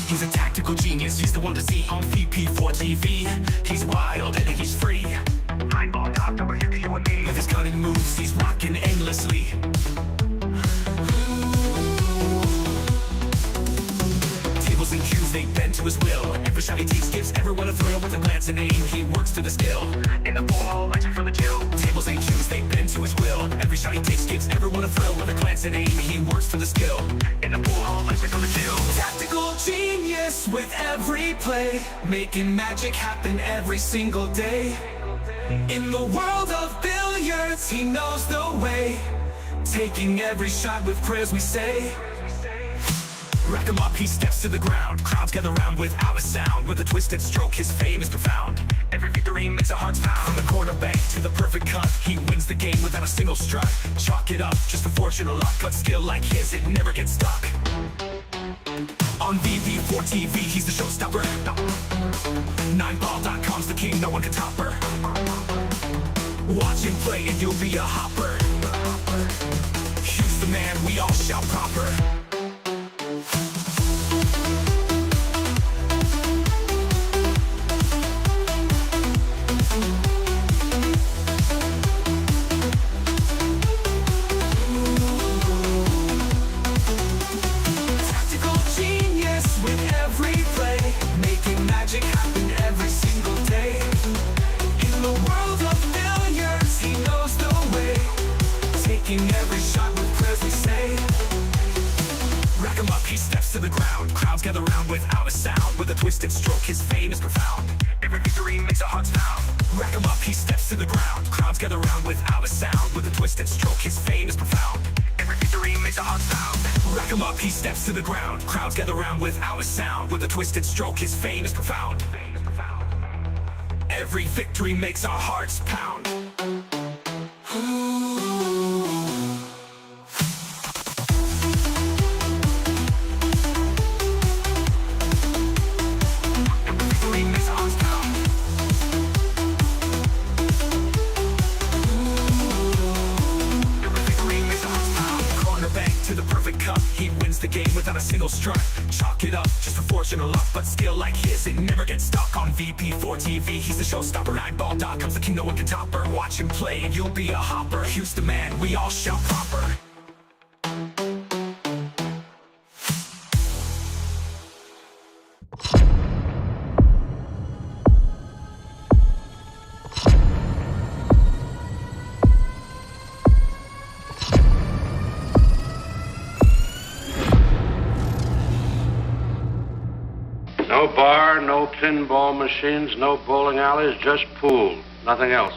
He's a tactical genius, he's the one to see on VP4TV. He's wild and he's free. Eyeball top number here to you and me. With his cunning moves, he's rocking endlessly. Tables and cues, they bend to his will. Every shot he takes gives everyone a thrill. With a glance and aim, he works to the skill. In the ball, lights for the chill. Tables and cues, they bend to his will. Every shot he takes gives everyone a thrill. With a glance and aim, he works to the skill. In the ball, lights for the chill. Tactical genius with every play, making magic happen every single day. In the world of billiards, he knows the way, taking every shot with prayers we say. Rack him up, he steps to the ground. Crowds gather round without a sound. With a twisted stroke, his fame is profound. Every victory makes our hearts pound. From the corner bank to the perfect cut, he wins the game without a single strut. Chalk it up, just a fortune or luck. But skill like his, it never gets stuck. On VP4TV, he's the showstopper. 9ball.com's the king, no one can top her. Watch him play and you'll be a hopper. He's the man, we all shout proper. Tactical genius with every play, making magic happen every single day. In the world of billiards, he knows the way, taking every shot with prayers we say. Rack him up, he steps to the ground. Crowds gather round without a sound. With a twisted stroke, his fame is profound. Every victory makes our hearts pound. Rack him up, he steps to the ground. Crowds gather round without a sound. With a twisted stroke, his fame is profound. Every victory makes our hearts pound. Rack him up, he steps to the ground. Crowds gather round without a sound. With a twisted stroke, his fame is profound. Every victory makes our hearts pound. To the perfect cup, he wins the game without a single strut. Chalk it up, just a fortune or luck. But skill like his, it never gets stuck. On VP4TV, he's the showstopper. 9ball.com's the king, no one can top her. Watch him play and you'll be a hopper. He's the man, we all shout proper. No bar, no pinball machines, no bowling alleys, just pool. Nothing else.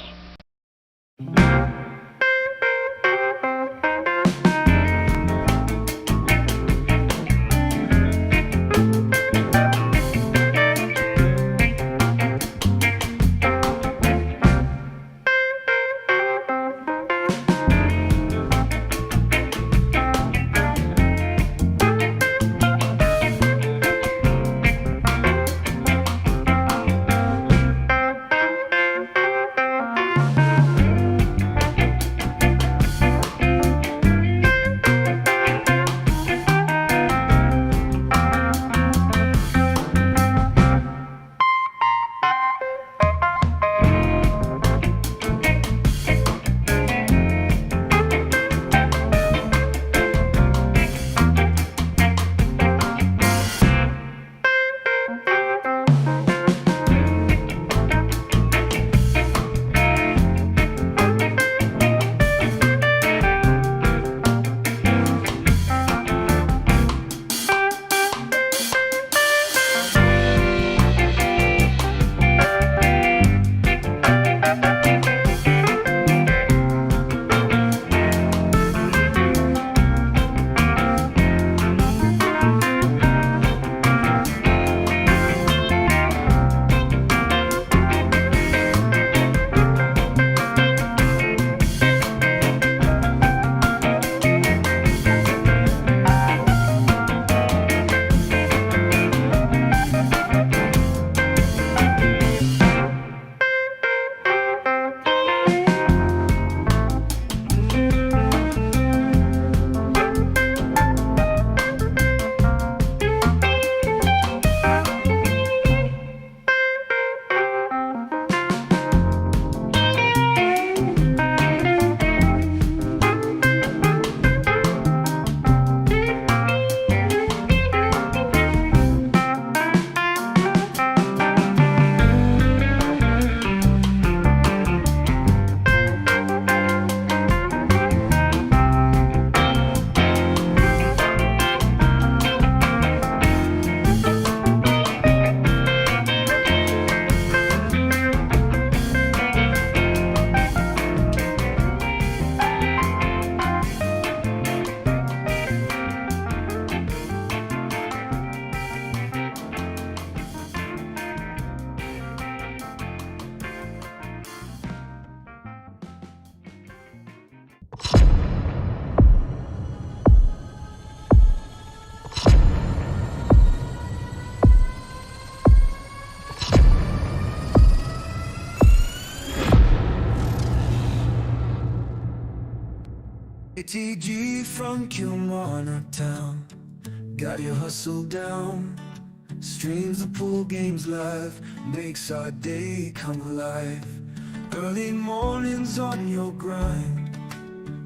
TG from Kilmarnock Town, got your hustle down. Streams the pool games live, makes our day come alive. Early mornings on your grind,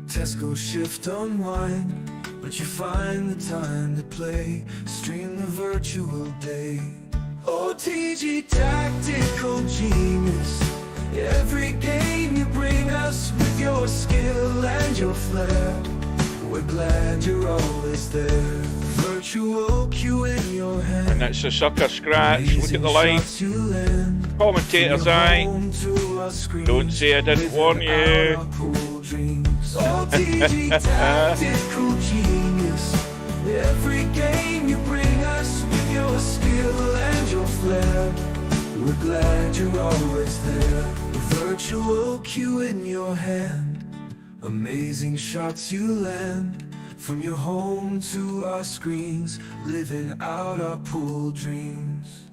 Tesco shift unwind, but you find the time to play, stream the virtual day. OTG tactical genius, every game you bring us with your skill and your flair. We're glad you're always there. Virtual cue in your hand, And it's a sucker scratch. Look at the line. Commentator's eye. Don't say I didn't warn you. OTG tactical genius, every game you bring us with your skill and your flair. We're glad you're always there. Virtual cue in your hand, amazing shots you land. From your home to our screens, living out our pool dreams.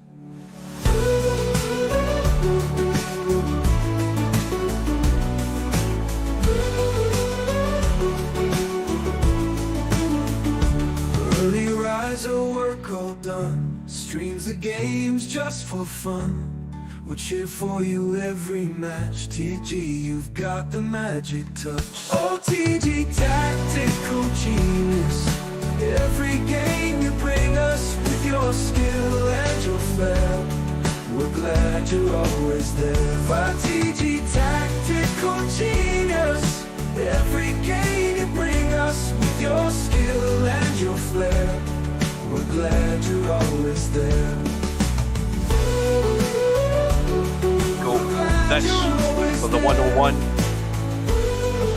Early riser, work all done, streams the games just for fun. We'll cheer for you every match. TG, you've got the magic touch. OTG tactical genius, every game you bring us with your skill and your flair. We're glad you're always there. TG tactical genius, every game you bring us with your skill and your flair. We're glad you're always there. This for the 101.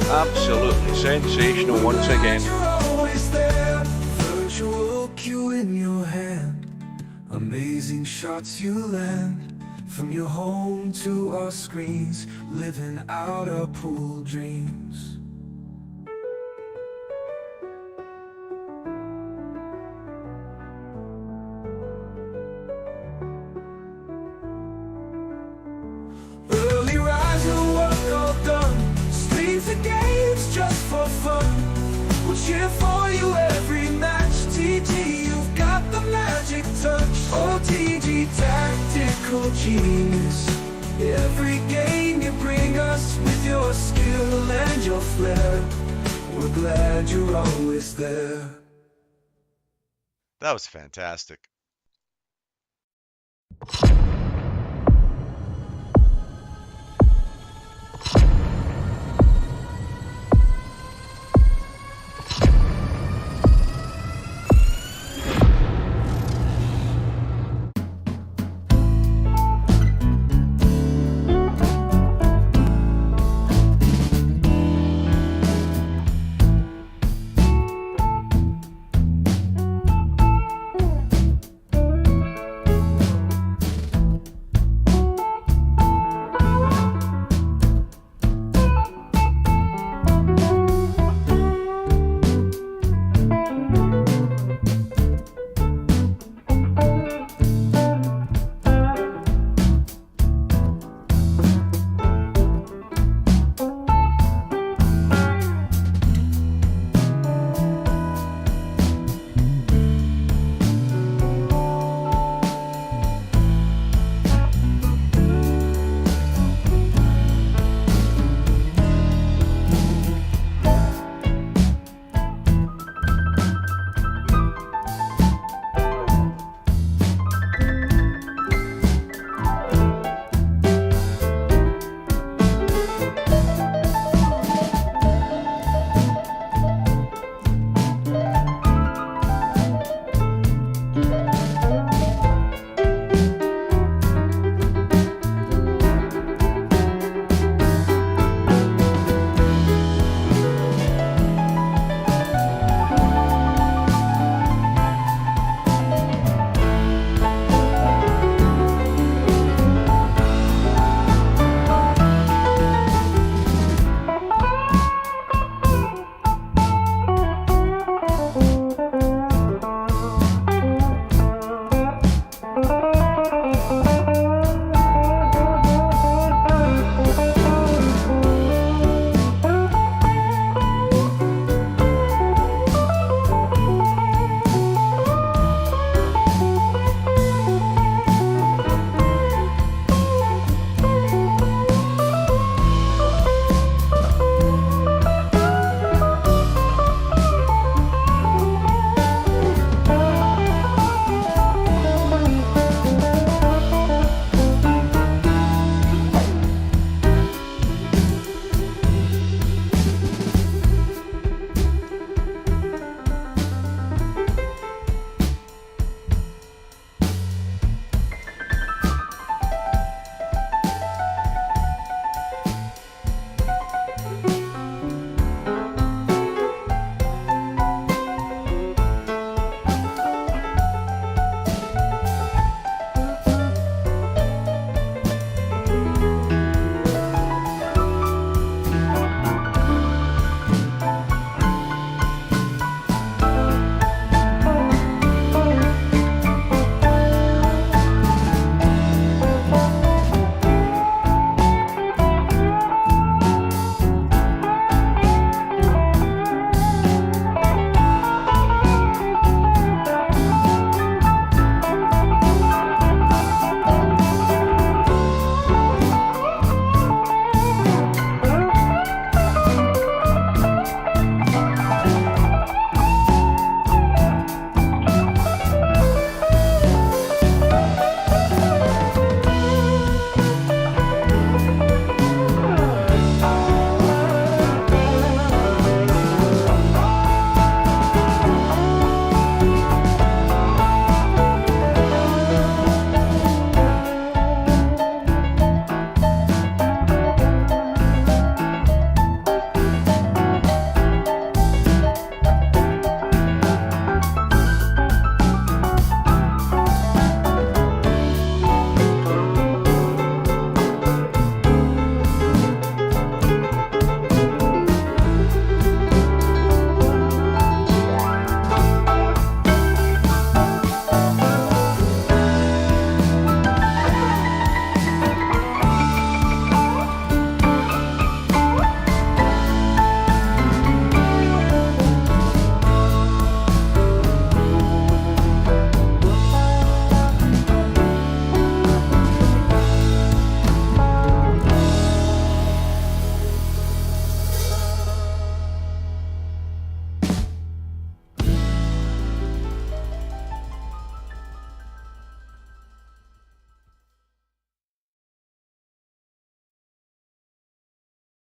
Absolutely sensational once again. Virtual cue in your hand, amazing shots you land. From your home to our screens, living out our pool dreams. Early riser, work all done, streams the games just for fun. We'll cheer for you every match. TG, you've got the magic touch. OTG tactical genius, every game you bring us with your skill and your flair. We're glad you're always there. That was fantastic.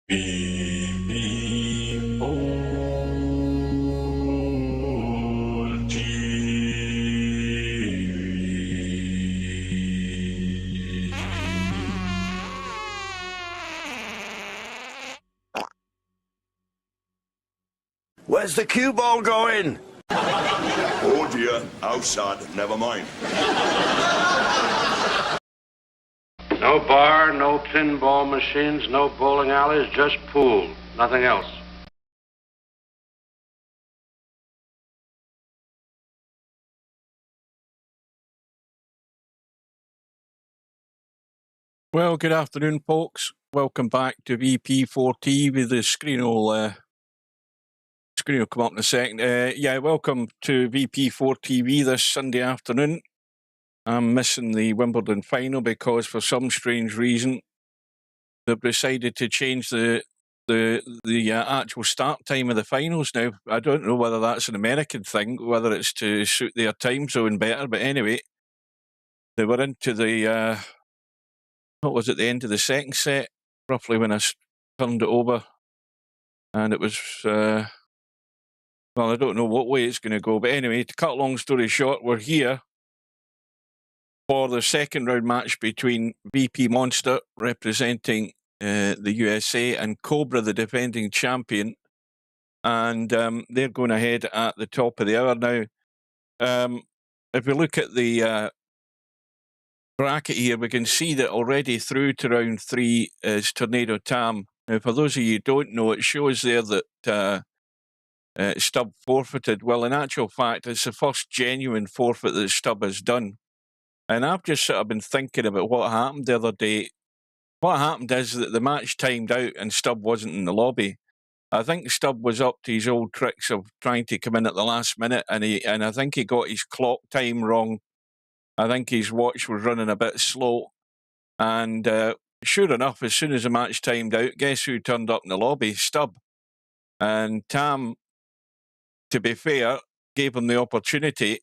Where's the cue ball going? Oh dear, outside, never mind. No bar, no pinball machines, no bowling alleys, just pool. Nothing else. Well, good afternoon, folks. Welcome back to VP4TV. The screen will come up in a second. Yeah, welcome to VP4TV this Sunday afternoon. I'm missing the Wimbledon final because, for some strange reason, they've decided to change the actual start time of the finals now. I don't know whether that's an American thing, whether it's to suit their time zone better, but anyway, they were into the what was it, the end of the second set, roughly when I turned it over, and it was well, I don't know what way it's going to go, but anyway, to cut a long story short, we're here for the second round match between VPMonster, representing the USA, and Cobra, the defending champion, and they're going ahead at the top of the hour now. If we look at the bracket here, we can see that already through to round 3 is Tornado Tam. Now, for those of you who don't know, it shows there that Stubb forfeited. Well, in actual fact, it's the first genuine forfeit that Stubb has done. And I've just sort of been thinking about what happened the other day. What happened is that the match timed out and Stubb wasn't in the lobby. I think Stubb was up to his old tricks of trying to come in at the last minute, and I think he got his clock time wrong. I think his watch was running a bit slow. And sure enough, as soon as the match timed out, guess who turned up in the lobby? Stubb. And Tam, to be fair, gave him the opportunity,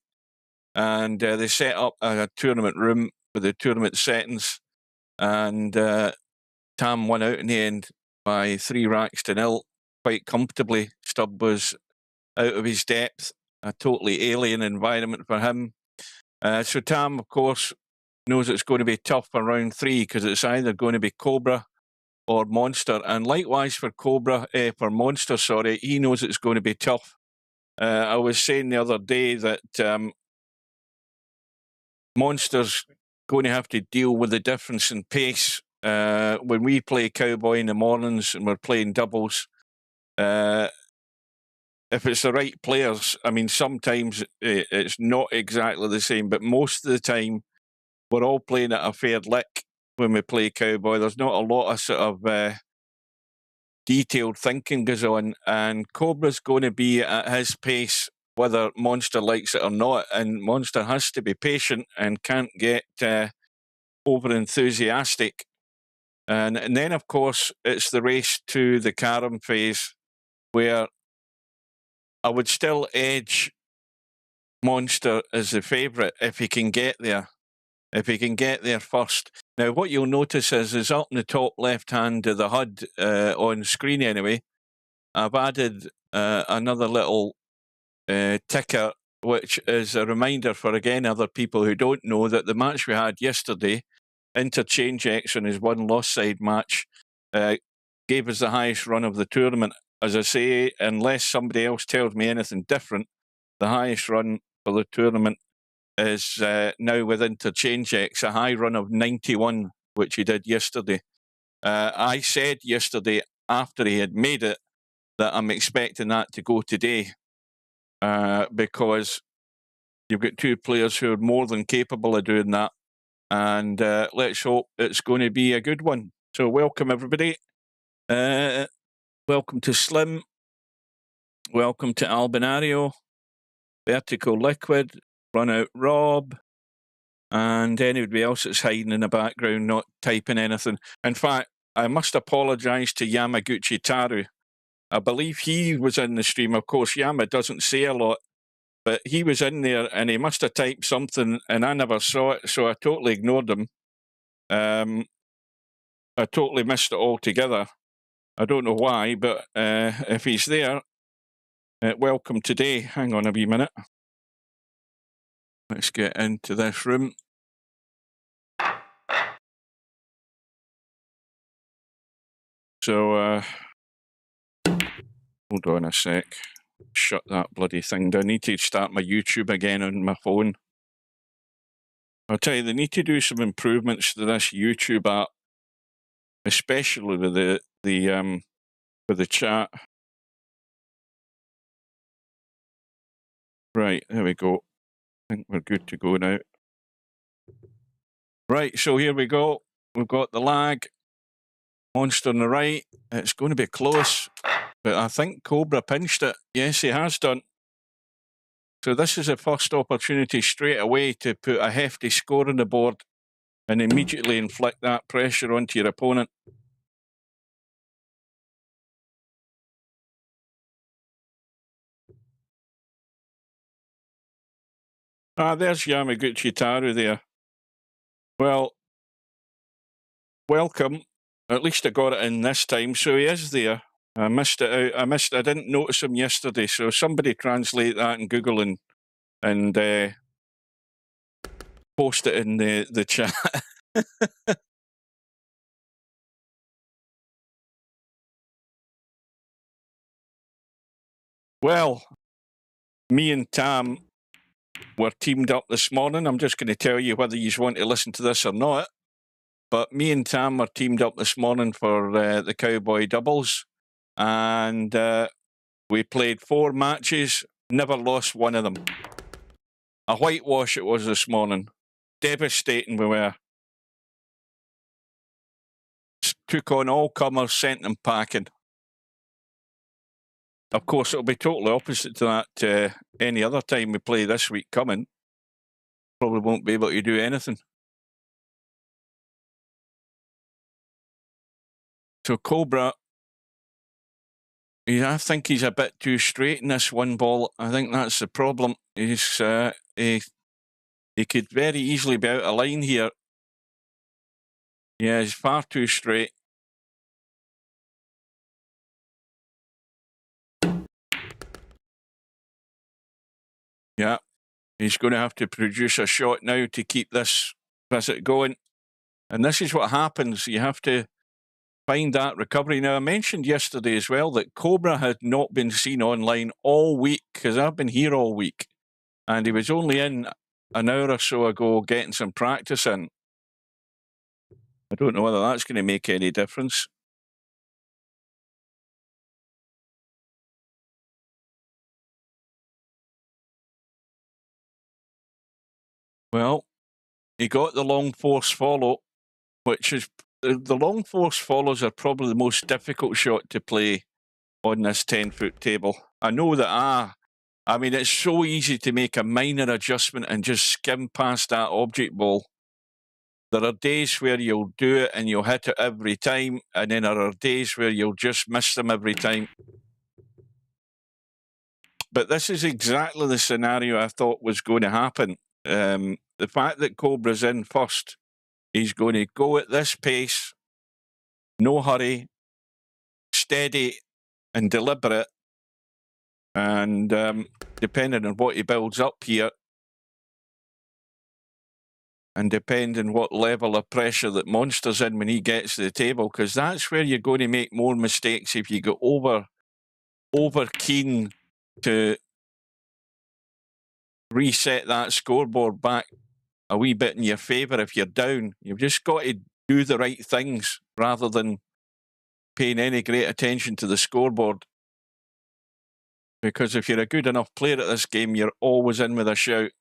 and they set up a tournament room with the tournament settings, and Tam won out in the end by 3 racks to 0, quite comfortably. Stubb was out of his depth, a totally alien environment for him. So Tam, of course, knows it's going to be tough for round 3 because it's either going to be Cobra or Monster. And likewise for Monster, sorry, he knows it's going to be tough. I was saying the other day that Monster's going to have to deal with the difference in pace. When we play Cowboy in the mornings and we're playing doubles, if it's the right players, I mean, sometimes it's not exactly the same, but most of the time we're all playing at a fair lick when we play Cowboy. There's not a lot of sort of detailed thinking goes on, and Cobra's going to be at his pace whether Monster likes it or not, and Monster has to be patient and can't get over enthusiastic. And then, of course, it's the race to the carom phase, where I would still edge Monster as the favourite if he can get there. If he can get there first. Now, what you'll notice is up in the top left hand of the HUD on screen anyway, I've added another little ticker, which is a reminder for, again, other people who don't know that the match we had yesterday, Interchange X on his one lost side match, gave us the highest run of the tournament. As I say, unless somebody else tells me anything different, the highest run for the tournament is now with Interchange X, a high run of 91, which he did yesterday. I said yesterday, after he had made it, that I'm expecting that to go today, because you've got 2 players who are more than capable of doing that, and let's hope it's going to be a good one. So welcome, everybody. Welcome to Slim. Welcome to Albinario, Vertical Liquid, Run Out Rob, and anybody else that's hiding in the background, not typing anything. In fact, I must apologise to Yamaguchi Taru. I believe he was in the stream. Of course, Yama doesn't say a lot, but he was in there and he must have typed something and I never saw it, so I totally ignored him. I totally missed it altogether. I don't know why, but if he's there, welcome today. Hang on a wee minute. Let's get into this room. So, hold on a sec. Shut that bloody thing down. I need to start my YouTube again on my phone. I'll tell you, they need to do some improvements to this YouTube app, especially with the chat. Right, there we go. I think we're good to go now. Right, so here we go. We've got the lag. Monster on the right. It's going to be close, but I think Cobra pinched it. Yes, he has done. So this is the first opportunity straight away to put a hefty score on the board and immediately inflict that pressure onto your opponent. There's Yamaguchi Taru there. Well, welcome. At least I got it in this time, so he is there. I missed it out. I didn't notice him yesterday, so somebody translate that in Google and post it in the chat. Well, me and Tam were teamed up this morning. I'm just going to tell you whether you want to listen to this or not. But me and Tam were teamed up this morning for the Cowboy doubles. And we played 4 matches, never lost one of them. A whitewash it was this morning. Devastating we were. Took on all comers, sent them packing. Of course, it'll be totally opposite to that any other time we play this week coming. Probably won't be able to do anything. So Cobra, I think he's a bit too straight in this one ball. I think that's the problem. He's he could very easily be out of line here. Yeah, he's far too straight. Yeah, he's going to have to produce a shot now to keep this visit going. And this is what happens. You have to find that recovery. Now, I mentioned yesterday as well that Cobra had not been seen online all week because I've been here all week. And he was only in an hour or so ago getting some practice in. I don't know whether that's going to make any difference. Well, he got the long force follow, which is the long force follows are probably the most difficult shot to play on this 10-foot table. I know that, I mean, it's so easy to make a minor adjustment and just skim past that object ball. There are days where you'll do it and you'll hit it every time, and then there are days where you'll just miss them every time. But this is exactly the scenario I thought was going to happen. The fact that Cobra's in first, he's going to go at this pace, no hurry, steady and deliberate. And depending on what he builds up here, and depending on what level of pressure that Monster's in when he gets to the table, because that's where you're going to make more mistakes if you go over keen to reset that scoreboard back a wee bit in your favour if you're down. You've just got to do the right things rather than paying any great attention to the scoreboard. Because if you're a good enough player at this game, you're always in with a shout.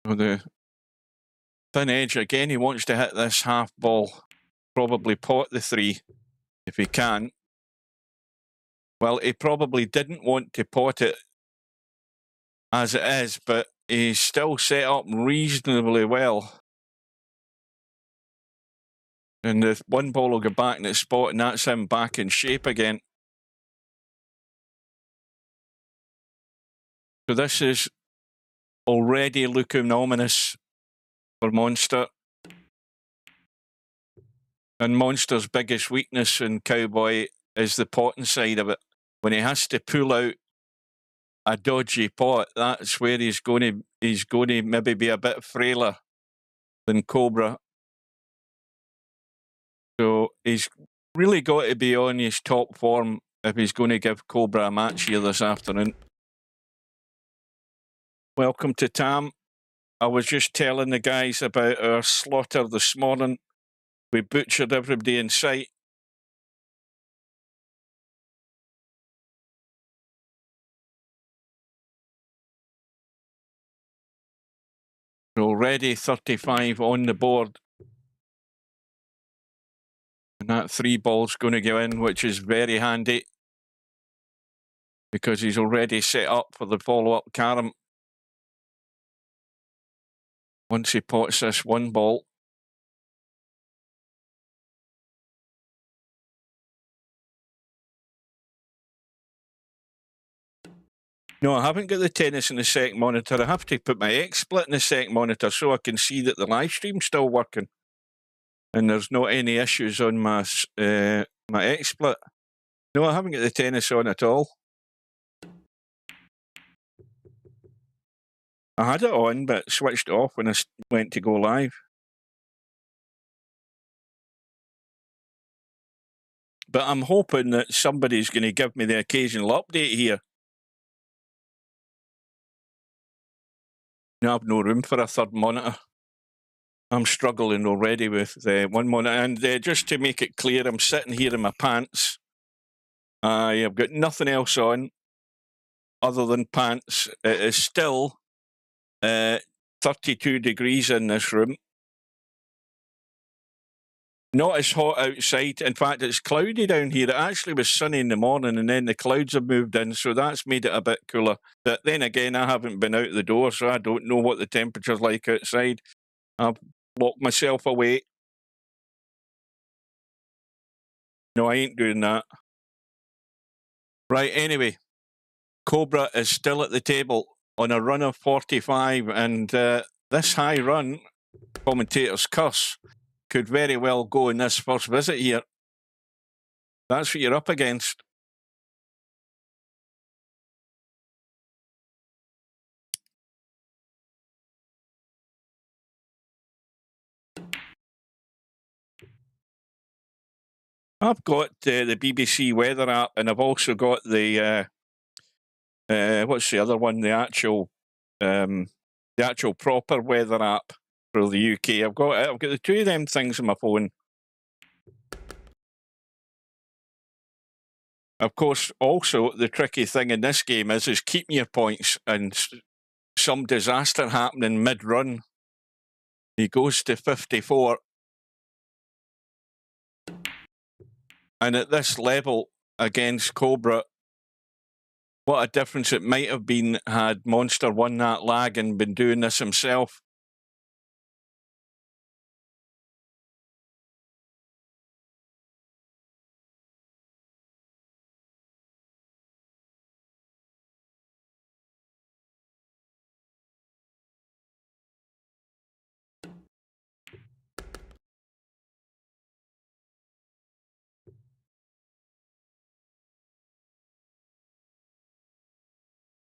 So the thin edge again, he wants to hit this half ball, probably pot the 3 if he can. Well, he probably didn't want to pot it as it is, but he's still set up reasonably well. And the one ball will go back in its spot, and that's him back in shape again. So this is already looking ominous for Monster. And Monster's biggest weakness in Cowboy is the potting side of it. When he has to pull out a dodgy pot, that's where he's going to maybe be a bit frailer than Cobra. So he's really got to be on his top form if he's going to give Cobra a match here this afternoon. Welcome to Tam. I was just telling the guys about our slaughter this morning. We butchered everybody in sight. Already 35 on the board. And that 3 ball's going to go in, which is very handy because he's already set up for the follow-up carom. Once he pots this 1 ball. No, I haven't got the tennis in the second monitor. I have to put my XSplit in the second monitor so I can see that the live stream's still working. And there's not any issues on my XSplit. No, I haven't got the tennis on at all. I had it on, but switched it off when I went to go live. But I'm hoping that somebody's going to give me the occasional update here. Now I've no room for a third monitor. I'm struggling already with one monitor. And just to make it clear, I'm sitting here in my pants. I have got nothing else on other than pants. It is still 32 degrees in this room. Not as hot outside. In fact, it's cloudy down here. It actually was sunny in the morning and then the clouds have moved in, so that's made it a bit cooler. But then again, I haven't been out the door, so I don't know what the temperature's like outside. I've locked myself away. No, I ain't doing that. Right, anyway. Cobra is still at the table on a run of 45, and this high run, commentator's curse, could very well go in this first visit here. That's what you're up against. I've got the BBC weather app, and I've also got the what's the other one? The actual proper weather app for the UK. I've got the 2 of them things on my phone. Of course, also the tricky thing in this game is keeping your points, and some disaster happening mid-run. He goes to 54. And at this level against Cobra, what a difference it might have been had Monster won that lag and been doing this himself.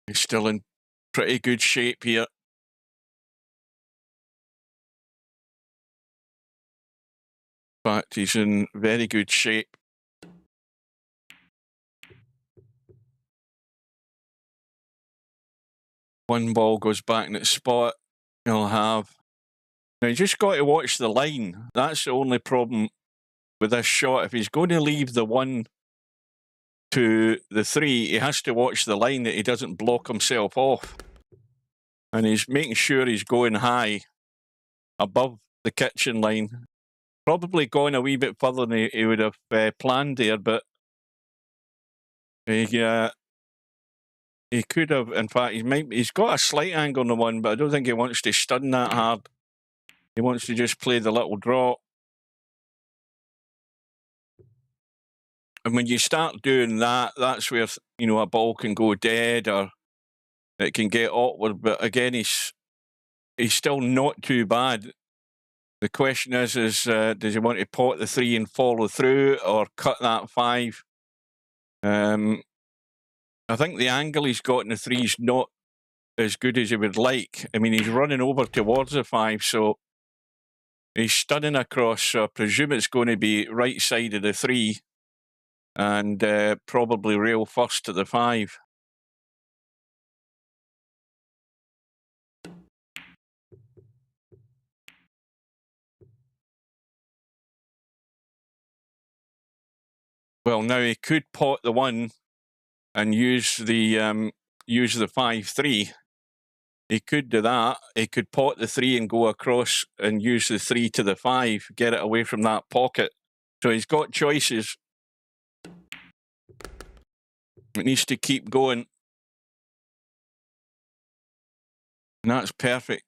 He's still in pretty good shape here. In fact, he's in very good shape. One ball goes back in its spot. He'll have... Now, you just got to watch the line. That's the only problem with this shot. If he's going to leave the 1 to the 3, he has to watch the line that he doesn't block himself off. And he's making sure he's going high above the kitchen line. Probably gone a wee bit further than he would have planned there, but he could have. In fact, he's got a slight angle on the 1, but I don't think he wants to stun that hard. He wants to just play the little draw. And when you start doing that, that's where, you know, a ball can go dead or it can get awkward. But again, he's still not too bad. The question is does he want to pot the 3 and follow through or cut that 5? I think the angle he's got in the 3 is not as good as he would like. I mean, he's running over towards the 5, so he's stunning across. So I presume it's going to be right side of the 3 and probably rail first to the 5. Well, now he could pot the 1 and use the 5-3. He could do that. He could pot the 3 and go across and use the 3 to the 5, get it away from that pocket. So he's got choices. It needs to keep going. And that's perfect.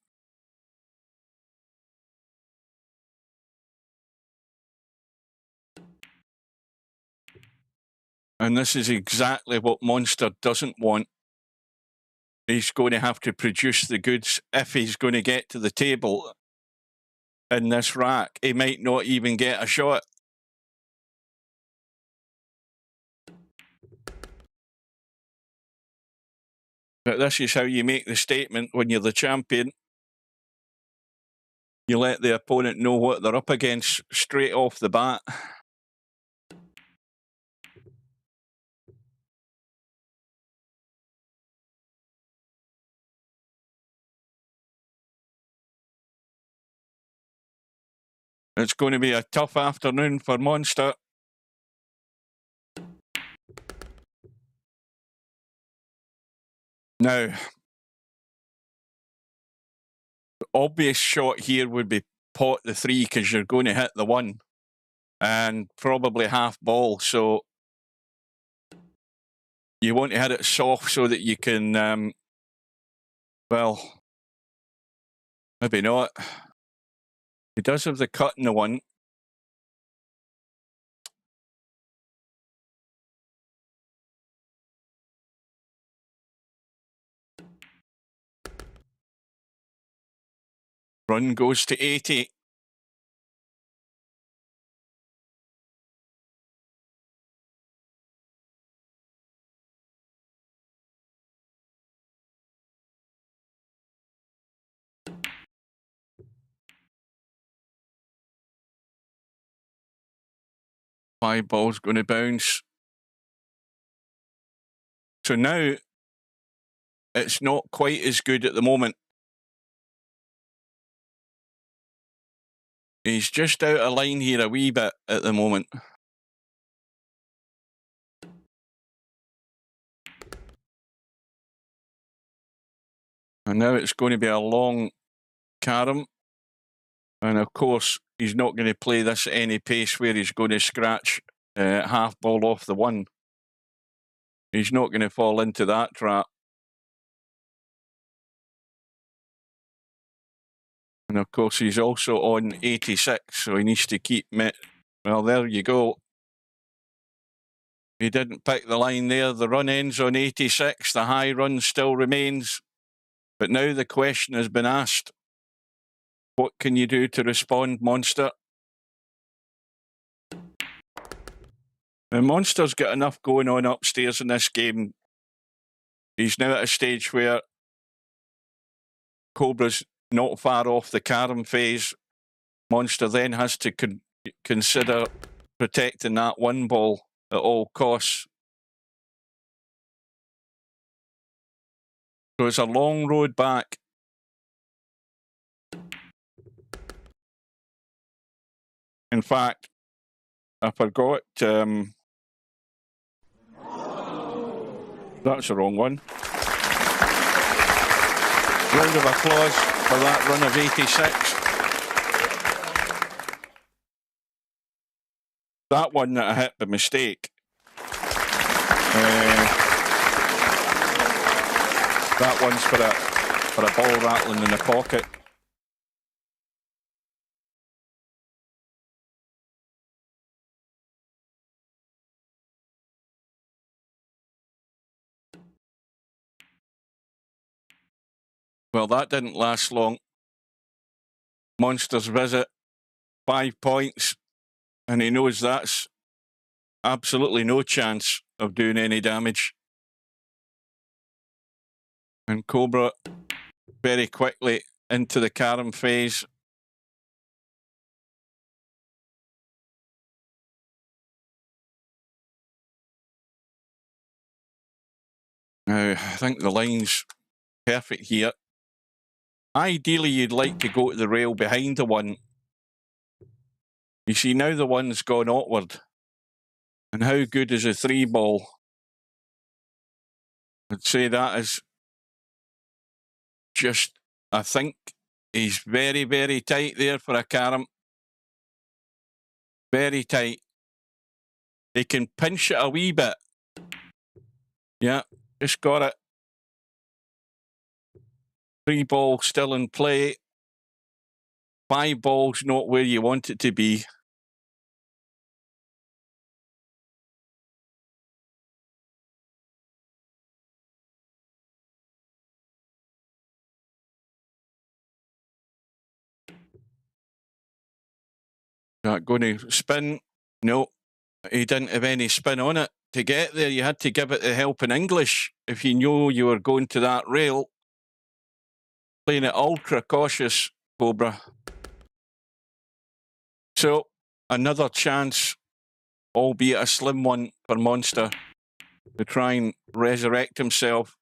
And this is exactly what Monster doesn't want. He's going to have to produce the goods if he's going to get to the table in this rack. He might not even get a shot. But this is how you make the statement when you're the champion. You let the opponent know what they're up against straight off the bat. It's going to be a tough afternoon for Monster. Now, the obvious shot here would be pot the 3 because you're going to hit the 1 and probably half ball. So you want to hit it soft so that you can, well, maybe not. He does have the cut in the 1. Run goes to 80. Five ball's going to bounce. So now it's not quite as good at the moment. He's just out of line here a wee bit at the moment. And now it's going to be a long carom. And of course, he's not going to play this at any pace where he's going to scratch half ball off the 1. He's not going to fall into that trap. And of course, he's also on 86, so he needs to keep... Well, there you go. He didn't pick the line there. The run ends on 86. The high run still remains. But now the question has been asked. What can you do to respond, Monster? And Monster's got enough going on upstairs in this game. He's now at a stage where Cobra's not far off the carom phase. Monster then has to consider protecting that 1 ball at all costs. So it's a long road back. In fact, I forgot. That's the wrong one. Round of applause for that run of 86. That one that I hit by mistake. That one's for a ball rattling in the pocket. Well, that didn't last long. Monster's visit, 5 points, and he knows that's absolutely no chance of doing any damage. And Cobra very quickly into the carom phase. Now, I think the line's perfect here. Ideally, you'd like to go to the rail behind the one. You see, now the one's gone outward. And how good is a 3 ball? I'd say that is just, I think he's very, very tight there for a carom. Very tight. They can pinch it a wee bit. Yeah, just got it. 3 ball still in play. 5 balls not where you want it to be. Not going to spin. No, he didn't have any spin on it. To get there, you had to give it the help in English if you knew you were going to that rail. Playing it ultra cautious, Cobra. So, another chance, albeit a slim one for Monster, to try and resurrect himself.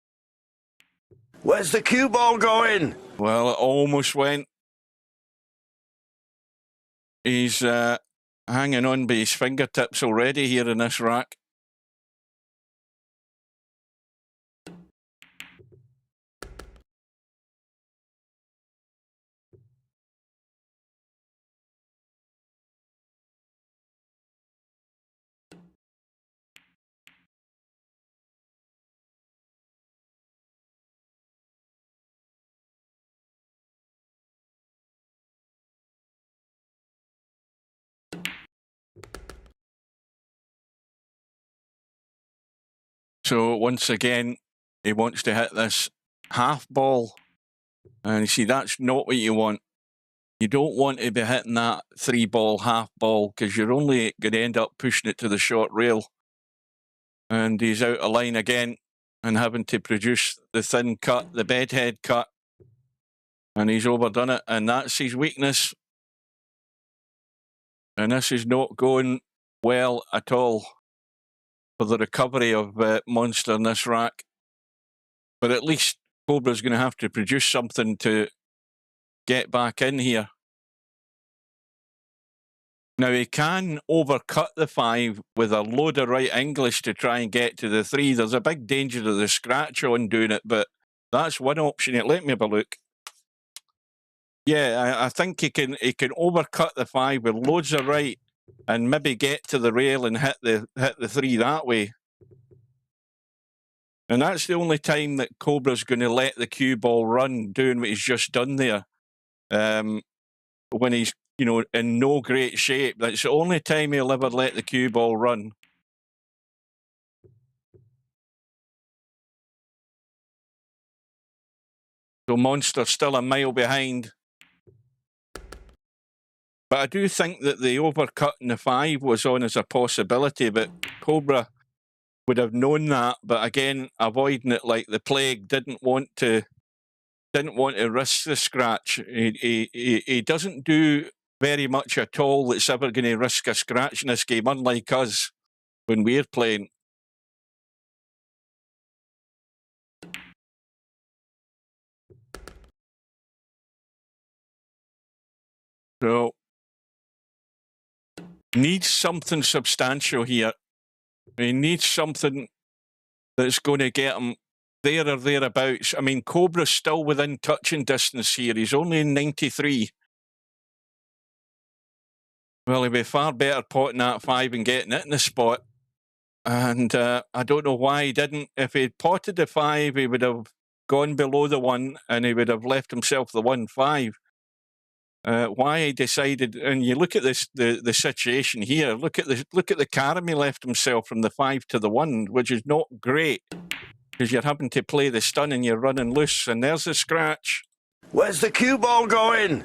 Where's the cue ball going? Well, it almost went. He's hanging on by his fingertips already here in this rack. So once again, he wants to hit this half ball. And you see, that's not what you want. You don't want to be hitting that 3 ball, half ball, because you're only going to end up pushing it to the short rail. And he's out of line again and having to produce the thin cut, the bedhead cut. And he's overdone it, and that's his weakness. And this is not going well at all for the recovery of Monster in this rack. But at least Cobra's going to have to produce something to get back in here. Now, he can overcut the 5 with a load of right English to try and get to the 3. There's a big danger of the scratch on doing it, but that's one option. Let me have a look. Yeah, I think he can overcut the 5 with loads of right and maybe get to the rail and hit the 3 that way. And that's the only time that Cobra's going to let the cue ball run, doing what he's just done there. When he's, in no great shape. That's the only time he'll ever let the cue ball run. So Monster still a mile behind. But I do think that the overcut in the 5 was on as a possibility, but Cobra would have known that, but again, avoiding it like the plague, didn't want to risk the scratch. He doesn't do very much at all that's ever going to risk a scratch in this game, unlike us when we're playing. So, needs something substantial here. He needs something that's going to get him there or thereabouts. I mean, Cobra's still within touching distance here. He's only in 93. Well, he'd be far better potting that 5 and getting it in the spot. And I don't know why he didn't. If he'd potted the 5, he would have gone below the 1 and he would have left himself the 1-5. Why he decided, and you look at this, the situation here. Look at the carom he left himself from the 5 to the 1, which is not great. because you're having to play the stun and you're running loose, and there's the scratch. Where's the cue ball going?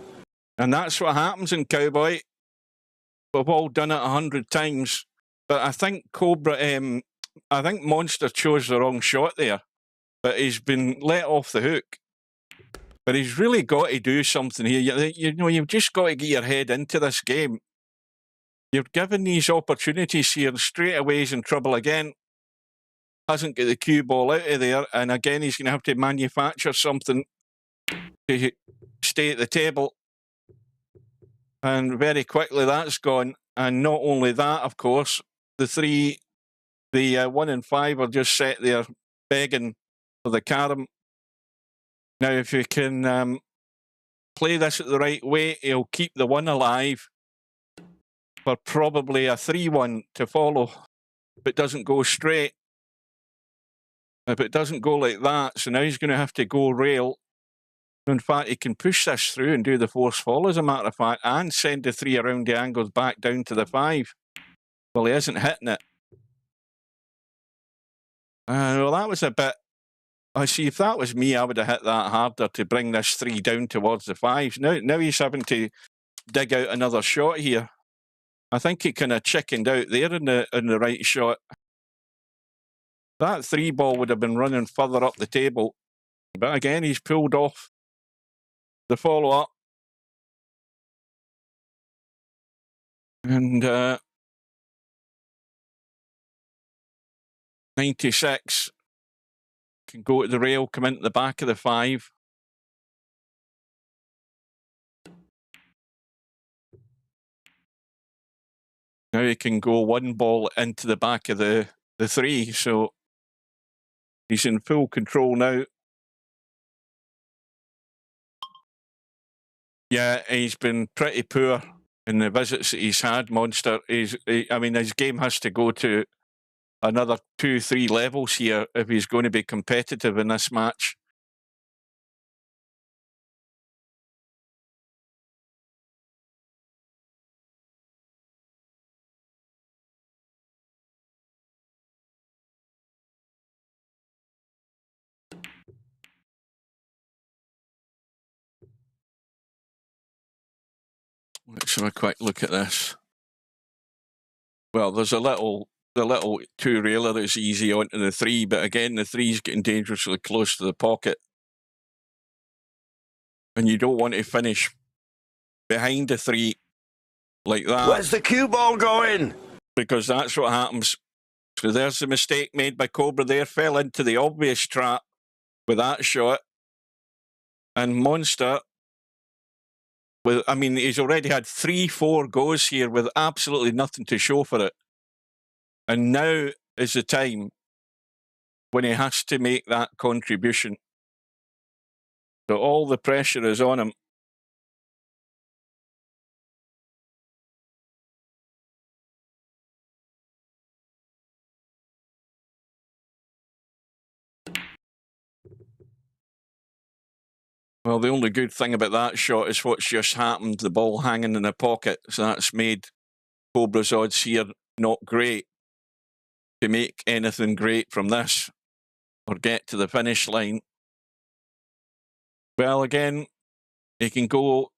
And that's what happens in Cowboy. We've all done it 100 times. But I think I think Monster chose the wrong shot there. But he's been let off the hook. But he's really got to do something here. You know, you've just got to get your head into this game. You're given these opportunities here, and straight away he's in trouble again. Hasn't got the cue ball out of there, and again he's going to have to manufacture something to stay at the table. And very quickly that's gone. And not only that, of course, the 1 and 5 are just set there begging for the carom. Now, if you can play this the right way, he'll keep the 1 alive for probably a 3-1 to follow. If it doesn't go straight. If it doesn't go like that, so now he's going to have to go rail. In fact, he can push this through and do the force fall, as a matter of fact, and send the 3 around the angles back down to the 5. Well, he isn't hitting it. Well, that was a bit... I see, if that was me, I would have hit that harder to bring this 3 down towards the 5. Now he's having to dig out another shot here. I think he kind of chickened out there in the right shot. That 3 ball would have been running further up the table. But again, he's pulled off the follow-up. And 96 can go to the rail, come into the back of the 5. Now he can go 1 ball into the back of the 3, so he's in full control now. Yeah, he's been pretty poor in the visits that he's had, Monster. I mean, his game has to go to another 2-3 levels here if he's going to be competitive in this match. Let's have a quick look at this. Well, there's the little 2-railer that's easy onto the 3, but again, the 3's getting dangerously close to the pocket. And you don't want to finish behind the 3 like that. Where's the cue ball going? Because that's what happens. So there's the mistake made by Cobra there. Fell into the obvious trap with that shot. And Monster... I mean, he's already had 3-4 goes here with absolutely nothing to show for it. And now is the time when he has to make that contribution. So all the pressure is on him. Well, the only good thing about that shot is what's just happened, the ball hanging in the pocket. So that's made Cobra's odds here not great to make anything great from this or get to the finish line. Well, again, he can go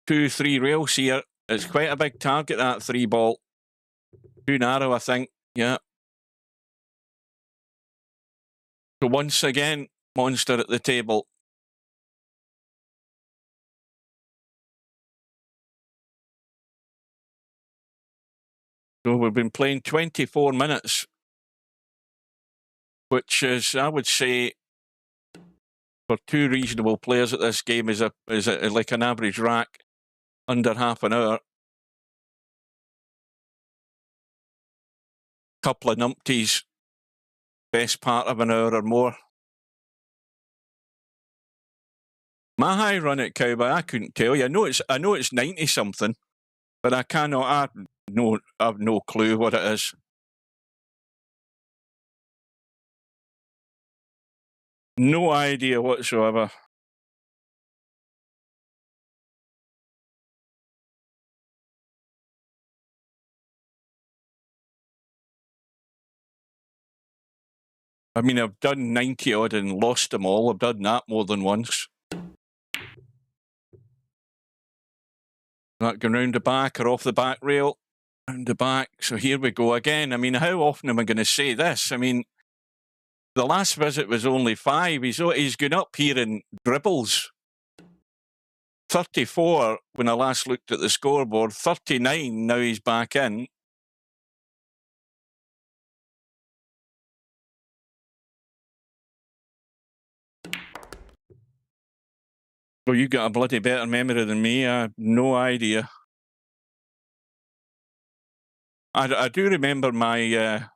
2-3 rails here. It's quite a big target, that 3 ball. Too narrow, I think. Yeah. So once again, Monster at the table. So we've been playing 24 minutes, which is, I would say, for 2 reasonable players at this game, is like an average rack, under half an hour. Couple of numpties, best part of an hour or more. My high run at Cowboy, I couldn't tell you. I know it's 90 something, but I cannot. I've no clue what it is. No idea whatsoever. I mean, I've done 90 odd and lost them all. I've done that more than once. Not going round the back or off the back rail. Round the back. So here we go again. I mean, how often am I going to say this? I mean, the last visit was only 5. He's gone up here in dribbles. 34 when I last looked at the scoreboard. 39 now he's back in. Well, you got a bloody better memory than me. I have no idea. I do remember my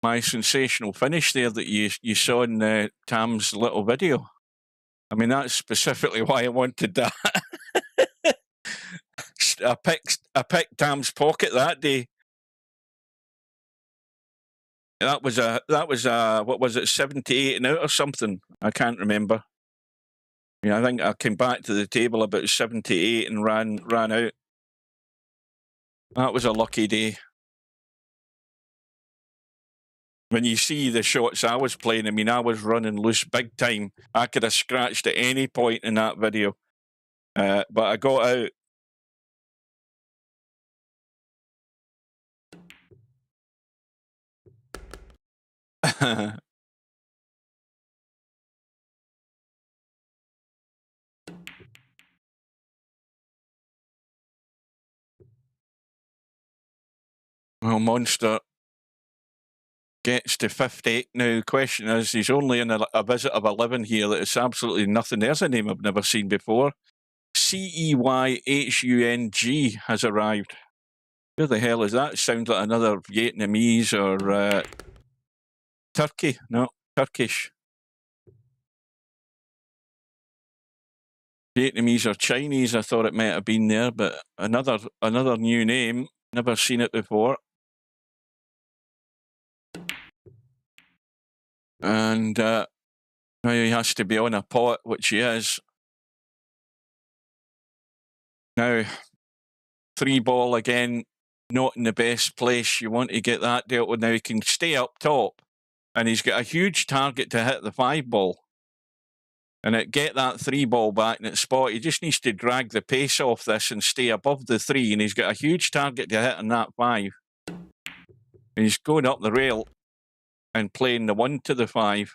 my sensational finish there that you saw in Tam's little video. I mean, that's specifically why I wanted that. I picked Tam's pocket that day. That was what was it, 78 and out or something? I can't remember. Yeah, I think I came back to the table about 78 and ran out. That was a lucky day. When you see the shots I was playing, I mean, I was running loose big time. I could have scratched at any point in that video. But I got out. Well, Monster gets to 58 now. Question is, he's only in a visit of 11 here. That is absolutely nothing. There's a name I've never seen before. CEYHUNG has arrived. Where the hell is that? Sounds like another Vietnamese or Turkey. No, Turkish. Vietnamese or Chinese, I thought it might have been there, but another new name. Never seen it before. And now he has to be on a pot, which he is. Now, 3 ball again, not in the best place. You want to get that dealt with. Now he can stay up top, and he's got a huge target to hit the 5 ball. And get that 3 ball back in its spot. He just needs to drag the pace off this and stay above the 3, and he's got a huge target to hit on that 5. And he's going up the rail and playing the 1 to the 5.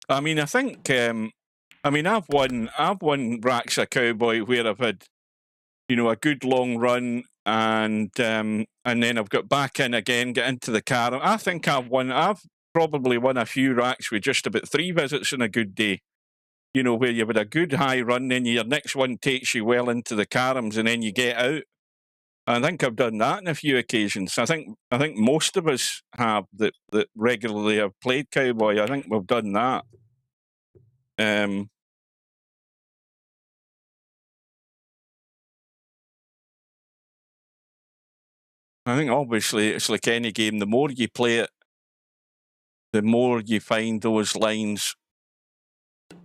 I mean, I think, I mean, I've won racks of Cowboy where I've had, you know, a good long run, and then I've got back in again, get into the car. I think I've probably won a few racks with just about 3 visits in a good day. You know, where you've had a good high run, then your next one takes you well into the carums, and then you get out. I think I've done that on a few occasions. I think most of us have that regularly have played Cowboy. I think we've done that. I think obviously it's like any game. The more you play it, the more you find those lines.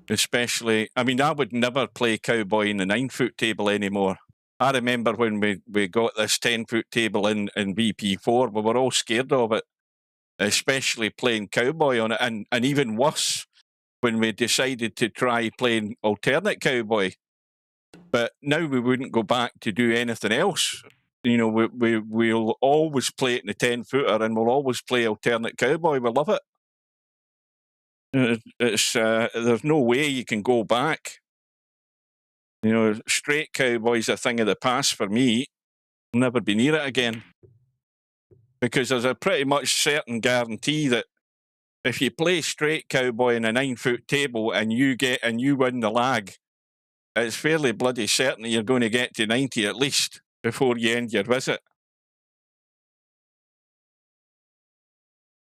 Especially, I mean, I would never play Cowboy in the 9-foot table anymore. I remember when we got this 10-foot table in VP4, we were all scared of it, especially playing Cowboy on it, and even worse when we decided to try playing alternate Cowboy. But now we wouldn't go back to do anything else. You know, we'll always play it in the 10-footer, and we'll always play alternate Cowboy. We love it. It's there's no way you can go back. You know, straight Cowboy's a thing of the past for me. I'll never be near it again. Because there's a pretty much certain guarantee that if you play straight Cowboy in a 9-foot table and you win the lag, it's fairly bloody certain you're going to get to 90 at least before you end your visit.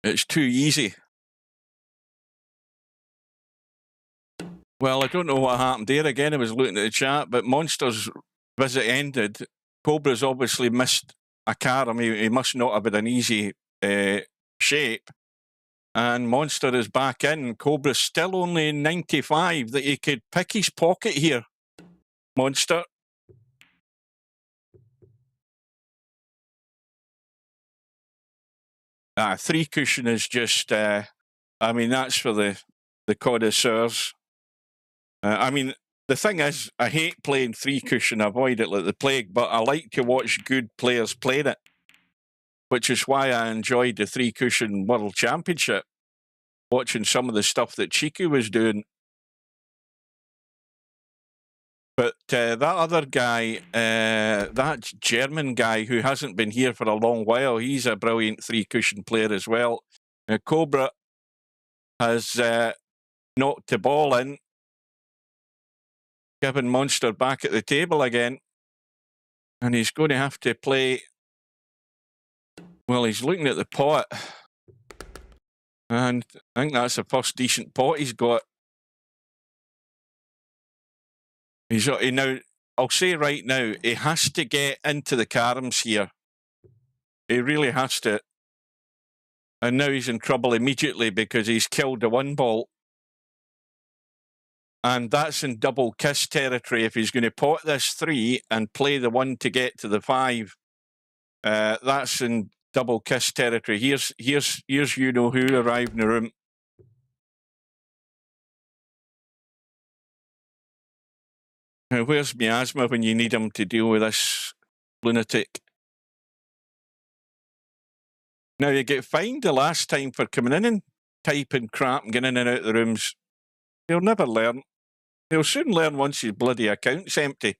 It's too easy. Well, I don't know what happened there. Again, I was looking at the chat, but Monster's visit ended. Cobra's obviously missed a car. I mean, he must not have had an easy shape. And Monster is back in. Cobra's still only 95, that he could pick his pocket here. Monster. Three cushion is just, I mean, that's for the connoisseurs. I mean, the thing is, I hate playing three cushion, I avoid it like the plague, but I like to watch good players playing it, which is why I enjoyed the three cushion World Championship, watching some of the stuff that Chiku was doing. But that other guy, that German guy who hasn't been here for a long while, he's a brilliant three cushion player as well. Cobra has knocked the ball in, giving Monster back at the table again. And he's going to have to play... Well, he's looking at the pot. And I think that's the first decent pot he's got. Now, I'll say right now, he has to get into the caroms here. He really has to. And now he's in trouble immediately because he's killed the one ball. And that's in double kiss territory. If he's going to pot this 3 and play the 1 to get to the 5, that's in double kiss territory. Here's you know who arrived in the room. Now, where's Miasma when you need him to deal with this lunatic? Now, you get fined the last time for coming in and typing crap and getting in and out of the rooms. He'll never learn. He'll soon learn once his bloody account's empty.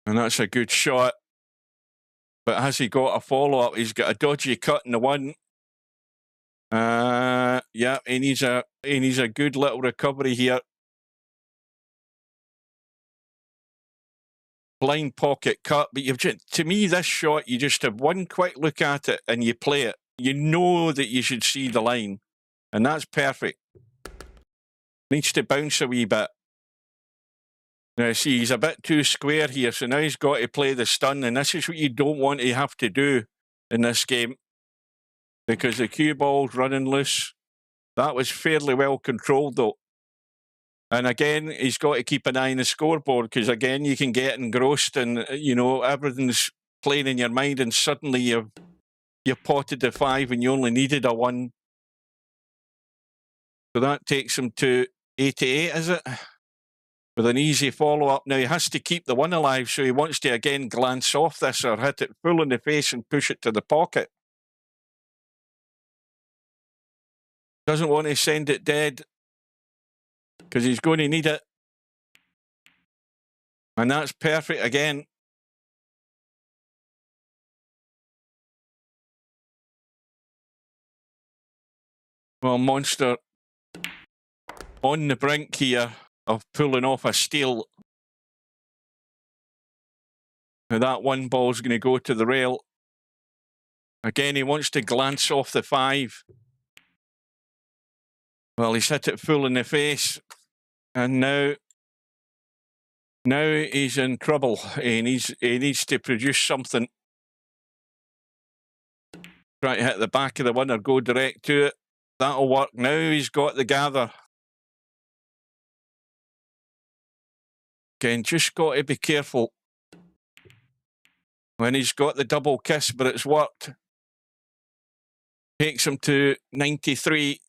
And that's a good shot. But has he got a follow-up? He's got a dodgy cut in the 1. Yeah, he needs a good little recovery here. Blind pocket cut, but to me, this shot, you just have one quick look at it and you play it. You know that you should see the line, and that's perfect. Needs to bounce a wee bit. Now, see, he's a bit too square here, so now he's got to play the stun, and this is what you don't want to have to do in this game, because the cue ball's running loose. That was fairly well controlled, though. And again, he's got to keep an eye on the scoreboard, because again, you can get engrossed and, you know, everything's playing in your mind, and suddenly you've potted the 5 and you only needed a 1. So that takes him to 88, is it? With an easy follow-up. Now, he has to keep the 1 alive, so he wants to again glance off this or hit it full in the face and push it to the pocket. Doesn't want to send it dead, because he's going to need it. And that's perfect again. Well, Monster on the brink here of pulling off a steal. Now that 1 ball's going to go to the rail. Again, he wants to glance off the 5. Well, he's hit it full in the face. And now he's in trouble. He needs to produce something. Try to hit the back of the 1 or go direct to it. That'll work. Now he's got the gather. Again, just got to be careful when he's got the double kiss, but it's worked. Takes him to 93.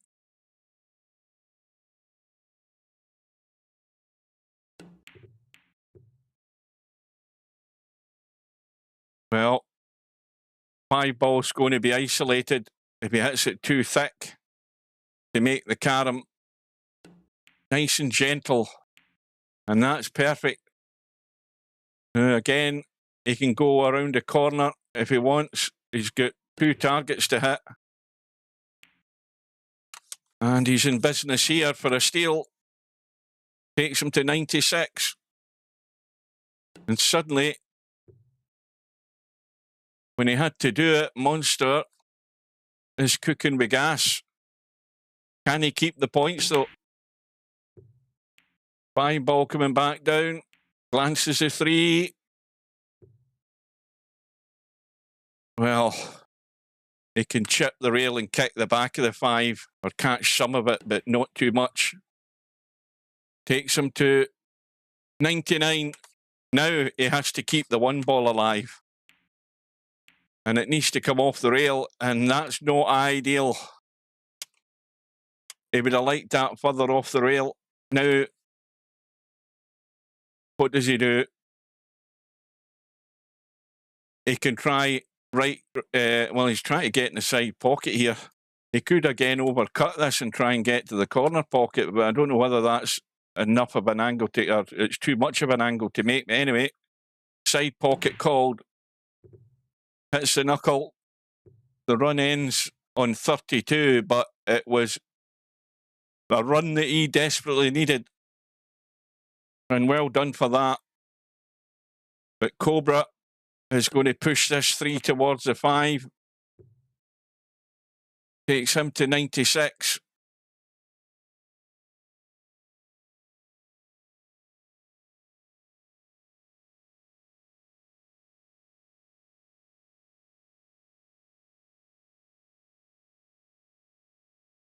Well, 5 balls going to be isolated if he hits it too thick to make the carom nice and gentle. And that's perfect. Again, he can go around the corner if he wants. He's got 2 targets to hit. And he's in business here for a steal. Takes him to 96. And suddenly, when he had to do it, Monster is cooking with gas. Can he keep the points, though? 5 ball coming back down. Glances the 3. Well, he can chip the rail and kick the back of the 5, or catch some of it, but not too much. Takes him to 99. Now he has to keep the 1 ball alive. And it needs to come off the rail, and that's not ideal. He would have liked that further off the rail. Now, what does he do? He can try well, he's trying to get in the side pocket here. He could again overcut this and try and get to the corner pocket, but I don't know whether that's enough of an angle to, or it's too much of an angle to make. But anyway, side pocket called. Hits the knuckle. The run ends on 32, but it was a run that he desperately needed. And well done for that. But Cobra is going to push this 3 towards the 5. Takes him to 96.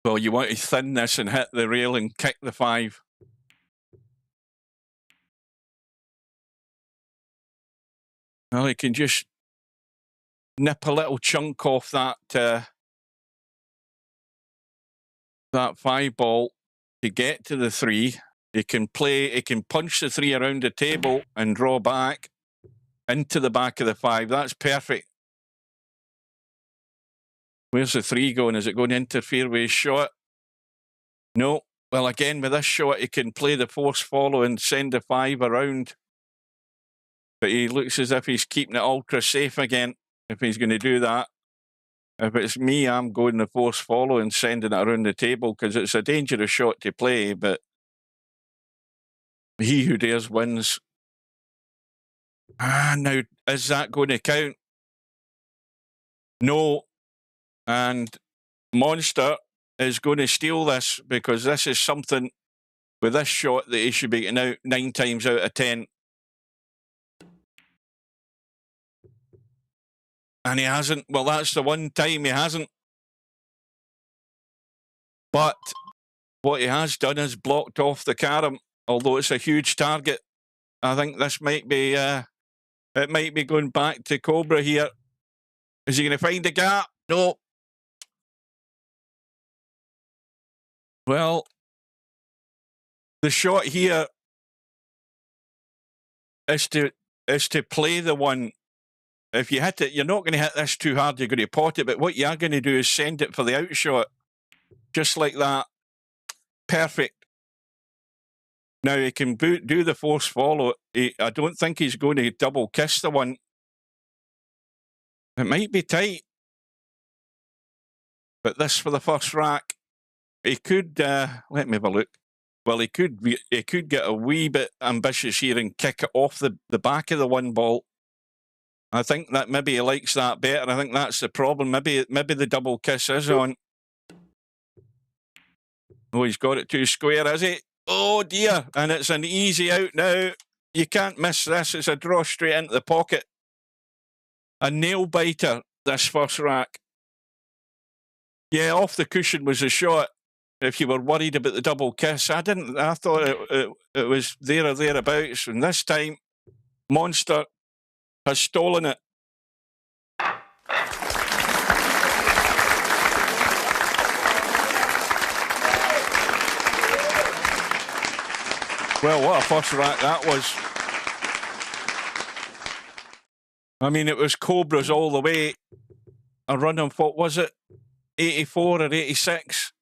Well, you want to thin this and hit the rail and kick the 5. Well, he can just nip a little chunk off that that 5 ball to get to the 3. He can punch the 3 around the table and draw back into the back of the 5. That's perfect. Where's the 3 going? Is it going to interfere with his shot? No. Well, again, with this shot, he can play the force follow and send the 5 around. But he looks as if he's keeping it ultra safe again, if he's going to do that. If it's me, I'm going the force follow and sending it around the table, because it's a dangerous shot to play, but he who dares wins. Now, is that going to count? No. And Monster is going to steal this, because this is something with this shot that he should be getting out 9 times out of 10. And he hasn't. Well, that's the one time he hasn't. But what he has done is blocked off the carom, although it's a huge target. I think this might be, it might be going back to Cobra here. Is he going to find a gap? No. Well, the shot here is to play the 1. If you hit it, you're not going to hit this too hard, you're going to pot it, but what you are going to do is send it for the outshot. Just like that. Perfect. Now he can do the force follow. I don't think he's going to double kiss the 1. It might be tight. But this for the first rack. He could, let me have a look. Well, he could get a wee bit ambitious here and kick it off the back of the 1 ball. I think that maybe he likes that better. I think that's the problem. Maybe the double kiss is on. Oh, he's got it too square, is he? Oh, dear. And it's an easy out now. You can't miss this. It's a draw straight into the pocket. A nail biter, this first rack. Yeah, off the cushion was a shot. If you were worried about the double kiss, I didn't. I thought it was there or thereabouts. And this time, Monster has stolen it. Well, what a first rack that was. I mean, it was Cobras all the way. A run of, what was it, 84 or 86?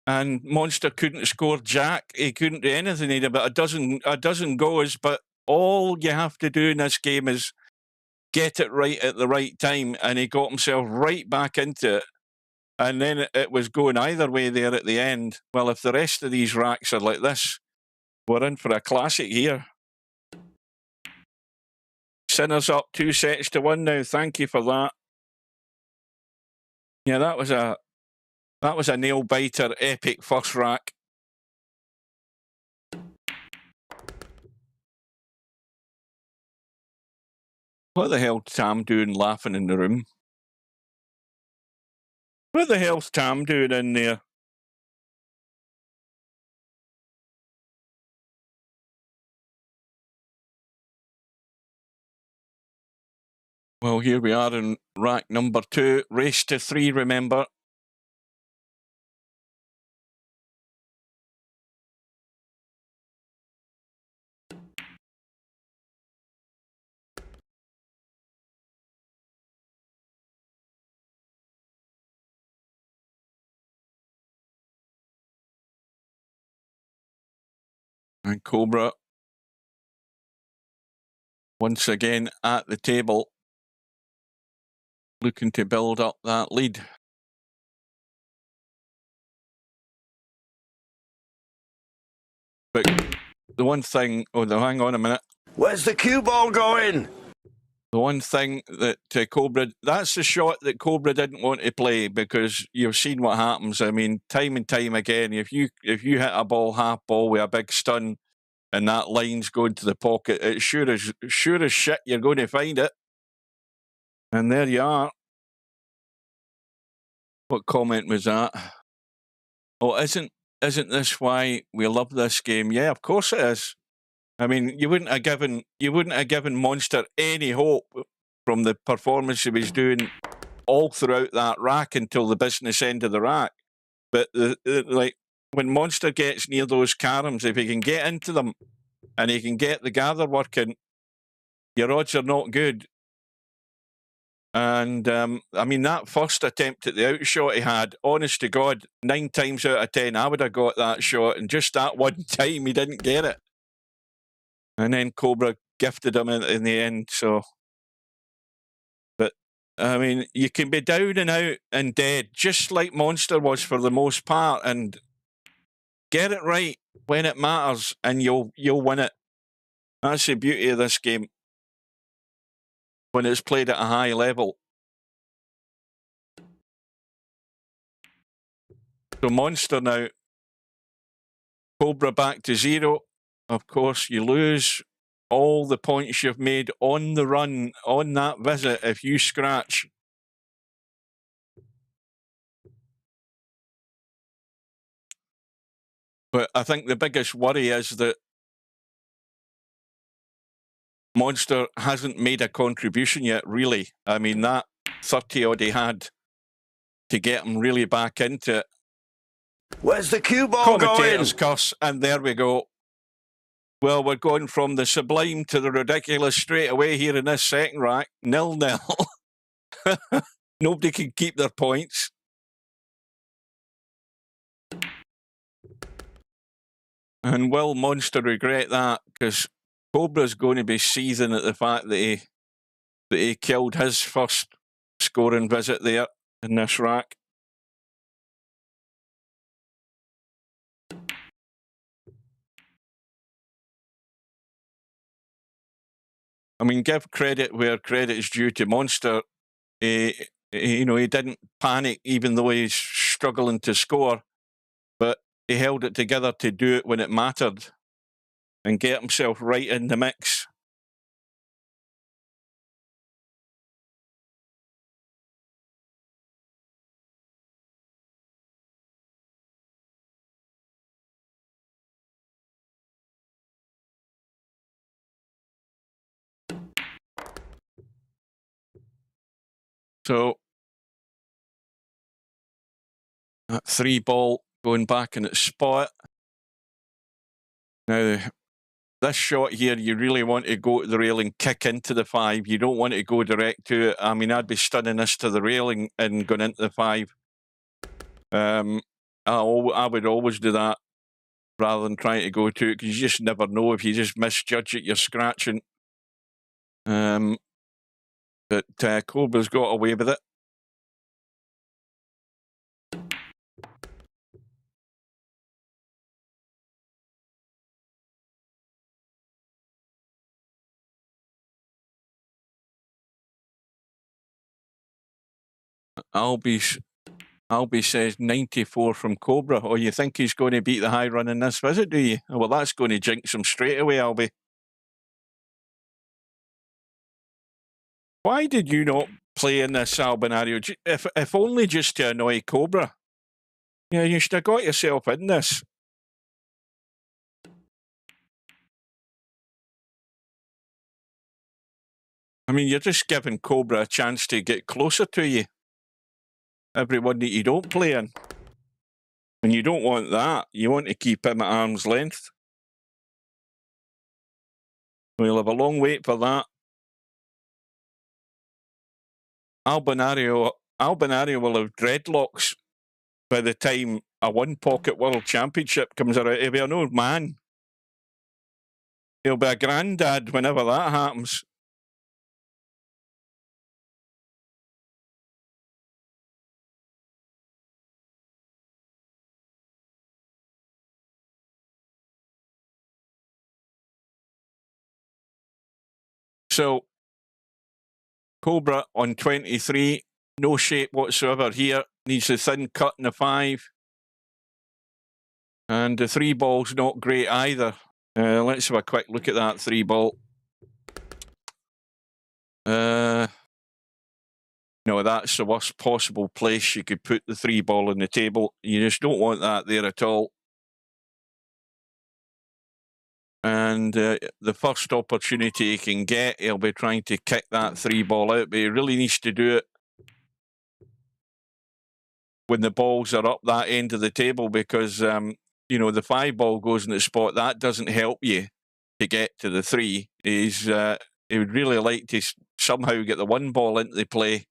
And Monster couldn't score jack. He couldn't do anything. He had about a dozen goes, but all you have to do in this game is get it right at the right time, and he got himself right back into it. And then it was going either way there at the end. Well, if the rest of these racks are like this, we're in for a classic here. Sinners up 2 sets to 1 now. Thank you for that. Yeah, that was a nail biter, epic first rack. What the hell's Tam doing laughing in the room? What the hell's Tam doing in there? Well, here we are in rack number 2. Race to 3, remember. And Cobra, once again at the table, looking to build up that lead. But the one thing, hang on a minute. Where's the cue ball going? The one thing that Cobra, that's the shot that Cobra didn't want to play, because you've seen what happens. I mean, time and time again, if you hit a ball half ball with a big stun and that line's going to the pocket, it's sure as shit you're going to find it. And there you are. What comment was that? Oh, isn't this why we love this game? Yeah, of course it is. I mean, you wouldn't have given Monster any hope from the performance he was doing all throughout that rack until the business end of the rack. But like when Monster gets near those caroms, if he can get into them and he can get the gather working, your odds are not good. And I mean, that first attempt at the outshot he had, honest to God, 9 times out of 10, I would have got that shot. And just that one time, he didn't get it. And then Cobra gifted him in the end. So, but I mean, you can be down and out and dead, just like Monster was for the most part, and get it right when it matters, and you'll win it. That's the beauty of this game when it's played at a high level. So Monster now, Cobra back to 0. Of course, you lose all the points you've made on the run, on that visit, if you scratch. But I think the biggest worry is that Monster hasn't made a contribution yet, really. I mean, that 30-odd he had to get him really back into it. Where's the cue ball going? Commentator's curse, and there we go. Well, we're going from the sublime to the ridiculous straight away here in this second rack. 0-0. Nobody can keep their points. And will Monster regret that? Because Cobra's going to be seething at the fact that he killed his first scoring visit there in this rack. I mean, give credit where credit is due to Monster. He didn't panic even though he's struggling to score, but he held it together to do it when it mattered and get himself right in the mix. So that 3 ball going back in its spot. Now, this shot here, you really want to go to the railing, kick into the 5. You don't want to go direct to it. I mean, I'd be stunning this to the railing and going into the 5. I would always do that rather than trying to go to it, because you just never know. If you just misjudge it, you're scratching. But Cobra's got away with it. Albie says 94 from Cobra. Oh, you think he's going to beat the high run in this visit, do you? Well, that's going to jinx him straight away, Albie. Why did you not play in this, Albinario? If only just to annoy Cobra. Yeah, you should have got yourself in this. I mean, you're just giving Cobra a chance to get closer to you. Everyone that you don't play in. And you don't want that. You want to keep him at arm's length. We'll have a long wait for that. Albinario will have dreadlocks by the time a one-pocket world championship comes around. He'll be an old man. He'll be a granddad whenever that happens. So, Cobra on 23, no shape whatsoever here. Needs a thin cut in the 5. And the 3 ball's not great either. Let's have a quick look at that 3 ball. No, that's the worst possible place you could put the 3 ball on the table. You just don't want that there at all. And the first opportunity he can get, he'll be trying to kick that 3 ball out, but he really needs to do it when the balls are up that end of the table, because you know, the 5 ball goes in the spot. That doesn't help you to get to the 3. He would really like to somehow get the 1 ball into the play.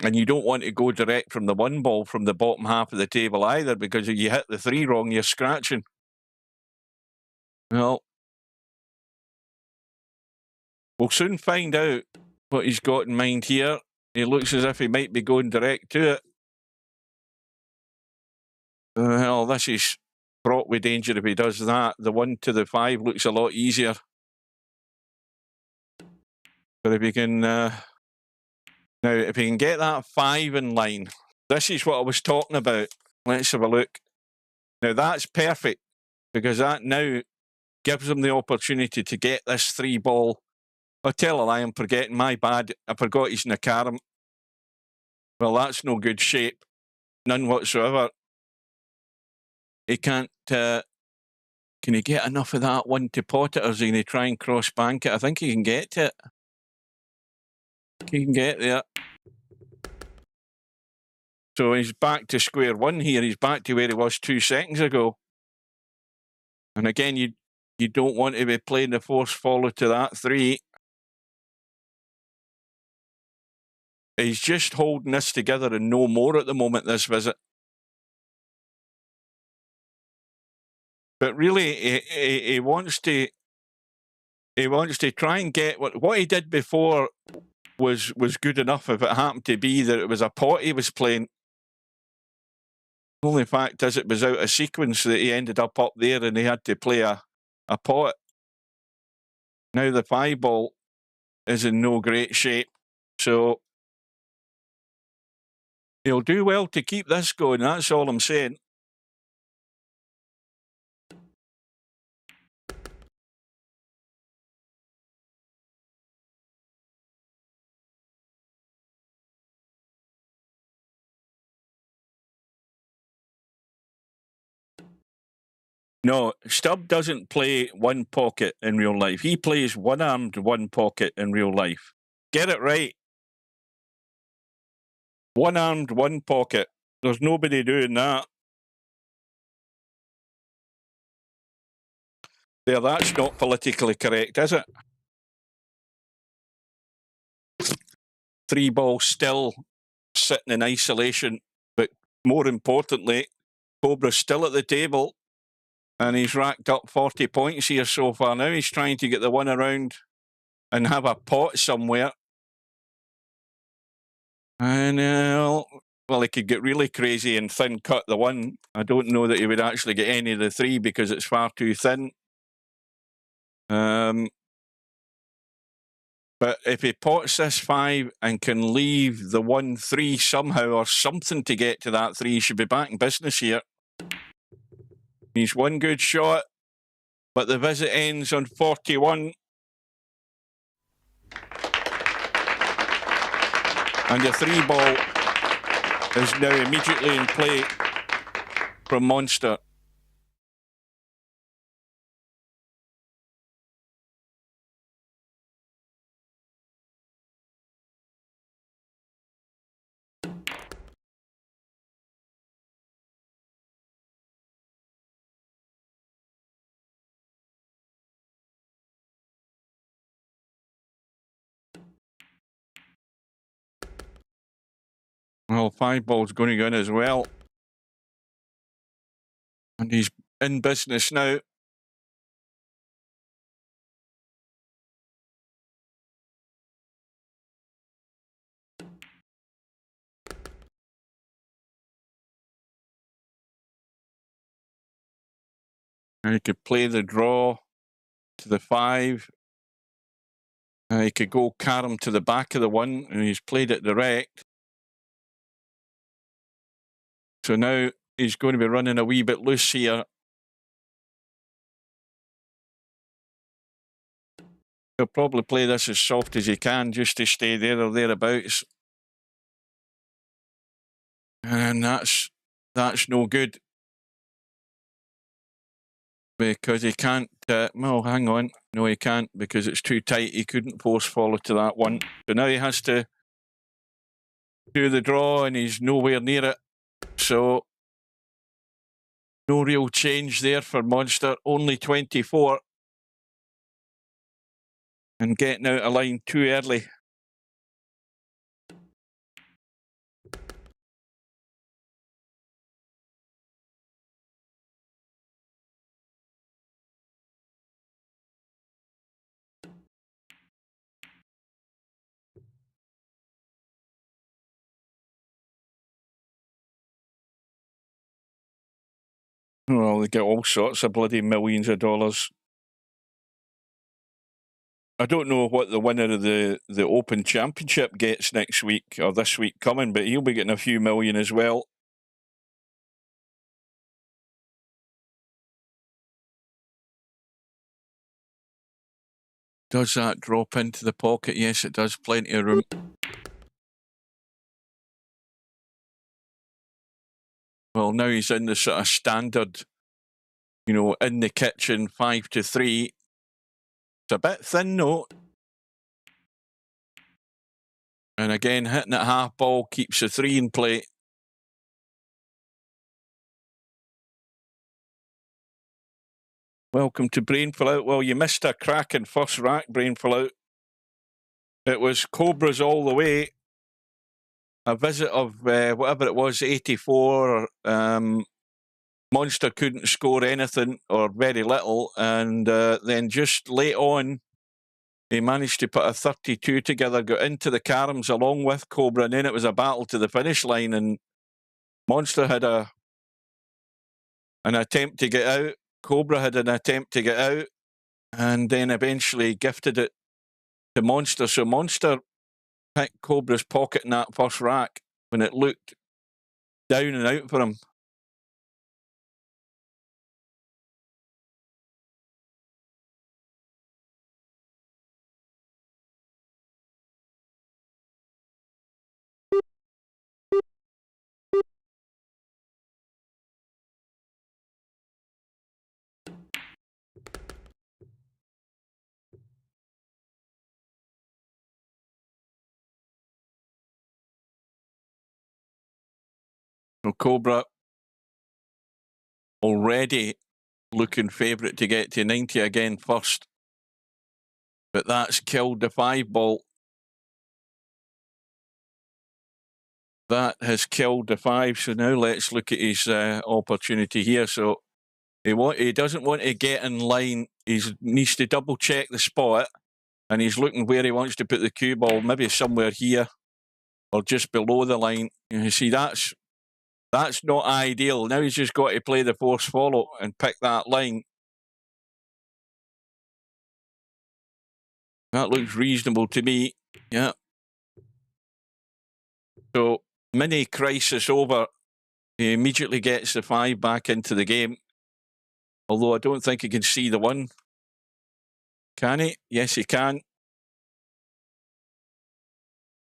And you don't want to go direct from the 1 ball from the bottom half of the table either, because if you hit the 3 wrong, you're scratching. Well, we'll soon find out what he's got in mind here. He looks as if he might be going direct to it. Well, this is fraught with danger if he does that. The 1 to the 5 looks a lot easier. But if he can... now, if he can get that 5 in line, this is what I was talking about. Let's have a look. Now, that's perfect, because that now gives him the opportunity to get this 3 ball. I tell a lie, I'm forgetting. My bad. I forgot he's Nakaram. Well, that's no good shape. None whatsoever. He can't... can he get enough of that 1 to pot it, or is he going to try and cross bank it? I think he can get to it. He can get there. So he's back to square 1 here. He's back to where he was 2 seconds ago. And again, you don't want to be playing the force follow to that 3. He's just holding this together and no more at the moment, this visit. But really, he wants to try and get what he did before was good enough if it happened to be that it was a pot he was playing. The only fact is it was out of sequence that he ended up there and he had to play a pot. Now the 5 ball is in no great shape, so he'll do well to keep this going, that's all I'm saying. No, Stubb doesn't play 1 pocket in real life. He plays 1-armed 1 pocket in real life. Get it right. 1-armed 1 pocket. There's nobody doing that. There, that's not politically correct, is it? 3 ball still sitting in isolation, but more importantly, Cobra's still at the table. And he's racked up 40 points here so far. Now he's trying to get the 1 around and have a pot somewhere. And, well, he could get really crazy and thin cut the 1. I don't know that he would actually get any of the 3 because it's far too thin. But if he pots this 5 and can leave the 1-3 somehow or something to get to that 3, he should be back in business here. He's 1 good shot, but the visit ends on 41. And the 3-ball is now immediately in play from Monster. Well, 5-ball's going to go in as well. And he's in business now. And he could play the draw to the 5. He could go carom to the back of the 1, and he's played it direct. So now he's going to be running a wee bit loose here. He'll probably play this as soft as he can just to stay there or thereabouts. And that's no good. Because he can't, well, hang on. No, he can't because it's too tight. He couldn't force follow to that 1. So now he has to do the draw and he's nowhere near it. So no real change there for Monster. Only 24. And getting out of line too early. Well, they get all sorts of bloody millions of dollars. I don't know what the winner of the Open Championship gets next week or this week coming, but he'll be getting a few million as well. Does that drop into the pocket? Yes, it does. Plenty of room. Well, now he's in the sort of standard, you know, in the kitchen, 5 to 3. It's a bit thin, though. And again, hitting at half ball keeps the 3 in play. Welcome to Brainful Out. Well, you missed a cracking first rack, Brainful Out. It was Cobras all the way. A visit of whatever it was, 84. Monster couldn't score anything or very little. And then just late on, he managed to put a 32 together, got into the caroms along with Cobra, and then it was a battle to the finish line. And Monster had an attempt to get out. Cobra had an attempt to get out. And then eventually gifted it to Monster. So Monster picked Cobra's pocket in that first rack when it looked down and out for him. So Cobra already looking favourite to get to 90 again first. But that's killed the 5-ball. That has killed the 5. So now let's look at his opportunity here. So he doesn't want to get in line. He needs to double check the spot. And he's looking where he wants to put the cue ball, maybe somewhere here or just below the line. You see, that's not ideal. Now he's just got to play the force follow and pick that line. That looks reasonable to me. Yeah. So, mini crisis over. He immediately gets the 5 back into the game. Although I don't think he can see the 1. Can he? Yes, he can.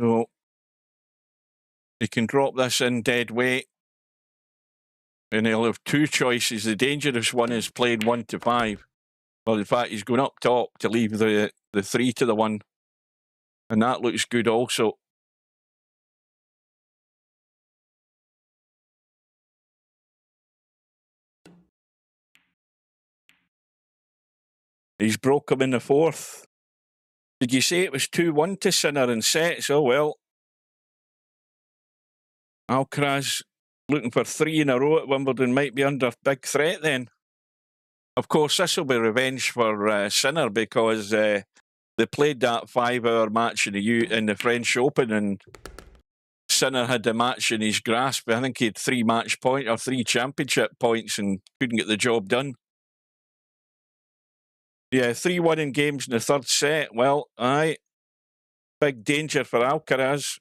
So, He can drop this in dead weight. And he'll have two choices. The dangerous one is playing 1 to 5. Well, in fact, he's going up top to leave the 3 to the 1. And that looks good also. He's broke him in the 4th. Did you say it was 2-1 to Sinner in sets? Oh, well. Alcaraz looking for 3 in a row at Wimbledon might be under big threat then. Of course, this will be revenge for Sinner because they played that 5-hour match in the French Open and Sinner had the match in his grasp. I think he had 3 match points or 3 championship points and couldn't get the job done. Yeah, 3-1 in games in the 3rd set. Well, aye. Big danger for Alcaraz.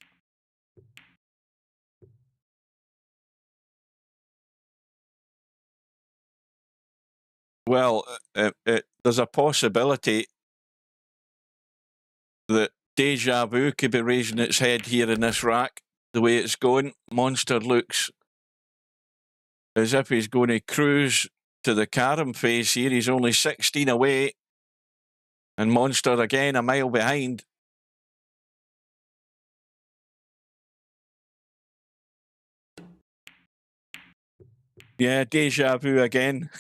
Well, there's a possibility that Deja Vu could be raising its head here in this rack. The way it's going, Monster looks as if he's going to cruise to the carom phase here. He's only 16 away. And Monster again a mile behind. Yeah, Deja Vu again.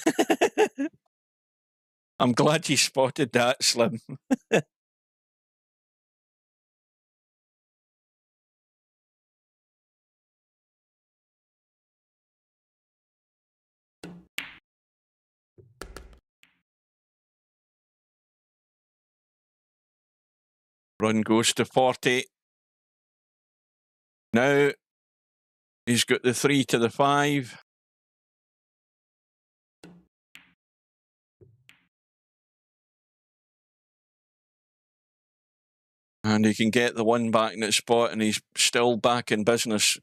I'm glad you spotted that, Slim. Run goes to 40. Now he's got the 3 to the 5. And he can get the 1 back in its spot and he's still back in business.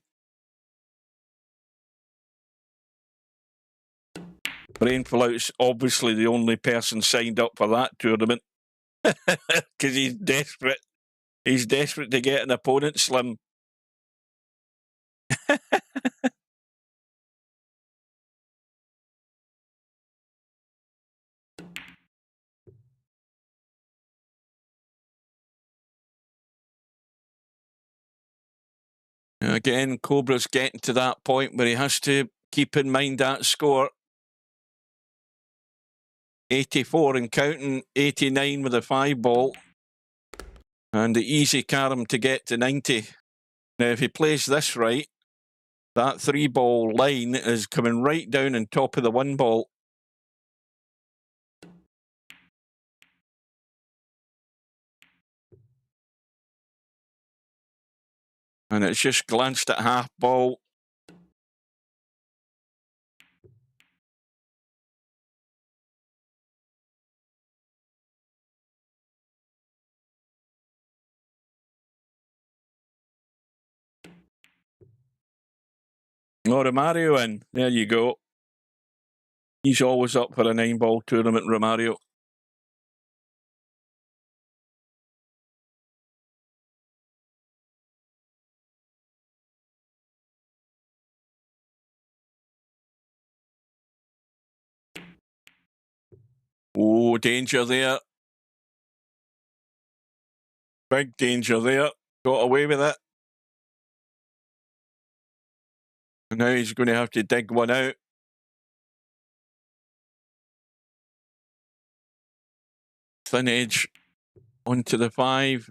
Rainfallout's obviously the only person signed up for that tournament. Because he's desperate. He's desperate to get an opponent, Slim. Again, Cobra's getting to that point where he has to keep in mind that score. 84 and counting, 89 with a 5 ball. And the easy carom to get to 90. Now, if he plays this right, that 3 ball line is coming right down on top of the 1 ball. And it's just glanced at half ball. Oh, Romario in. There you go. He's always up for a 9-ball tournament, Romario. Oh, danger there. Big danger there. Got away with it. And now he's going to have to dig one out. Thin edge onto the 5.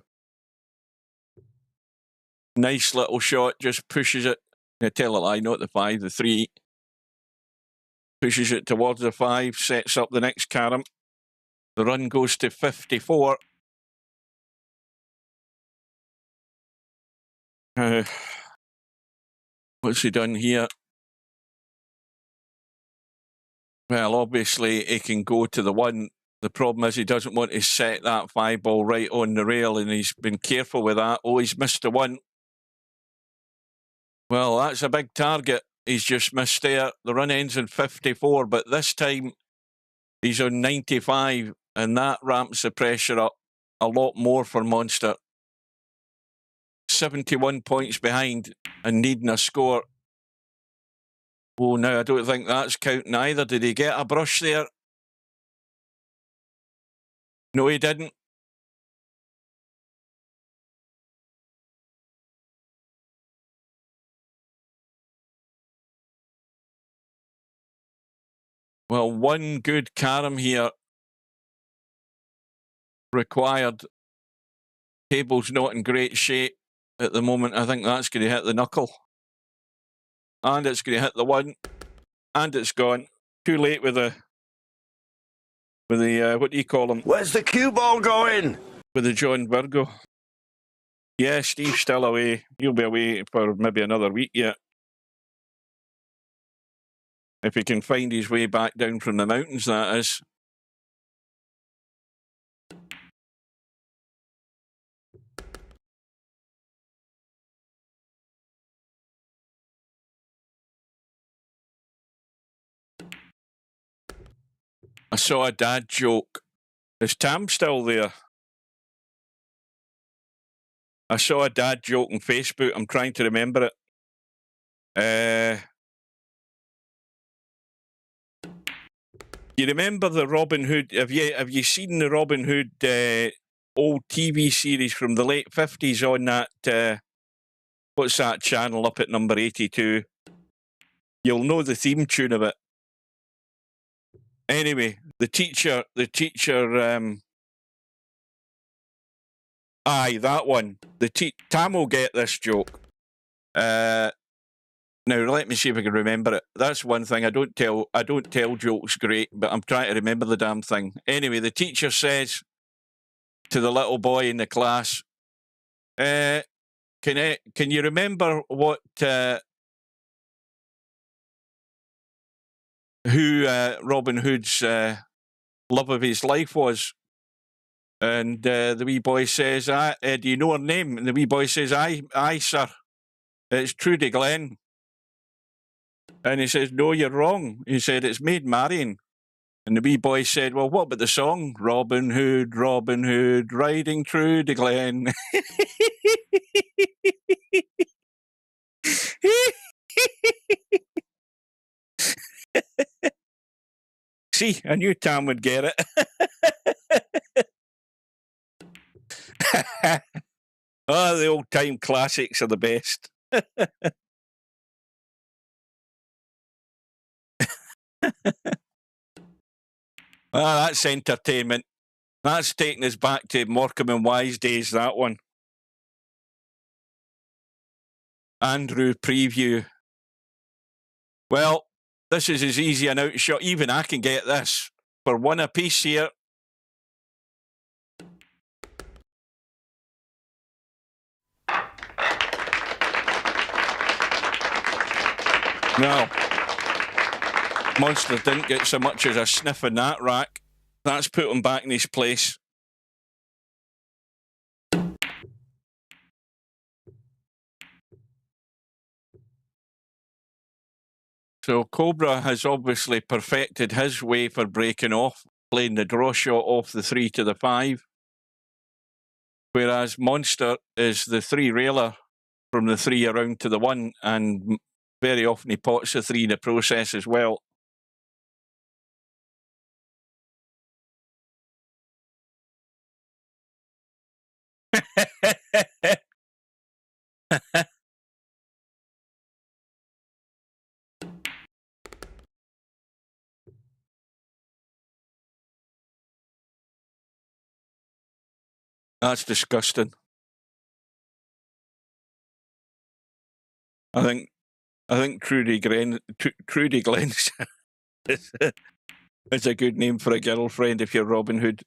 Nice little shot, just pushes it. I tell a lie, not the 5, the 3. Pushes it towards the 5, sets up the next carom. The run goes to 54. What's he done here? Well, obviously, he can go to the 1. The problem is he doesn't want to set that 5 ball right on the rail, and he's been careful with that. Oh, he's missed the 1. Well, that's a big target. He's just missed there. The run ends in 54, but this time he's on 95, and that ramps the pressure up a lot more for Monster. 71 points behind and needing a score. Oh, no, I don't think that's counting either. Did he get a brush there? No, he didn't. Well, one good carom here required. Table's not in great shape at the moment. I think that's going to hit the knuckle. And it's going to hit the one. And it's gone. Too late with the what do you call him? Where's the cue ball going? With the John Virgo. Yeah, Steve's still away. He'll be away for maybe another week yet. If he can find his way back down from the mountains, that is. I saw a dad joke. Is Tam still there? I saw a dad joke on Facebook. I'm trying to remember it. You remember the Robin Hood? Have you seen the Robin Hood old TV series from the late 50s on that? What's that channel up at number 82? You'll know the theme tune of it. Anyway, the teacher. Aye, that one. Tam will get this joke. Now let me see if I can remember it. That's one thing I don't tell jokes great, but I'm trying to remember the damn thing. Anyway, the teacher says to the little boy in the class, "Can you remember what who Robin Hood's love of his life was?" And the wee boy says, "Do you know her name?" And the wee boy says, "Aye, sir. It's Trudy Glen." And he says, "No, you're wrong." He said, "It's Maid Marian." And the wee boy said, "Well, what about the song? Robin Hood, riding Trudy Glen." See, I knew Tam would get it. Oh, the old-time classics are the best. That's entertainment. That's taking us back to Morecambe and Wise days, that one. Andrew preview. Well, this is as easy an outshot. Even I can get this. For one apiece here. No. Monster didn't get so much as a sniff in that rack. That's put him back in his place. So Cobra has obviously perfected his way for breaking off, playing the draw shot off the 3 to the 5. Whereas Monster is the 3-railer from the 3 around to the 1, and very often he pots the 3 in the process as well. That's disgusting. I think Trudy Glen is a good name for a girlfriend if you're Robin Hood.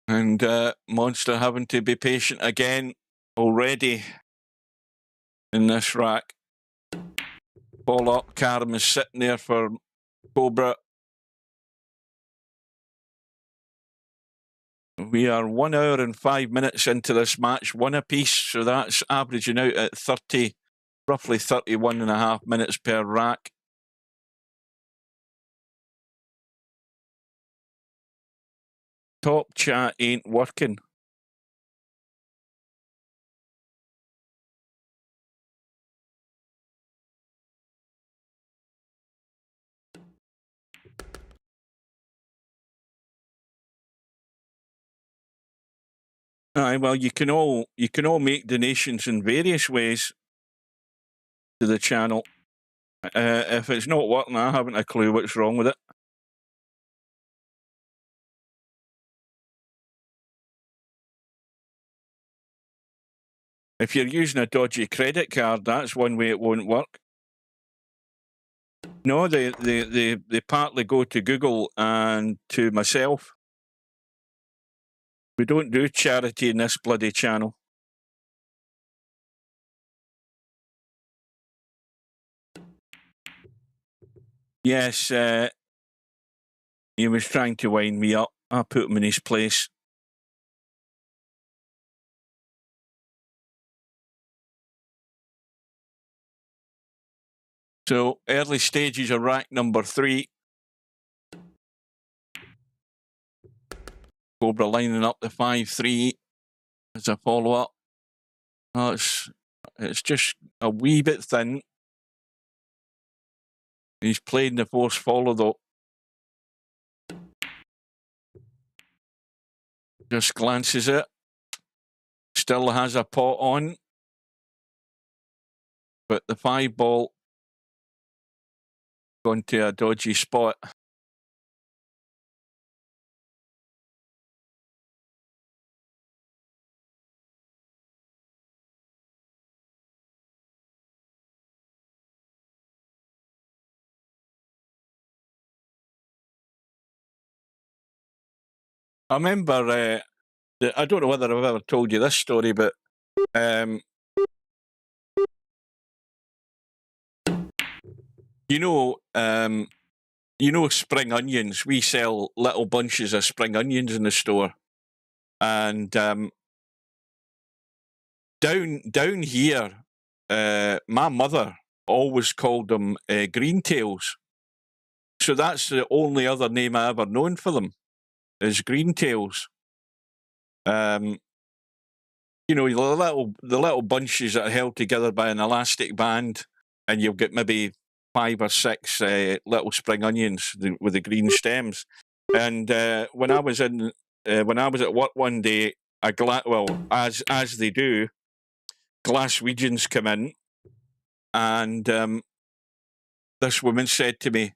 And Monster having to be patient again already in this rack. Ball up, carom is sitting there for Cobra. We are 1 hour and 5 minutes into this match, one apiece, so that's averaging out at roughly 31.5 minutes per rack. Top chat ain't working. Aye, well, you can all make donations in various ways to the channel. If it's not working, I haven't a clue what's wrong with it. If you're using a dodgy credit card, that's one way it won't work. No, they partly go to Google and to myself. We don't do charity in this bloody channel. Yes, he was trying to wind me up. I put him in his place. So, early stages of rack number 3. Cobra lining up the 5-3 as a follow-up. Oh, it's just a wee bit thin. He's playing the force follow, though. Just glances it. Still has a pot on. But the 5 ball gone to a dodgy spot. I remember, I don't know whether I've ever told you this story, but you know spring onions. We sell little bunches of spring onions in the store, and down here, my mother always called them green tails. So that's the only other name I ever known for them, is green tails. You know, the little bunches that are held together by an elastic band, and you'll get maybe 5 or 6 little spring onions with the green stems. And when I was at work one day, as they do, Glaswegians come in, and this woman said to me,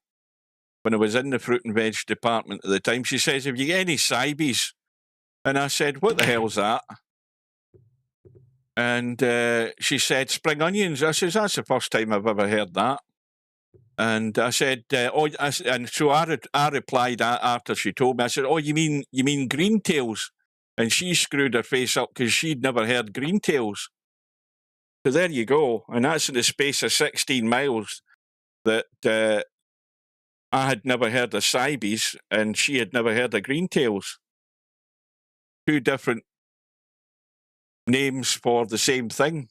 when I was in the fruit and veg department at the time, she says, "Have you got any Cybes?" And I said, "What the hell's that?" And she said, "Spring onions." I says, "That's the first time I've ever heard that." And I said, and so I replied after she told me, I said, "Oh, you mean green tails?" And she screwed her face up because she'd never heard green tails. So there you go. And that's in the space of 16 miles that I had never heard of Cybes and she had never heard of green tails. 2 different names for the same thing.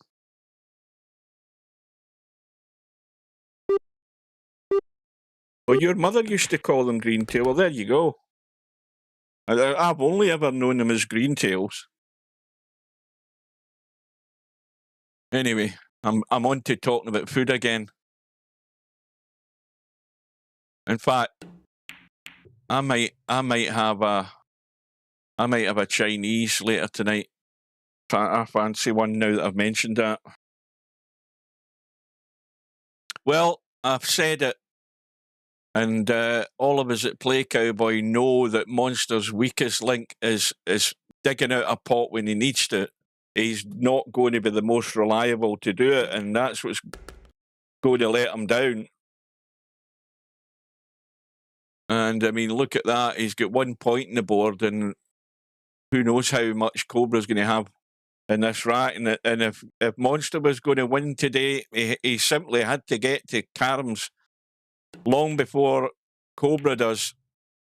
Well, your mother used to call them green tail. Well, there you go. I've only ever known them as green tails. Anyway, I'm on to talking about food again. In fact, I might have a Chinese later tonight. I fancy one now that I've mentioned that. Well, I've said it, and all of us at Play Cowboy know that Monster's weakest link is digging out a pot when he needs to. He's not going to be the most reliable to do it, and that's what's going to let him down. And I mean, look at that. He's got 1 point in the board, and who knows how much Cobra's going to have in this rack. And if Monster was going to win today, he simply had to get to Carams long before Cobra does.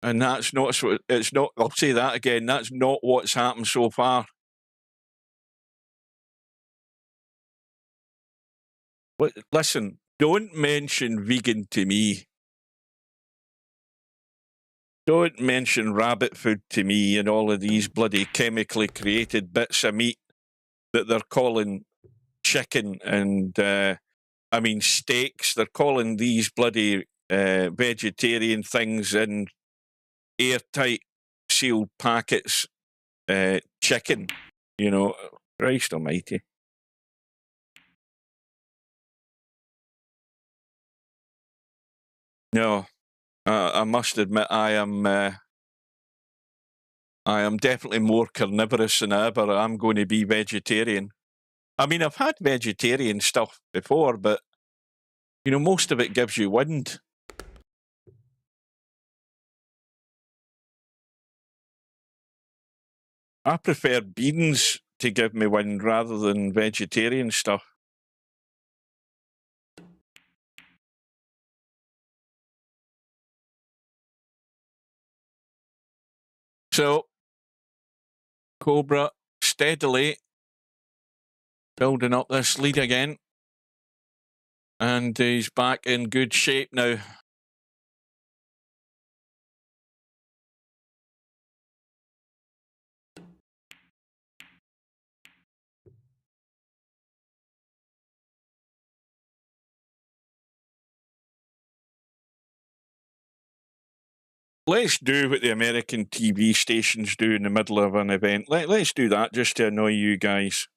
And that's not, it's not, I'll say that again, that's not what's happened so far. But listen, don't mention vegan to me. Don't mention rabbit food to me and all of these bloody chemically created bits of meat that they're calling chicken and, I mean, steaks. They're calling these bloody vegetarian things in airtight sealed packets chicken. You know, Christ almighty. No, I must admit I am definitely more carnivorous than ever. I'm going to be vegetarian. I mean, I've had vegetarian stuff before, but, you know, most of it gives you wind. I prefer beans to give me wind rather than vegetarian stuff. So, Cobra steadily building up this lead again. And he's back in good shape now. Let's do what the American TV stations do in the middle of an event. Let's do that just to annoy you guys.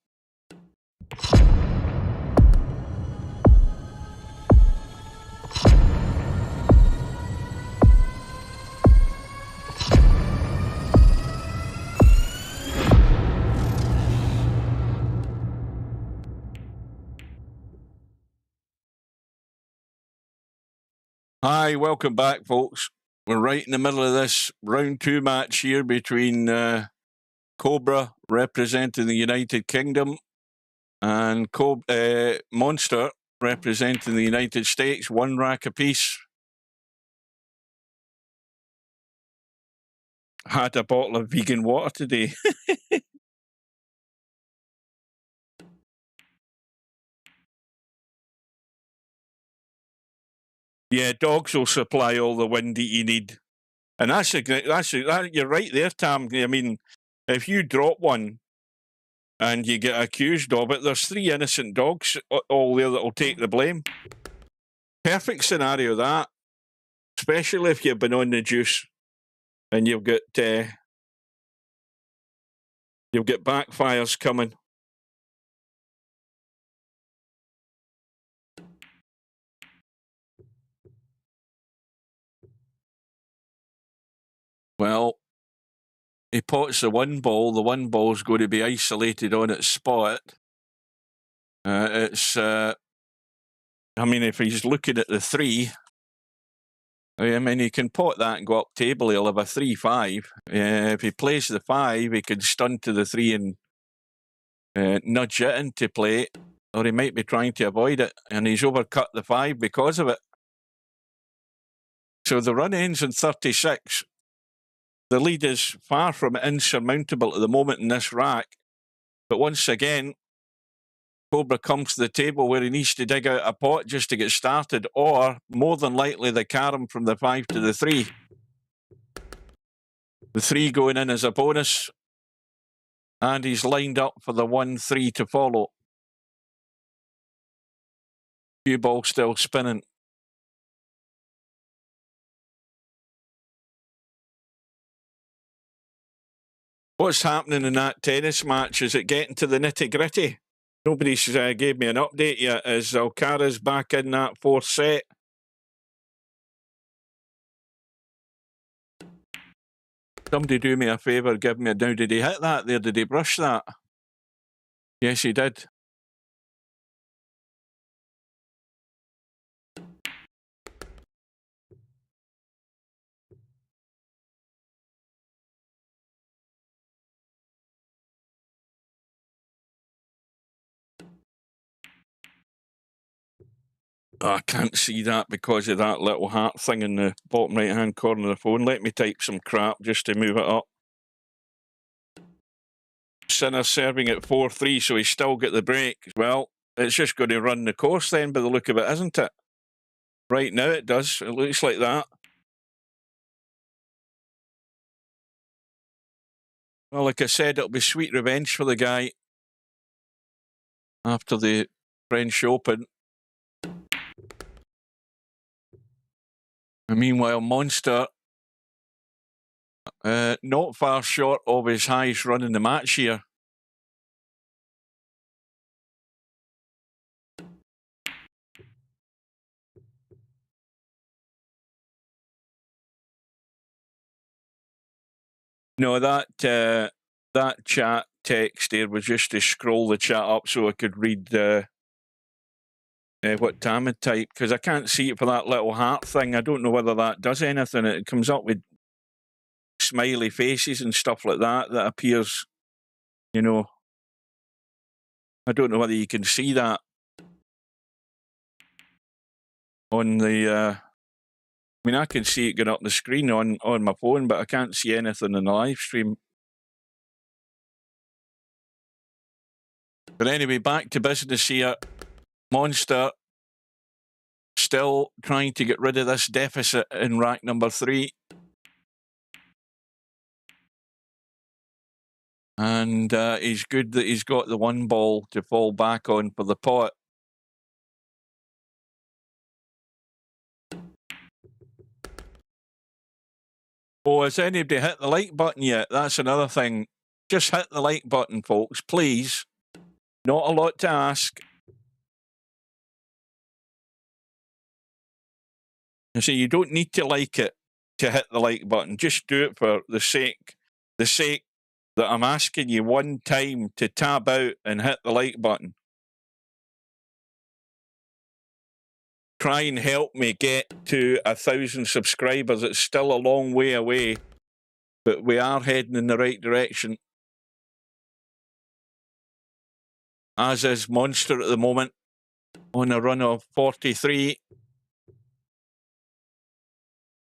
Hi, welcome back, folks. We're right in the middle of this round 2 match here between Cobra, representing the United Kingdom, and Monster, representing the United States. 1 rack apiece. Had a bottle of vegan water today. Yeah, dogs will supply all the wind that you need. And you're right there, Tam. I mean, if you drop one and you get accused of it, there's 3 innocent dogs all there that will take the blame. Perfect scenario, that. Especially if you've been on the juice and you've got backfires coming. Well, he pots the 1 ball. The 1 ball's going to be isolated on its spot. I mean, if he's looking at the 3, I mean, he can pot that and go up table. He'll have a 3-5. If he plays the 5, he can stun to the 3 and nudge it into play, or he might be trying to avoid it, and he's overcut the 5 because of it. So the run ends in 36. The lead is far from insurmountable at the moment in this rack. But once again, Cobra comes to the table where he needs to dig out a pot just to get started, or more than likely the carom from the 5 to the 3. The 3 going in as a bonus, and he's lined up for the 1-3 to follow. Cue ball still spinning. What's happening in that tennis match? Is it getting to the nitty-gritty? Nobody's gave me an update yet. Is Alcaraz back in that 4th set? Somebody do me a favour, give me a... Now, did he hit that there? Did he brush that? Yes, he did. Oh, I can't see that because of that little heart thing in the bottom right-hand corner of the phone. Let me type some crap just to move it up. Sinner serving at 4-3, so he's still got the break. Well, it's just going to run the course then by the look of it, isn't it? Right now it does. It looks like that. Well, like I said, it'll be sweet revenge for the guy after the French Open. And meanwhile, Monster, not far short of his highest run in the match here. No, that chat text there was just to scroll the chat up so I could read what Tam had typed, because I can't see it for that little heart thing. I don't know whether that does anything. It comes up with smiley faces and stuff like that appears, you know. I don't know whether you can see that on the... I mean, I can see it going up the screen on my phone, but I can't see anything in the live stream. But anyway, back to business here. Monster still trying to get rid of this deficit in rack number 3. And he's good that he's got the one ball to fall back on for the pot. Oh, has anybody hit the like button yet? That's another thing. Just hit the like button, folks, please. Not a lot to ask. You see, you don't need to like it to hit the like button. Just do it for the sake that I'm asking you one time to tab out and hit the like button. Try and help me get to 1,000 subscribers. It's still a long way away, but we are heading in the right direction. As is Monster at the moment, on a run of 43.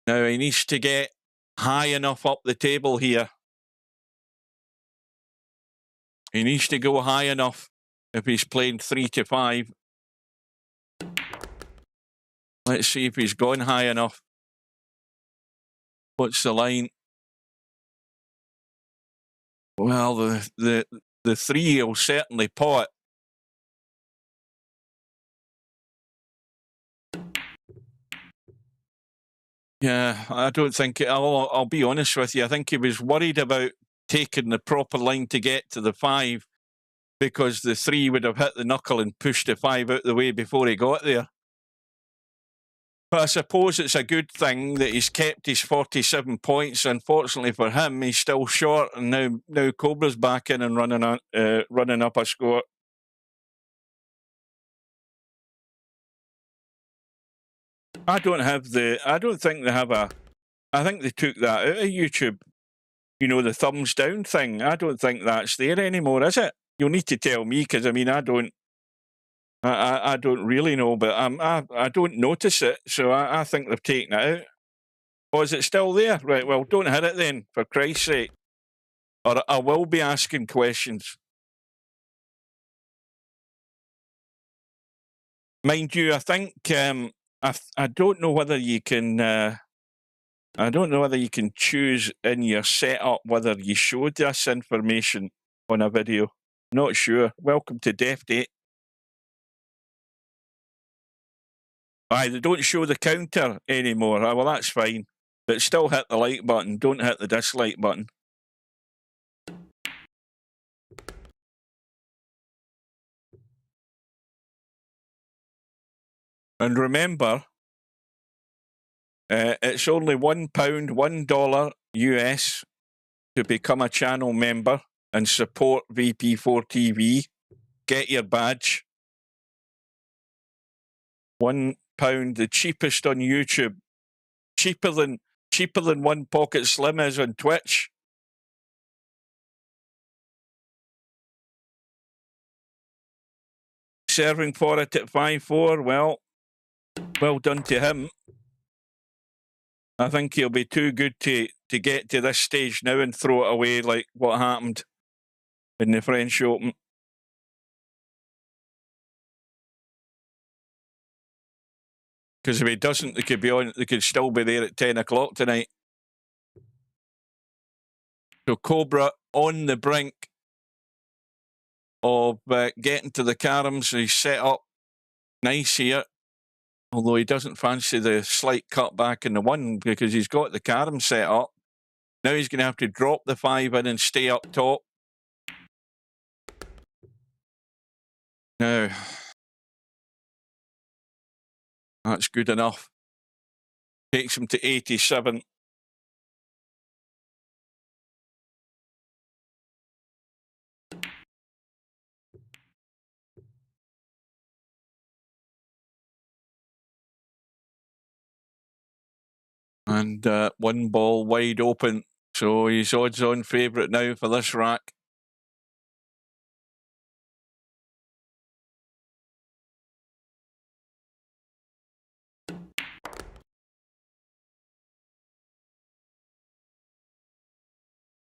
Now he needs to get high enough up the table here. He needs to go high enough if he's playing 3 to 5. Let's see if he's gone high enough. What's the line? Well, the 3 will certainly pot. Yeah, I don't think I'll be honest with you. I think he was worried about taking the proper line to get to the 5, because the 3 would have hit the knuckle and pushed the 5 out the way before he got there. But I suppose it's a good thing that he's kept his 47 points. Unfortunately for him, he's still short, and now Cobra's back in and running up a score. I don't think they have a... I think they took that out of YouTube. You know, the thumbs down thing. I don't think that's there anymore, is it? You'll need to tell me, because I mean, I don't really know, but I don't notice it, so I think they've taken it out. Or is it still there? Right, well, don't hit it then, for Christ's sake. Or I will be asking questions. Mind you, I think I don't know whether you can. I don't know whether you can choose in your setup whether you showed this information on a video. Not sure. Welcome to Defdate. Aye, they don't show the counter anymore. Well, that's fine. But still hit the like button. Don't hit the dislike button. And remember, it's only £1, $1 US to become a channel member and support VP4TV. Get your badge. £1, the cheapest on YouTube. Cheaper than One Pocket Slim is on Twitch. Serving for it at 5-4. Well done to him. I think he'll be too good to get to this stage now and throw it away like what happened in the French Open. Because if he doesn't, they could still be there at 10 o'clock tonight. So Cobra on the brink of getting to the caroms. He's set up nice here, although he doesn't fancy the slight cut back in the one because he's got the carom set up. Now he's going to have to drop the 5 in and stay up top. Now, that's good enough. Takes him to 87. And 1 ball wide open. So he's odds-on favourite now for this rack.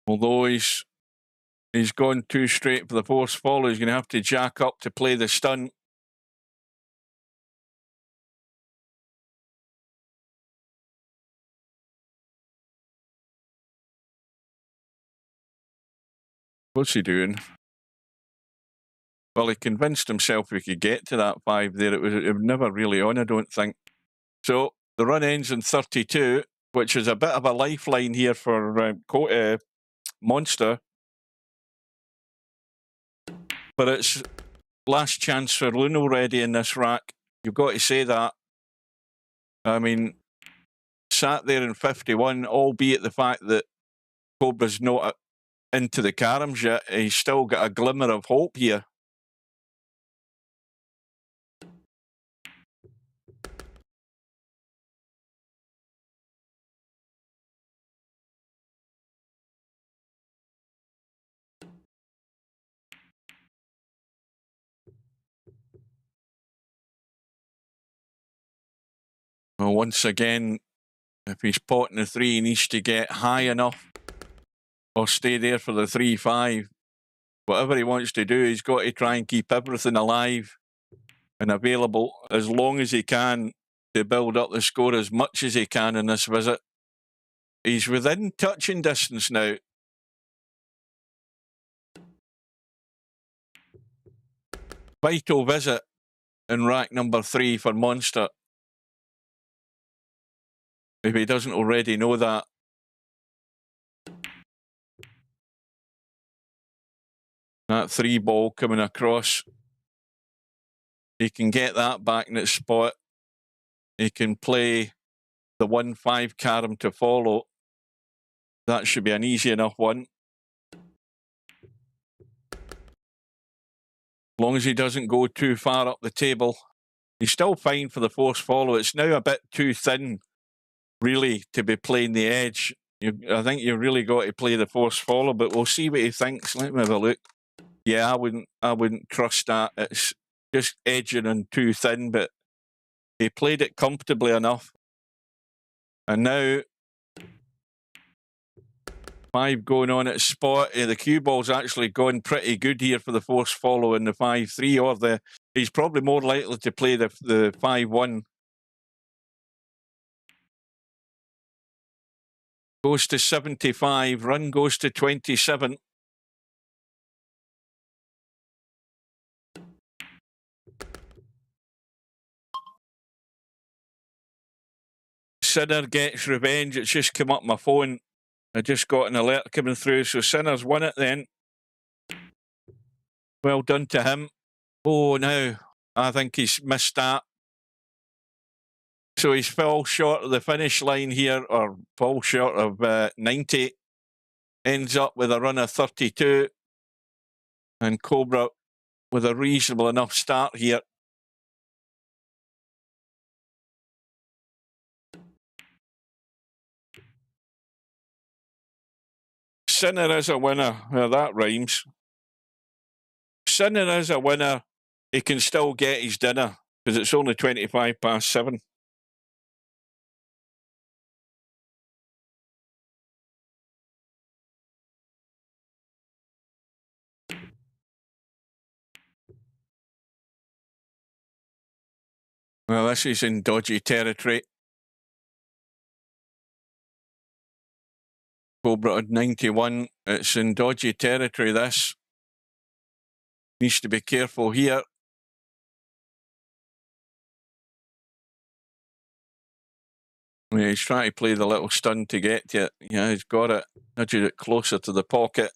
Although he's gone too straight for the force follow, he's going to have to jack up to play the stunt. What's he doing? Well, he convinced himself he could get to that 5 there. It was never really on, I don't think. So the run ends in 32, which is a bit of a lifeline here for Monster. But it's last chance for Loon already in this rack. You've got to say that. I mean, sat there in 51, albeit the fact that Cobra's not into the caroms yet, he's still got a glimmer of hope here. Well, once again, if he's potting the 3, he needs to get high enough or stay there for the 3-5. Whatever he wants to do, he's got to try and keep everything alive and available as long as he can to build up the score as much as he can in this visit. He's within touching distance now. Vital visit in rack number 3 for Monster. If he doesn't already know that. That 3 ball coming across. He can get that back in its spot. He can play the 1-5 carom to follow. That should be an easy enough one. As long as he doesn't go too far up the table. He's still fine for the force follow. It's now a bit too thin, really, to be playing the edge. I think you've really got to play the force follow, but we'll see what he thinks. Let me have a look. Yeah, I wouldn't trust that. It's just edging and too thin, but he played it comfortably enough. And now 5 going on its spot. The cue ball's actually gone pretty good here for the force follow in the 5-3, or he's probably more likely to play the 5-1. Goes to 75, run goes to 27. Sinner gets revenge. It's just come up my phone. I just got an alert coming through, so Sinner's won it then. Well done to him. Oh, no, I think he's missed that. So he's fell short of the finish line here, or fall short of 90. Ends up with a run of 32. And Cobra with a reasonable enough start here. Sinner is a winner. Well, that rhymes. Sinner is a winner. He can still get his dinner because it's only 7:25. Well, this is in dodgy territory. Cobra at 91. It's in dodgy territory, this. Needs to be careful here. Yeah, he's trying to play the little stun to get to it. Yeah, he's got it. Nudges it closer to the pocket.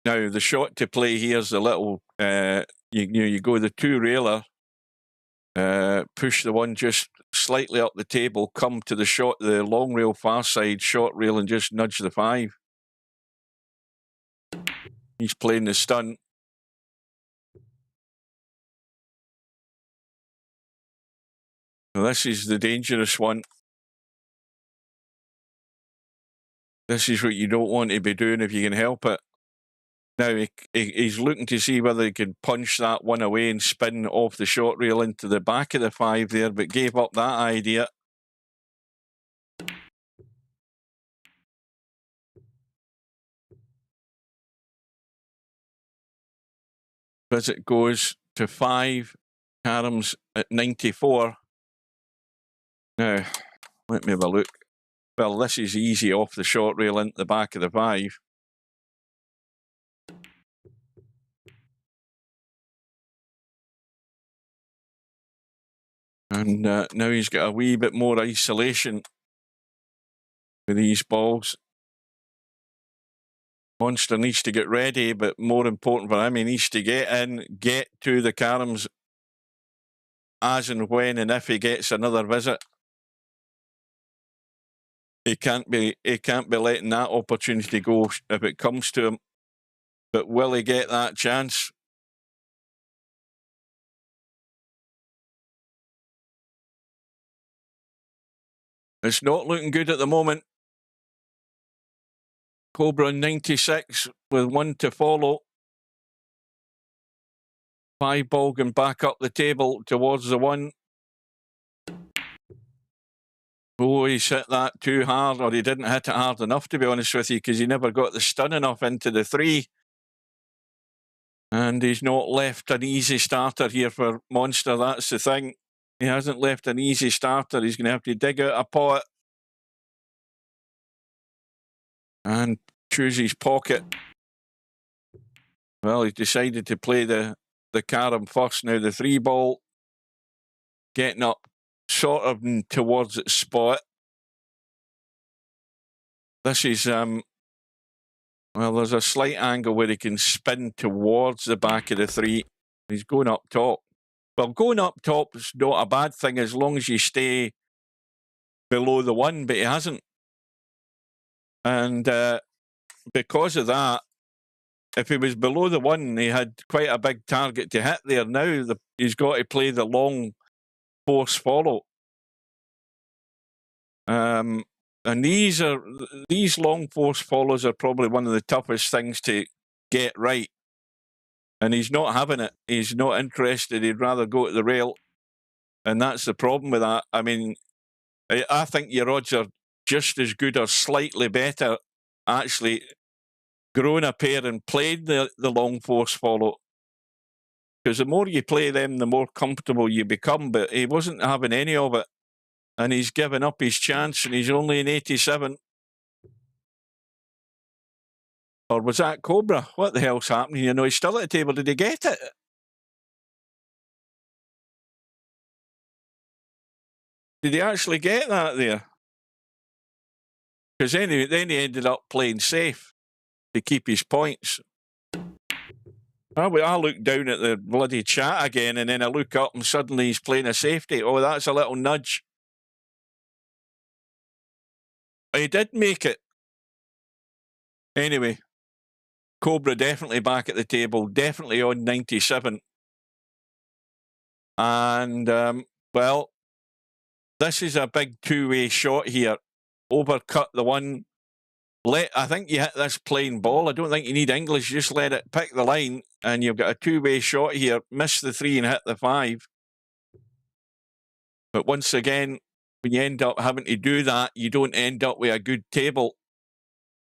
Now, the shot to play here is the little, you go the two railer, push the one just slightly up the table, come to the shot, the long rail far side, short rail, and just nudge the 5. He's playing the stun. Now, this is the dangerous one. This is what you don't want to be doing if you can help it. Now, he's looking to see whether he can punch that one away and spin off the short rail into the back of the 5 there, but gave up that idea. As it goes to 5, Carams at 94. Now, let me have a look. Well, this is easy off the short rail into the back of the 5. And now he's got a wee bit more isolation with these balls. Monster needs to get ready, but more important for him, he needs to get in, get to the Carams as and when and if he gets another visit. He can't be letting that opportunity go if it comes to him. But will he get that chance? It's not looking good at the moment. Cobra 96 with 1 to follow. 5 ball going back up the table towards the 1. Oh, he's hit that too hard, or he didn't hit it hard enough, to be honest with you, because he never got the stun enough into the 3. And he's not left an easy starter here for Monster, that's the thing. He hasn't left an easy starter. He's going to have to dig out a pot and choose his pocket. Well, he's decided to play the carom first. Now the 3 ball getting up sort of towards its spot. This is, well, there's a slight angle where he can spin towards the back of the 3. He's going up top. Well, going up top is not a bad thing as long as you stay below the 1, but he hasn't. And because of that, if he was below the 1, he had quite a big target to hit there. Now he's got to play the long force follow. And these long force follows are probably one of the toughest things to get right. And he's not having it. He's not interested. He'd rather go to the rail. And that's the problem with that. I mean, I think your odds are just as good or slightly better actually grown a pair and played the long force follow. Because the more you play them, the more comfortable you become. But he wasn't having any of it. And he's given up his chance, and he's only in 87. Or was that Cobra? What the hell's happening? You know, he's still at the table. Did he get it? Did he actually get that there? Because then he ended up playing safe to keep his points. I look down at the bloody chat again, and then I look up and suddenly he's playing a safety. Oh, that's a little nudge. He did make it. Anyway, Cobra definitely back at the table, definitely on 97. And, well, this is a big two-way shot here. Overcut the 1. I think you hit this plain ball. I don't think you need English. Just let it pick the line, and you've got a two-way shot here. Miss the 3 and hit the 5. But once again, when you end up having to do that, you don't end up with a good table.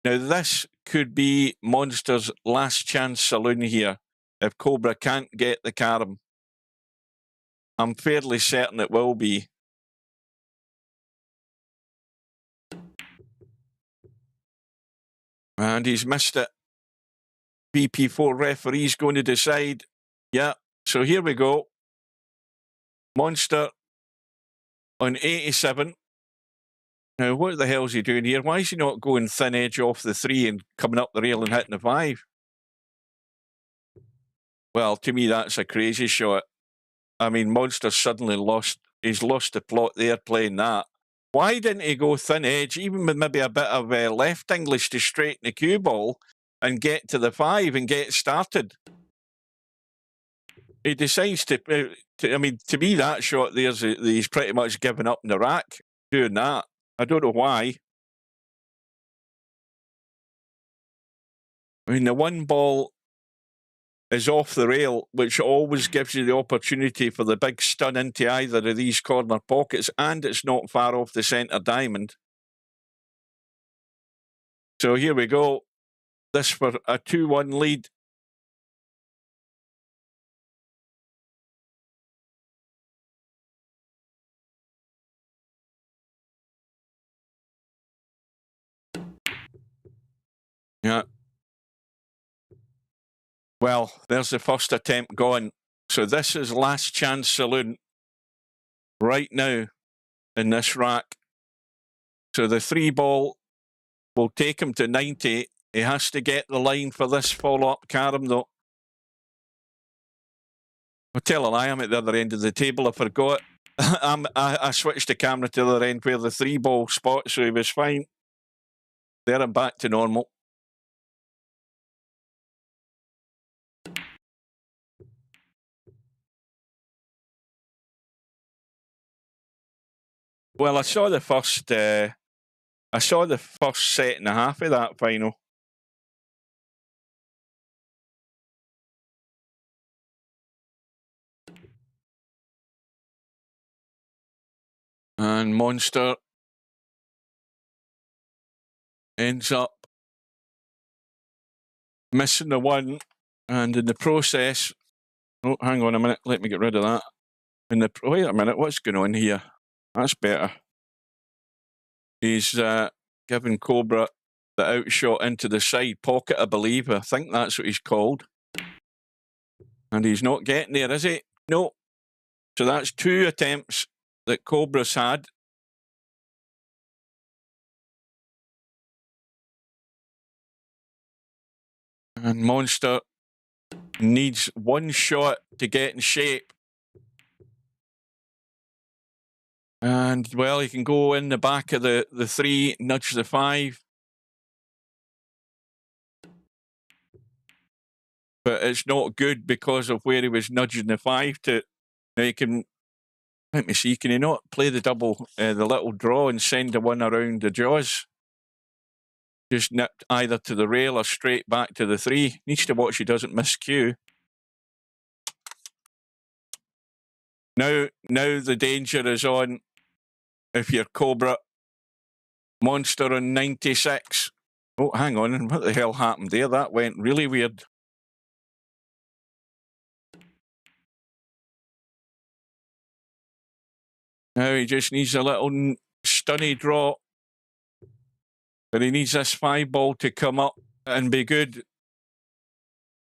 Now, this could be Monster's last chance saloon here if Cobra can't get the carom. I'm fairly certain it will be. And he's missed it. VP4 referee's going to decide. Yeah, so here we go. Monster on 87. Now, what the hell's he doing here? Why is he not going thin edge off the 3 and coming up the rail and hitting the 5? Well, to me, that's a crazy shot. I mean, Monster suddenly lost. He's lost the plot there playing that. Why didn't he go thin edge, even with maybe a bit of left English to straighten the cue ball and get to the 5 and get started? He decides to I mean, to me, that shot there's he's pretty much given up in the rack doing that. I don't know why. I mean, the 1 ball is off the rail, which always gives you the opportunity for the big stun into either of these corner pockets, and it's not far off the centre diamond. So here we go. This for a 2-1 lead. Yeah. Well, there's the first attempt gone. So this is last chance saloon right now in this rack. So the 3 ball will take him to 90. He has to get the line for this follow-up carom, though. I'll tell a lie, I'm at the other end of the table. I forgot. I switched the camera to the other end where the 3 ball spot, so he was fine. There, I'm back to normal. Well, I saw the first set and a half of that final. And Monster ends up missing the 1, and in the process, oh, hang on a minute, let me get rid of that. Wait a minute, what's going on here? That's better. He's giving Cobra the outshot into the side pocket, I believe. I think that's what he's called. And he's not getting there, is he? No. So that's 2 attempts that Cobra's had. And Monster needs 1 shot to get in shape. And, well, he can go in the back of the 3, nudge the 5. But it's not good because of where he was nudging the 5 to. Now he can, let me see, can he not play the double, the little draw and send the 1 around the jaws? Just nipped either to the rail or straight back to the 3. Needs to watch he doesn't miss cue. Now the danger is on if you're Cobra. Monster on 96. Oh, hang on, what the hell happened there? That went really weird. Now he just needs a little stunny draw. But he needs this 5 ball to come up and be good.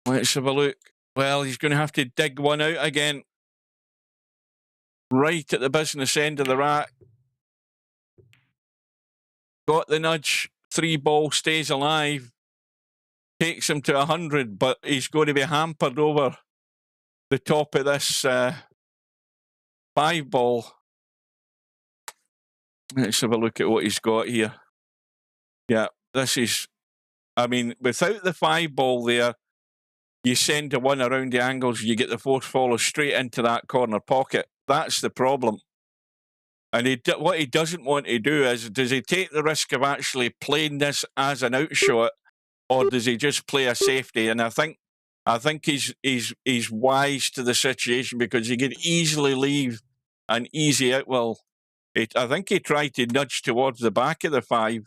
Let's have a look. Well, he's going to have to dig 1 out again. Right at the business end of the rack. Got the nudge. 3 ball stays alive. Takes him to 100, but he's going to be hampered over the top of this 5 ball. Let's have a look at what he's got here. Yeah, this is, I mean, without the 5 ball there, you send the 1 around the angles, you get the 4th follow straight into that corner pocket. That's the problem. And what he doesn't want to do is, does he take the risk of actually playing this as an outshot, or does he just play a safety? And I think he's wise to the situation, because he could easily leave an easy out. Well, I think he tried to nudge towards the back of the 5.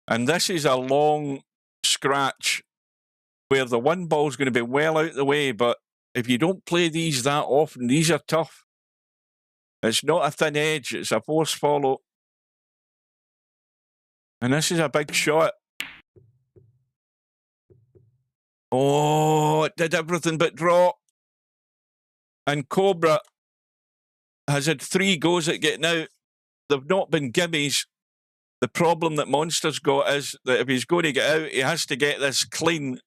And this is a long scratch where the 1 ball's going to be well out the way. But if you don't play these that often, these are tough. It's not a thin edge, it's a force follow. And this is a big shot. Oh, it did everything but draw. And Cobra has had 3 goes at getting out. They've not been gimmies. The problem that Monster's got is that if he's going to get out, he has to get this clean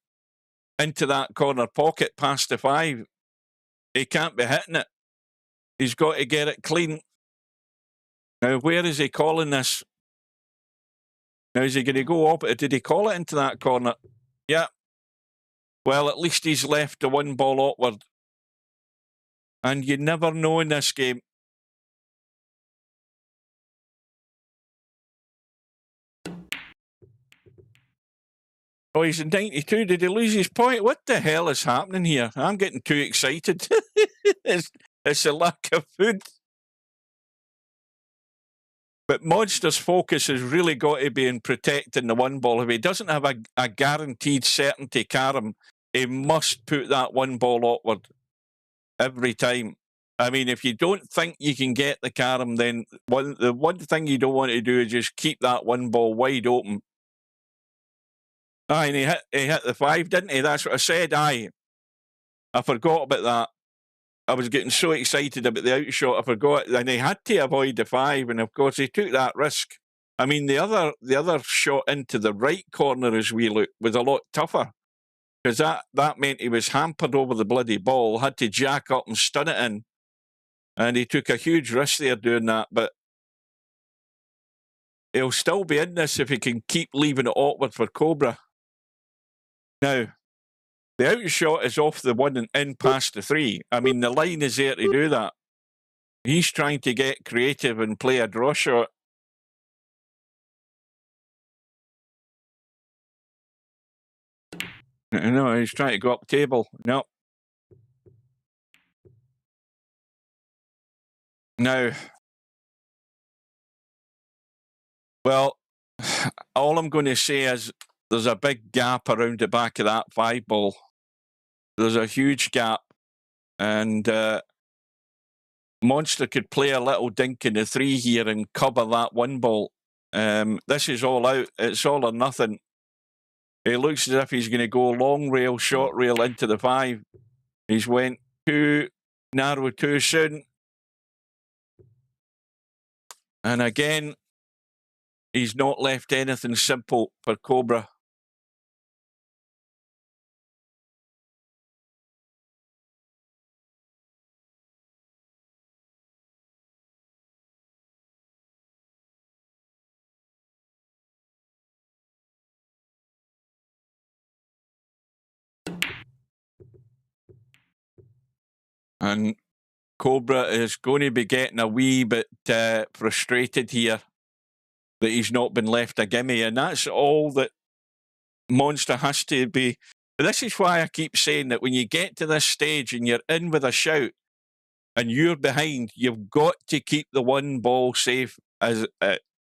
into that corner pocket past the 5. He can't be hitting it. He's got to get it clean. Now, where is he calling this? Now, is he going to go up? Did he call it into that corner? Yeah. Well, at least he's left the 1 ball awkward. And you never know in this game. Oh, he's in 92. Did he lose his point? What the hell is happening here? I'm getting too excited. It's a lack of food. But Monster's focus has really got to be in protecting the 1 ball. If he doesn't have a guaranteed certainty carom, he must put that 1 ball awkward every time. I mean, if you don't think you can get the carom, then the one thing you don't want to do is just keep that 1 ball wide open. Aye, and he hit the 5, didn't he? That's what I said. Aye, I forgot about that. I was getting so excited about the outshot, I forgot, and he had to avoid the 5, and of course he took that risk. I mean, the other shot into the right corner as we look was a lot tougher, because that meant he was hampered over the bloody ball, had to jack up and stun it in, and he took a huge risk there doing that. But he'll still be in this if he can keep leaving it awkward for Cobra. Now, the outshot is off the 1 and in past the 3. I mean, the line is there to do that. He's trying to get creative and play a draw shot. No, he's trying to go up table. No. Now, well, all I'm going to say is there's a big gap around the back of that 5 ball. There's a huge gap. And Monster could play a little dink in the 3 here and cover that 1 ball. This is all out. It's all or nothing. It looks as if he's going to go long rail, short rail into the 5. He's went too narrow too soon. And again, he's not left anything simple for Cobra. And Cobra is going to be getting a wee bit frustrated here that he's not been left a gimme. And that's all that Monster has to be. This is why I keep saying that when you get to this stage and you're in with a shout and you're behind, you've got to keep the 1 ball safe as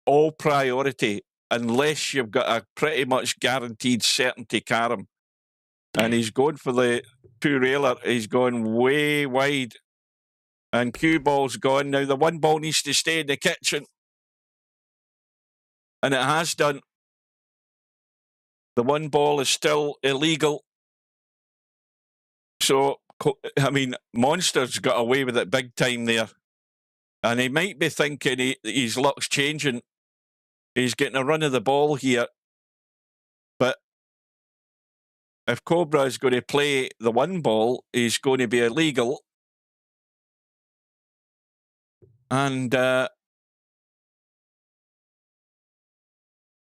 all priority, unless you've got a pretty much guaranteed certainty carom. And he's going for the 2-railer. He's going way wide. And cue ball's gone. Now the 1 ball needs to stay in the kitchen. And it has done. The 1 ball is still illegal. So, I mean, Monster's got away with it big time there. And he might be thinking his luck's changing. He's getting a run of the ball here. But if Cobra is going to play the 1 ball, he's going to be illegal. And how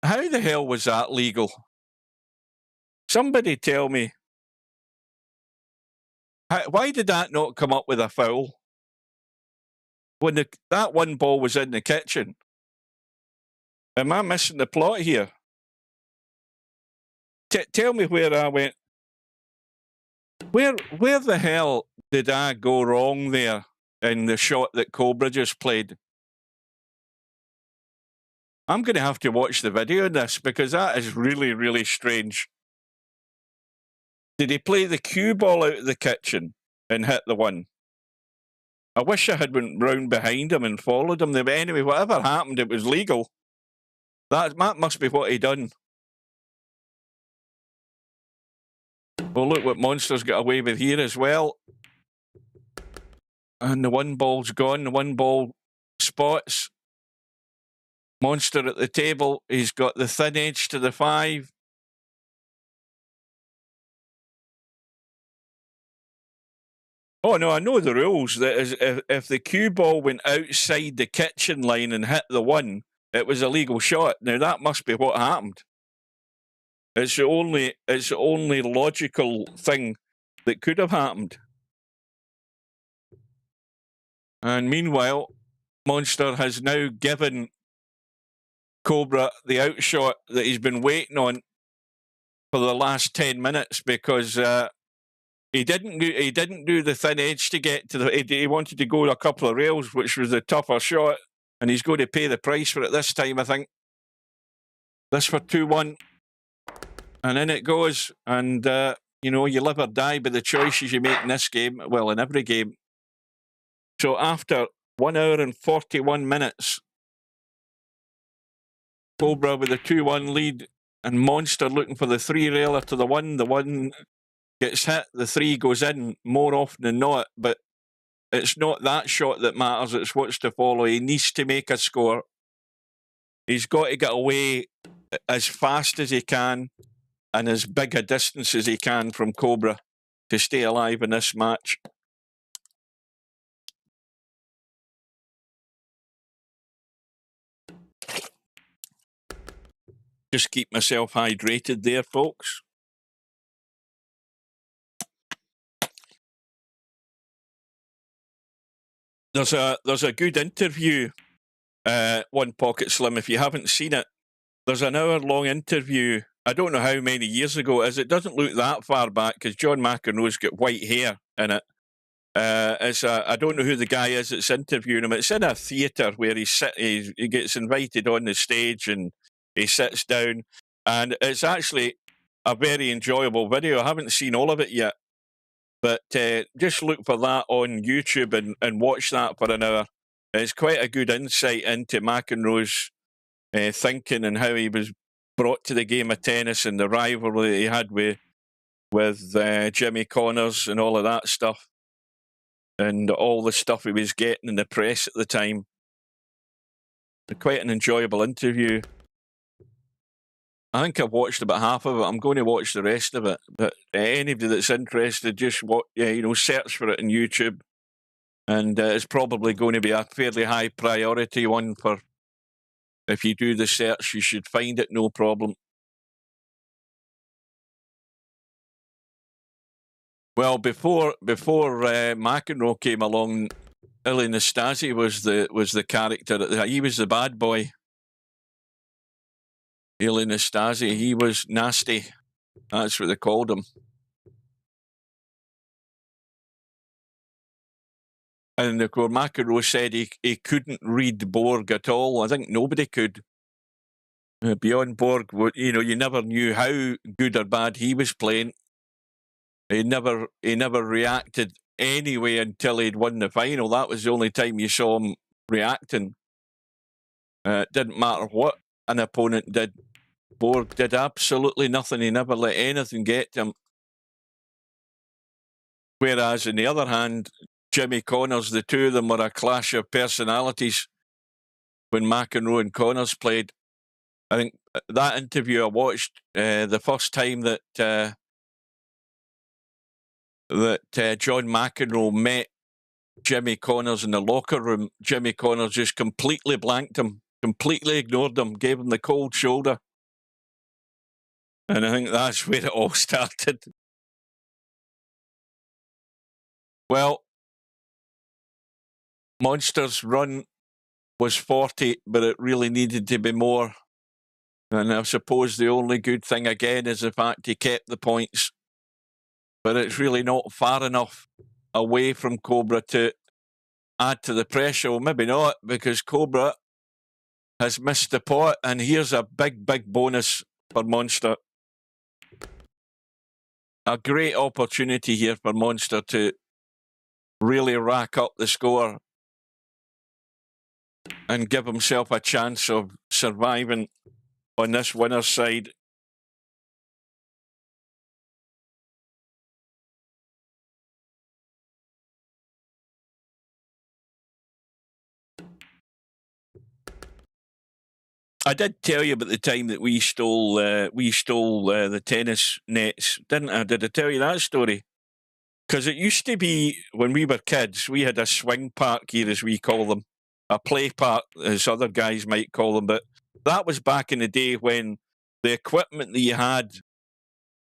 the hell was that legal? Somebody tell me. Why did that not come up with a foul? When that 1 ball was in the kitchen. Am I missing the plot here? Tell me where I went. Where the hell did I go wrong there in the shot that Cobra just played? I'm going to have to watch the video on this because that is really, really strange. Did he play the cue ball out of the kitchen and hit the 1? I wish I had went round behind him and followed him there. But anyway, whatever happened, it was legal. That must be what he done. Well, look what Monster's got away with here as well. And the one ball's gone. The one ball spots. Monster at the table. He's got the thin edge to the 5. Oh, no, I know the rules. That is, if the cue ball went outside the kitchen line and hit the 1, it was a legal shot. Now, that must be what happened. It's the only logical thing that could have happened. And meanwhile, Monster has now given Cobra the outshot that he's been waiting on for the last 10 minutes because he didn't do the thin edge to get to the. He wanted to go a couple of rails, which was the tougher shot, and he's going to pay the price for it this time, I think. This for 2-1, and in it goes. And you know, you live or die by the choices you make in this game. Well, in every game. So after 1 hour and 41 minutes, Cobra with a 2-1 lead, and Monster looking for the 3-railer to the 1. The 1 gets hit, the 3 goes in more often than not, but it's not that shot that matters, it's what's to follow. He needs to make a score. He's got to get away as fast as he can and as big a distance as he can from Cobra to stay alive in this match. Just keep myself hydrated there, folks. There's a good interview, One Pocket Slim. If you haven't seen it, there's an hour-long interview. I don't know how many years ago it is. It doesn't look that far back because John McEnroe's got white hair in it. I don't know who the guy is that's interviewing him. It's in a theatre where he gets invited on the stage and he sits down, and it's actually a very enjoyable video. I haven't seen all of it yet, but just look for that on YouTube and watch that for an hour. It's quite a good insight into McEnroe's thinking and how he was brought to the game of tennis and the rivalry that he had with Jimmy Connors and all of that stuff, and all the stuff he was getting in the press at the time. Quite an enjoyable interview. I think I've watched about half of it. I'm going to watch the rest of it. But anybody that's interested, just search for it on YouTube. And it's probably going to be a fairly high priority one for, if you do the search, you should find it, no problem. Well, before McEnroe came along, Ili Nastase was the character. He was the bad boy. Ili Nastase, he was nasty. That's what they called him. And of course, McEnroe said he couldn't read Borg at all. I think nobody could. Beyond Borg, you never knew how good or bad he was playing. He never reacted anyway until he'd won the final. That was the only time you saw him reacting. It didn't matter what an opponent did. Borg did absolutely nothing. He never let anything get to him. Whereas, on the other hand, Jimmy Connors, the two of them were a clash of personalities when McEnroe and Connors played. I think that interview I watched the first time that John McEnroe met Jimmy Connors in the locker room, Jimmy Connors just completely blanked him, completely ignored him, gave him the cold shoulder. And I think that's where it all started. Well, Monster's run was 40, but it really needed to be more. And I suppose the only good thing again is the fact he kept the points. But it's really not far enough away from Cobra to add to the pressure. Well, maybe not, because Cobra has missed the pot, and here's a big, big bonus for Monster. A great opportunity here for Monster to really rack up the score and give himself a chance of surviving on this winner's side. I did tell you about the time that we stole the tennis nets, didn't I? Did I tell you that story? Because it used to be, when we were kids, we had a swing park here, as we call them, a play park, as other guys might call them. But that was back in the day when the equipment that you had,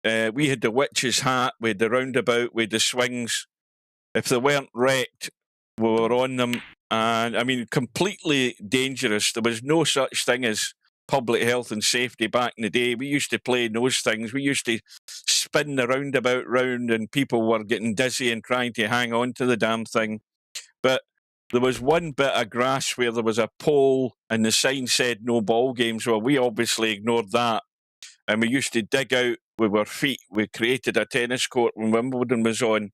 we had the witch's hat, we had the roundabout, we had the swings. If they weren't wrecked, we were on them. And I mean, completely dangerous. There was no such thing as public health and safety back in the day. We used to play in those things. We used to spin the roundabout round, and people were getting dizzy and trying to hang on to the damn thing. But there was one bit of grass where there was a pole and the sign said no ball games. Well, we obviously ignored that. And we used to dig out with our feet. We created a tennis court when Wimbledon was on.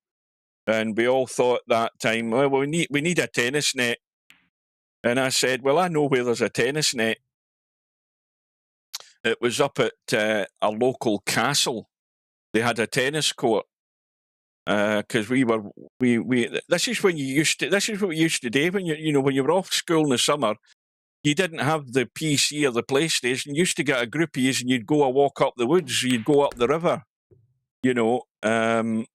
And we all thought that time, well, we need a tennis net. And I said, well, I know where there's a tennis net. It was up at a local castle. They had a tennis court because this is what we used to do when when you were off school in the summer. You didn't have the PC or the PlayStation. You used to get a group of you and you'd go a walk up the woods. You'd go up the river, And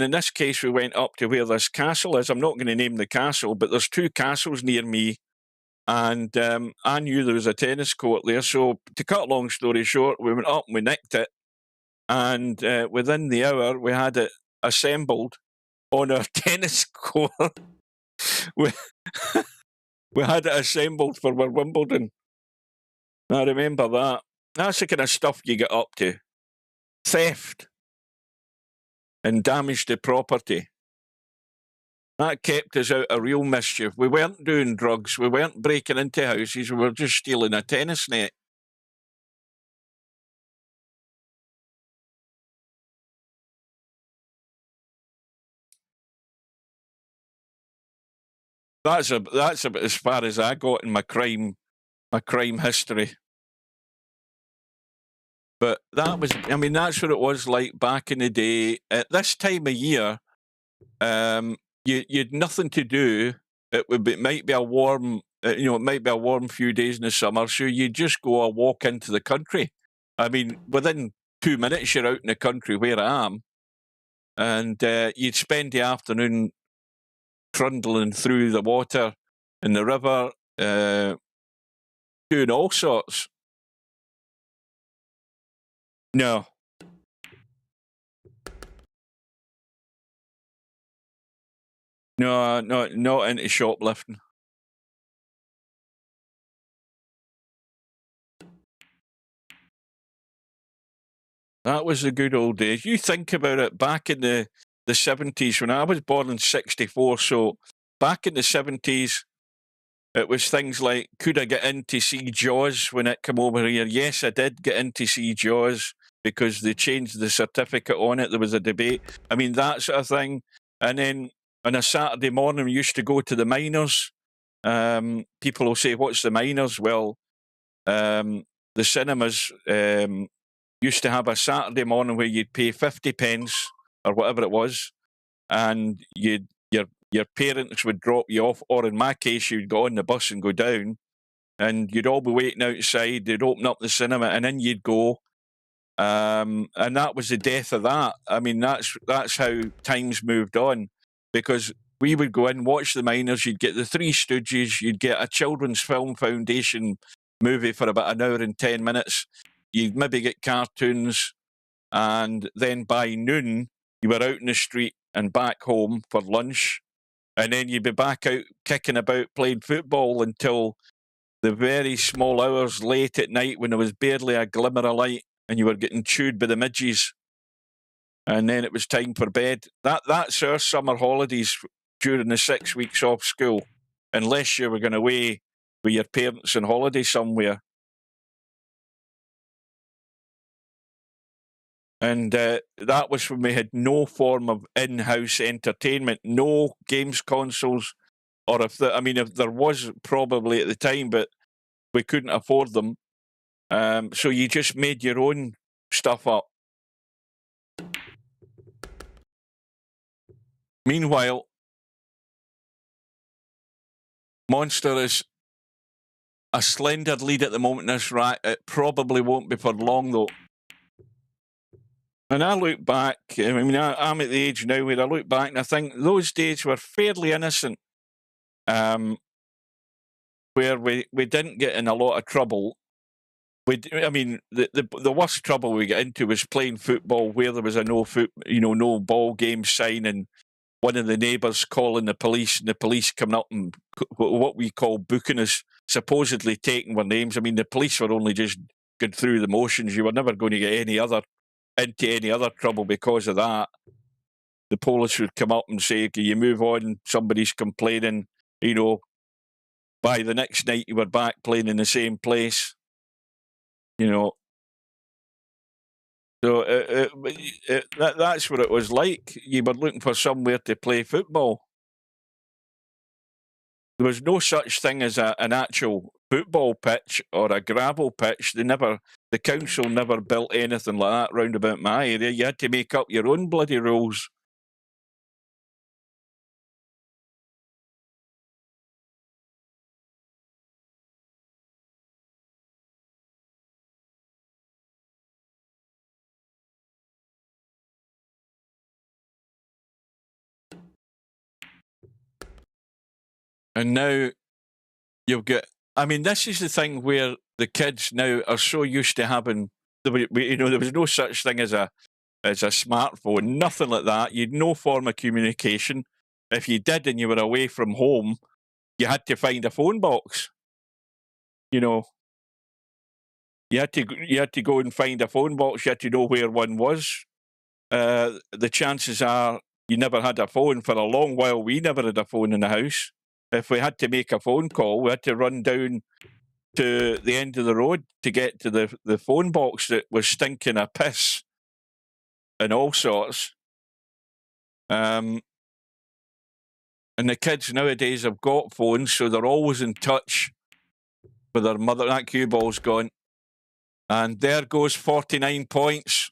in this case, we went up to where this castle is. I'm not going to name the castle, but there's two castles near me. And I knew there was a tennis court there. So to cut a long story short, we went up and we nicked it. And within the hour, we had it assembled on our tennis court. we had it assembled for our Wimbledon. I remember that. That's the kind of stuff you get up to. Theft and damage to property. That kept us out of real mischief. We weren't doing drugs. We weren't breaking into houses. We were just stealing a tennis net. That's about as far as I got in my crime history. But that's what it was like back in the day. At this time of year, you'd nothing to do. It might be a warm, it might be a warm few days in the summer, so you'd just go a walk into the country. I mean, within 2 minutes, you're out in the country where I am, and you'd spend the afternoon trundling through the water in the river, doing all sorts. No. No, not into shoplifting. That was the good old days. You think about it, back in the 70s, when I was born in 64, so back in the 70s, it was things like, could I get in to see Jaws when it came over here? Yes, I did get in to see Jaws because they changed the certificate on it. There was a debate. I mean, that sort of thing. And then on a Saturday morning, we used to go to the Miners. People will say, what's the Miners? Well, the cinemas used to have a Saturday morning where you'd pay 50 pence or whatever it was, and your parents would drop you off, or in my case, you'd go on the bus and go down, and you'd all be waiting outside. They'd open up the cinema, and in you'd go. And that was the death of that. I mean, that's how times moved on, because we would go in, watch the Miners, you'd get the Three Stooges, you'd get a Children's Film Foundation movie for about an hour and 10 minutes, you'd maybe get cartoons, and then by noon, you were out in the street and back home for lunch, and then you'd be back out kicking about playing football until the very small hours late at night when there was barely a glimmer of light and you were getting chewed by the midges. And then it was time for bed. That's our summer holidays during the 6 weeks off school, unless you were going away with your parents on holiday somewhere. And that was when we had no form of in-house entertainment, no games consoles, or if there was probably at the time, but we couldn't afford them. So you just made your own stuff up. Meanwhile, Monster is a slender lead at the moment in this rack. It probably won't be for long, though. And I look back, I mean, I'm at the age now where I look back and I think those days were fairly innocent, where we didn't get in a lot of trouble. I mean, the worst trouble we got into was playing football where there was a no ball game sign, and one of the neighbours calling the police, and the police coming up and what we call booking us, supposedly taking our names. I mean, the police were only just going through the motions. You were never going to get into any other trouble because of that. The police would come up and say, "Can you move on? Somebody's complaining." You know, by the next night you were back playing in the same place. You know, so that's what it was like. You were looking for somewhere to play football. There was no such thing as an actual football pitch or a gravel pitch. The council never built anything like that round about my area. You had to make up your own bloody rules. And now you've got, I mean, this is the thing where the kids now are so used to having, there was no such thing as a smartphone, nothing like that. You had no form of communication. If you did and you were away from home, you had to find a phone box. You know, you had to go and find a phone box. You had to know where one was. The chances are you never had a phone for a long while. We never had a phone in the house. If we had to make a phone call, we had to run down to the end of the road to get to the phone box that was stinking of piss and all sorts. And the kids nowadays have got phones, so they're always in touch with their mother. That cue ball's gone. And there goes 49 points.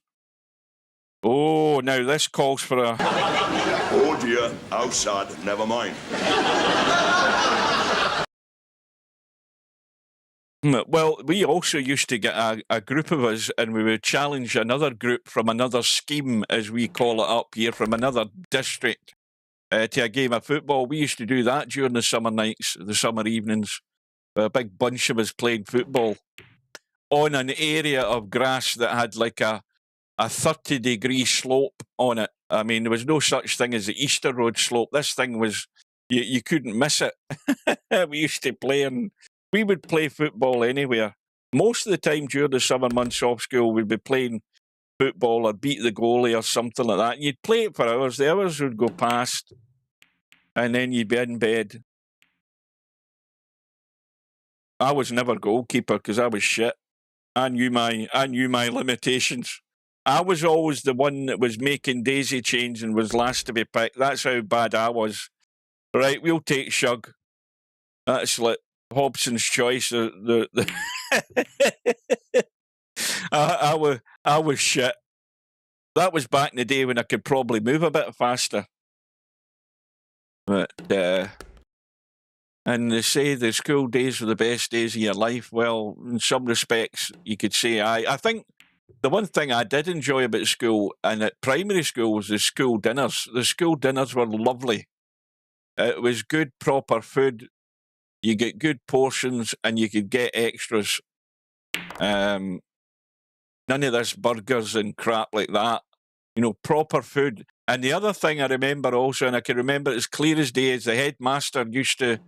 Oh, now this calls for a... Oh dear, how sad, never mind. Well, we also used to get a group of us, and we would challenge another group from another scheme, as we call it up here, from another district, to a game of football. We used to do that during the summer nights, the summer evenings. A big bunch of us playing football on an area of grass that had like a 30-degree slope on it. I mean, there was no such thing as the Easter Road slope. This thing was, you couldn't miss it. We used to play, and we would play football anywhere. Most of the time during the summer months off school, we'd be playing football or beat the goalie or something like that. And you'd play it for hours. The hours would go past, and then you'd be in bed. I was never goalkeeper because I was shit. I knew my limitations. I was always the one that was making daisy chains and was last to be picked. That's how bad I was. Right, we'll take Shug. That's like Hobson's choice. I was shit. That was back in the day when I could probably move a bit faster. But and they say the school days were the best days of your life. Well, in some respects, you could say I think the one thing I did enjoy about school and at primary school was the school dinners. The school dinners were lovely. It was good, proper food. You get good portions and you could get extras. None of this burgers and crap like that. You know, proper food. And the other thing I remember also, and I can remember it as clear as day, is the headmaster used to,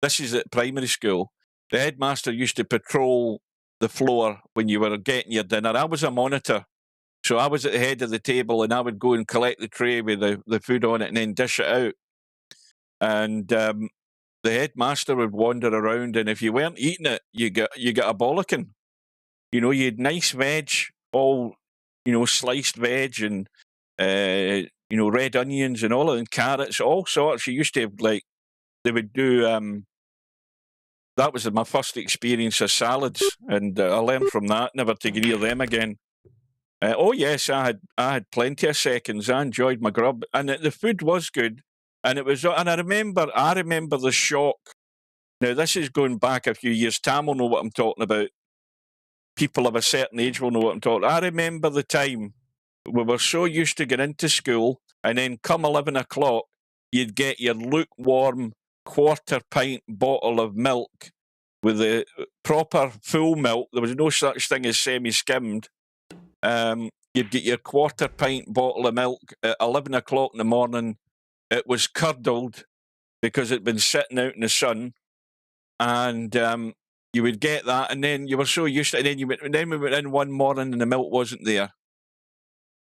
this is at primary school, the headmaster used to patrol the floor when you were getting your dinner. I was a monitor, so I was at the head of the table and I would go and collect the tray with the food on it and then dish it out. And the headmaster would wander around, and if you weren't eating it, you got a bollocking. You know, you had nice veg, all, sliced veg and, red onions and all of them, carrots, all sorts. You used to have, they would do, that was my first experience of salads, and I learned from that, never to get near them again. Oh yes, I had plenty of seconds. I enjoyed my grub, and the food was good. And it was, and I remember the shock Now, this is going back a few years. Tam will know what I'm talking about. People of a certain age will know what I'm talking about. I remember the time we were so used to getting into school, and then come 11 o'clock, you'd get your lukewarm quarter-pint bottle of milk with the proper full milk. There was no such thing as semi-skimmed. You'd get your quarter-pint bottle of milk at 11 o'clock in the morning. It was curdled because it'd been sitting out in the sun. And you would get that, and then you were so used to it. And then we went in one morning and the milk wasn't there.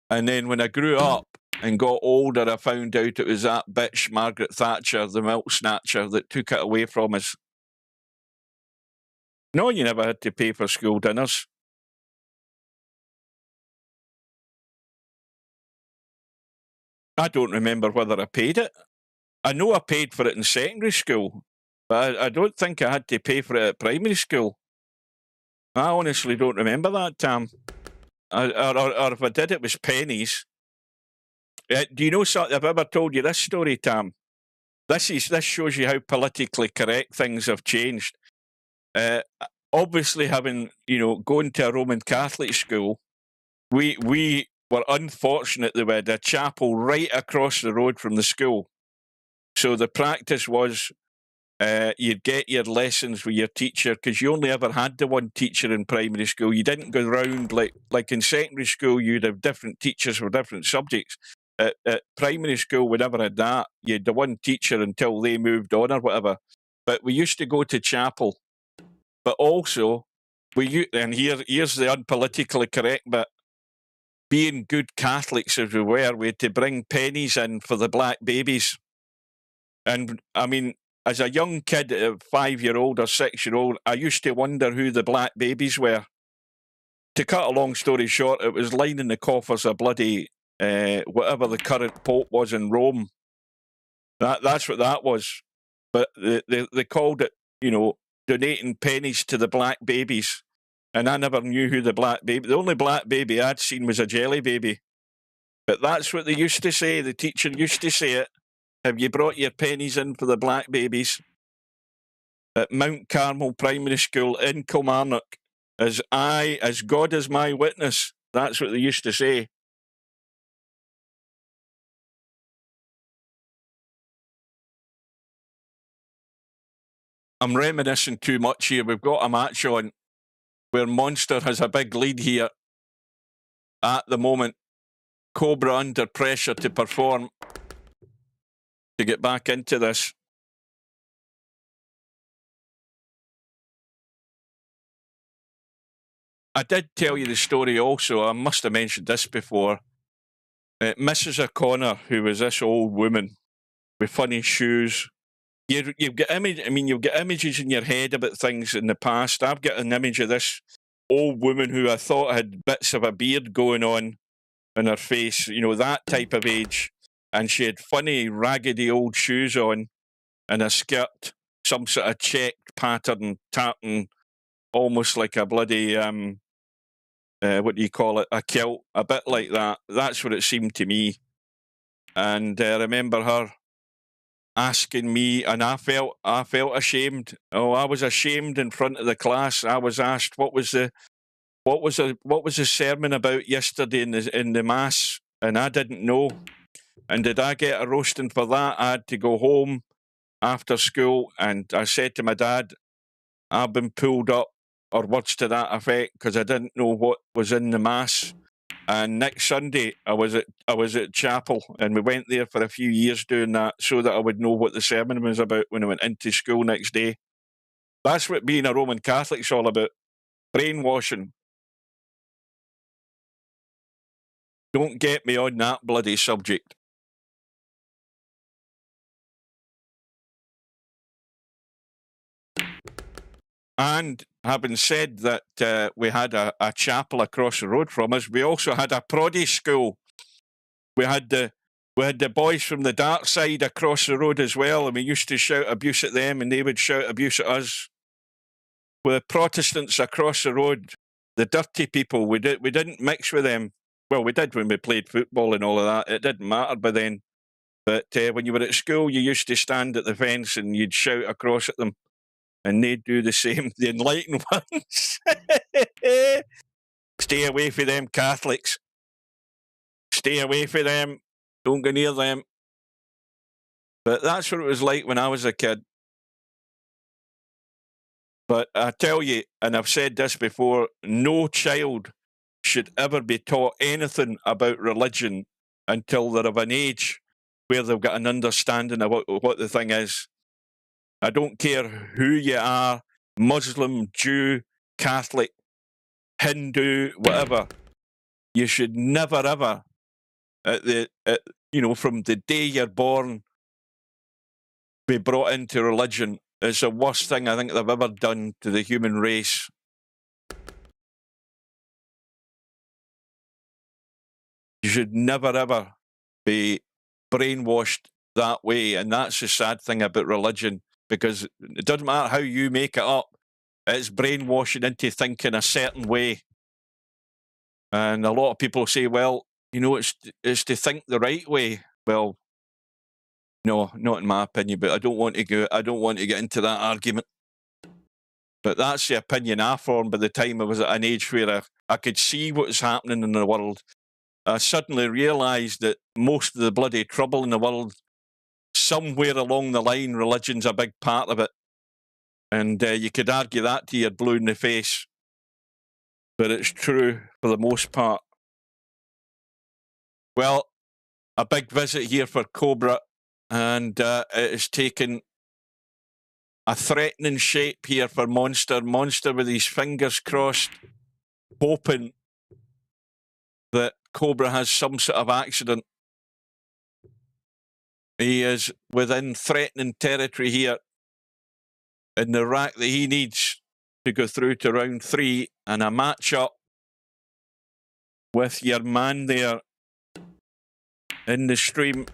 And then when I grew up and got older, I found out it was that bitch Margaret Thatcher, the milk snatcher, that took it away from us. No, you never had to pay for school dinners. I don't remember whether I paid it. I know I paid for it in secondary school, but I don't think I had to pay for it at primary school. I honestly don't remember that, Tam. Or if I did, it was pennies. Do you know something? Have I ever told you this story, Tam? This shows you how politically correct things have changed. Obviously, going to a Roman Catholic school, we were unfortunate that we had a chapel right across the road from the school. So the practice was you'd get your lessons with your teacher, because you only ever had the one teacher in primary school. You didn't go round like in secondary school, you'd have different teachers for different subjects. At primary school, we never had that. You had the one teacher until they moved on or whatever. But we used to go to chapel. But also, and here's the unpolitically correct bit, being good Catholics as we had to bring pennies in for the black babies. And, I mean, as a young kid, a 5-year-old or 6-year-old, I used to wonder who the black babies were. To cut a long story short, it was lining the coffers of bloody whatever the current pope was in Rome. That's what that was. But they called it, donating pennies to the black babies. And I never knew who the black baby... The only black baby I'd seen was a jelly baby. But that's what they used to say. The teacher used to say it. Have you brought your pennies in for the black babies? At Mount Carmel Primary School in Kilmarnock, as God is my witness. That's what they used to say. I'm reminiscing too much here. We've got a match on where Monster has a big lead here at the moment. Cobra under pressure to perform to get back into this. I did tell you the story also. I must have mentioned this before. Mrs. O'Connor, who was this old woman with funny shoes. You've got you've got images in your head about things in the past. I've got an image of this old woman who I thought had bits of a beard going on in her face, that type of age. And she had funny, raggedy old shoes on and a skirt, some sort of checked pattern, tartan, almost like a bloody, what do you call it, a kilt, a bit like that. That's what it seemed to me. And I remember her asking me, and I felt ashamed. Oh, I was ashamed in front of the class. I was asked what was the sermon about yesterday in the mass, and I didn't know. And did I get a roasting for that? I had to go home after school, and I said to my dad, I've been pulled up, or words to that effect, because I didn't know what was in the mass. And next Sunday, I was at chapel, and we went there for a few years doing that so that I would know what the sermon was about when I went into school next day. That's what being a Roman Catholic's all about. Brainwashing. Don't get me on that bloody subject. And having said that, we had a chapel across the road from us, we also had a proddy school. We had the boys from the dark side across the road as well, and we used to shout abuse at them, and they would shout abuse at us. With the Protestants across the road, the dirty people, we didn't mix with them. Well, we did when we played football and all of that. It didn't matter by then. But when you were at school, you used to stand at the fence and you'd shout across at them. and they do the same, the enlightened ones. Stay away from them Catholics. Stay away from them. Don't go near them. But that's what it was like when I was a kid. But I tell you, and I've said this before, no child should ever be taught anything about religion until they're of an age where they've got an understanding of what the thing is. I don't care who you are, Muslim, Jew, Catholic, Hindu, whatever. You should never ever, from the day you're born, be brought into religion. It's the worst thing I think they've ever done to the human race. You should never ever be brainwashed that way, and that's the sad thing about religion, because it doesn't matter how you make it up, it's brainwashing into thinking a certain way. And a lot of people say, well, it's to think the right way. Well, no, not in my opinion, but I don't want to get into that argument. But that's the opinion I formed by the time I was at an age where I could see what was happening in the world. I suddenly realised that most of the bloody trouble in the world, somewhere along the line, religion's a big part of it. And you could argue that till you're blue in the face. But it's true for the most part. Well, a big visit here for Cobra, and it has taken a threatening shape here for Monster. Monster with his fingers crossed, hoping that Cobra has some sort of accident. He is within threatening territory here in the rack that he needs to go through to round 3, and a match-up with your man there in the stream,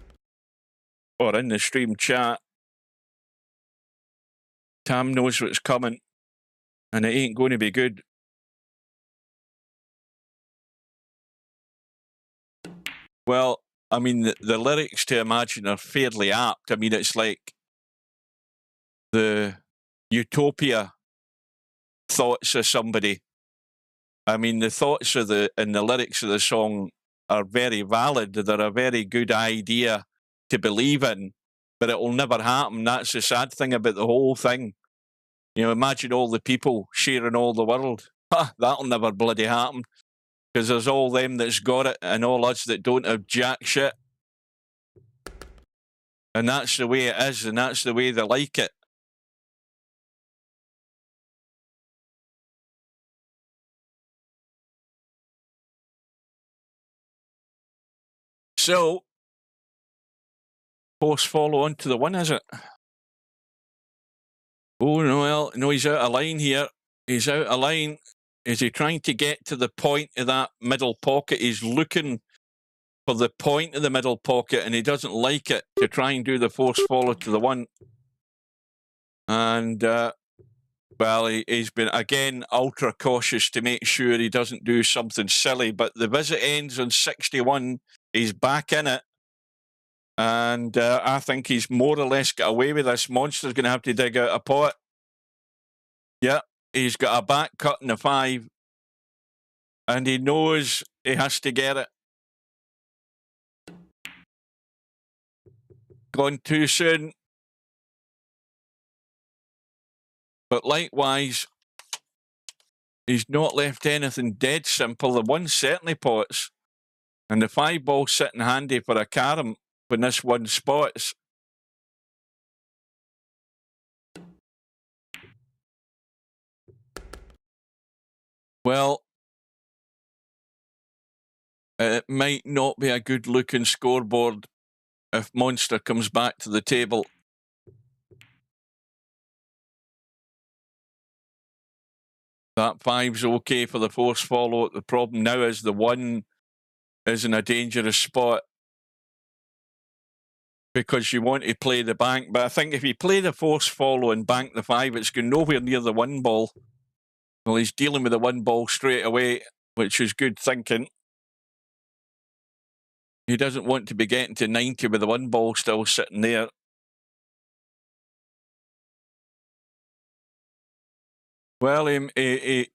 or in the stream chat. Tam knows what's coming, and it ain't going to be good. Well, I mean, the lyrics to Imagine are fairly apt. I mean, it's like the utopia thoughts of somebody. I mean, the thoughts of and the lyrics of the song are very valid. They're a very good idea to believe in, but it will never happen. That's the sad thing about the whole thing. Imagine all the people sharing all the world. That'll never bloody happen, because there's all them that's got it and all us that don't have jack shit. And that's the way it is, and that's the way they like it. So, post follow on to the one, is it? Oh, no, well, no, he's out of line here. He's out of line. Is he trying to get to the point of that middle pocket? He's looking for the point of the middle pocket, and he doesn't like it, to try and do the force follow to the one. And, well, he's been, again, ultra cautious to make sure he doesn't do something silly. But the visit ends on 61. He's back in it. And I think he's more or less got away with this. Monster's going to have to dig out a pot. Yeah, he's got a back cut in the 5. And he knows he has to get it. Gone too soon. But likewise, he's not left anything dead simple. The 1 certainly pots. And the 5 ball sitting handy for a carom when this 1 spots. Well, it might not be a good looking scoreboard if Monster comes back to the table. That 5's okay for the force follow. The problem now is the 1 is in a dangerous spot, because you want to play the bank. But I think if you play the force follow and bank the 5, it's going nowhere near the 1 ball. Well, he's dealing with the 1 ball straight away, which is good thinking. He doesn't want to be getting to 90 with the 1 ball still sitting there. Well, he's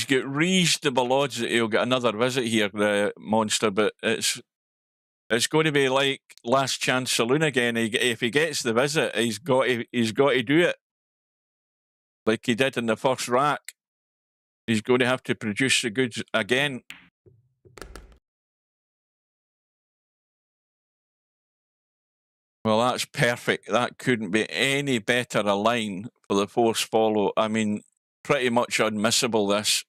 got reasonable odds that he'll get another visit here, the monster, but it's going to be like Last Chance Saloon again. If he gets the visit, he's got to do it like he did in the first rack. He's going to have to produce the goods again. Well, that's perfect. That couldn't be any better a line for the force follow. I mean, pretty much unmissable, this.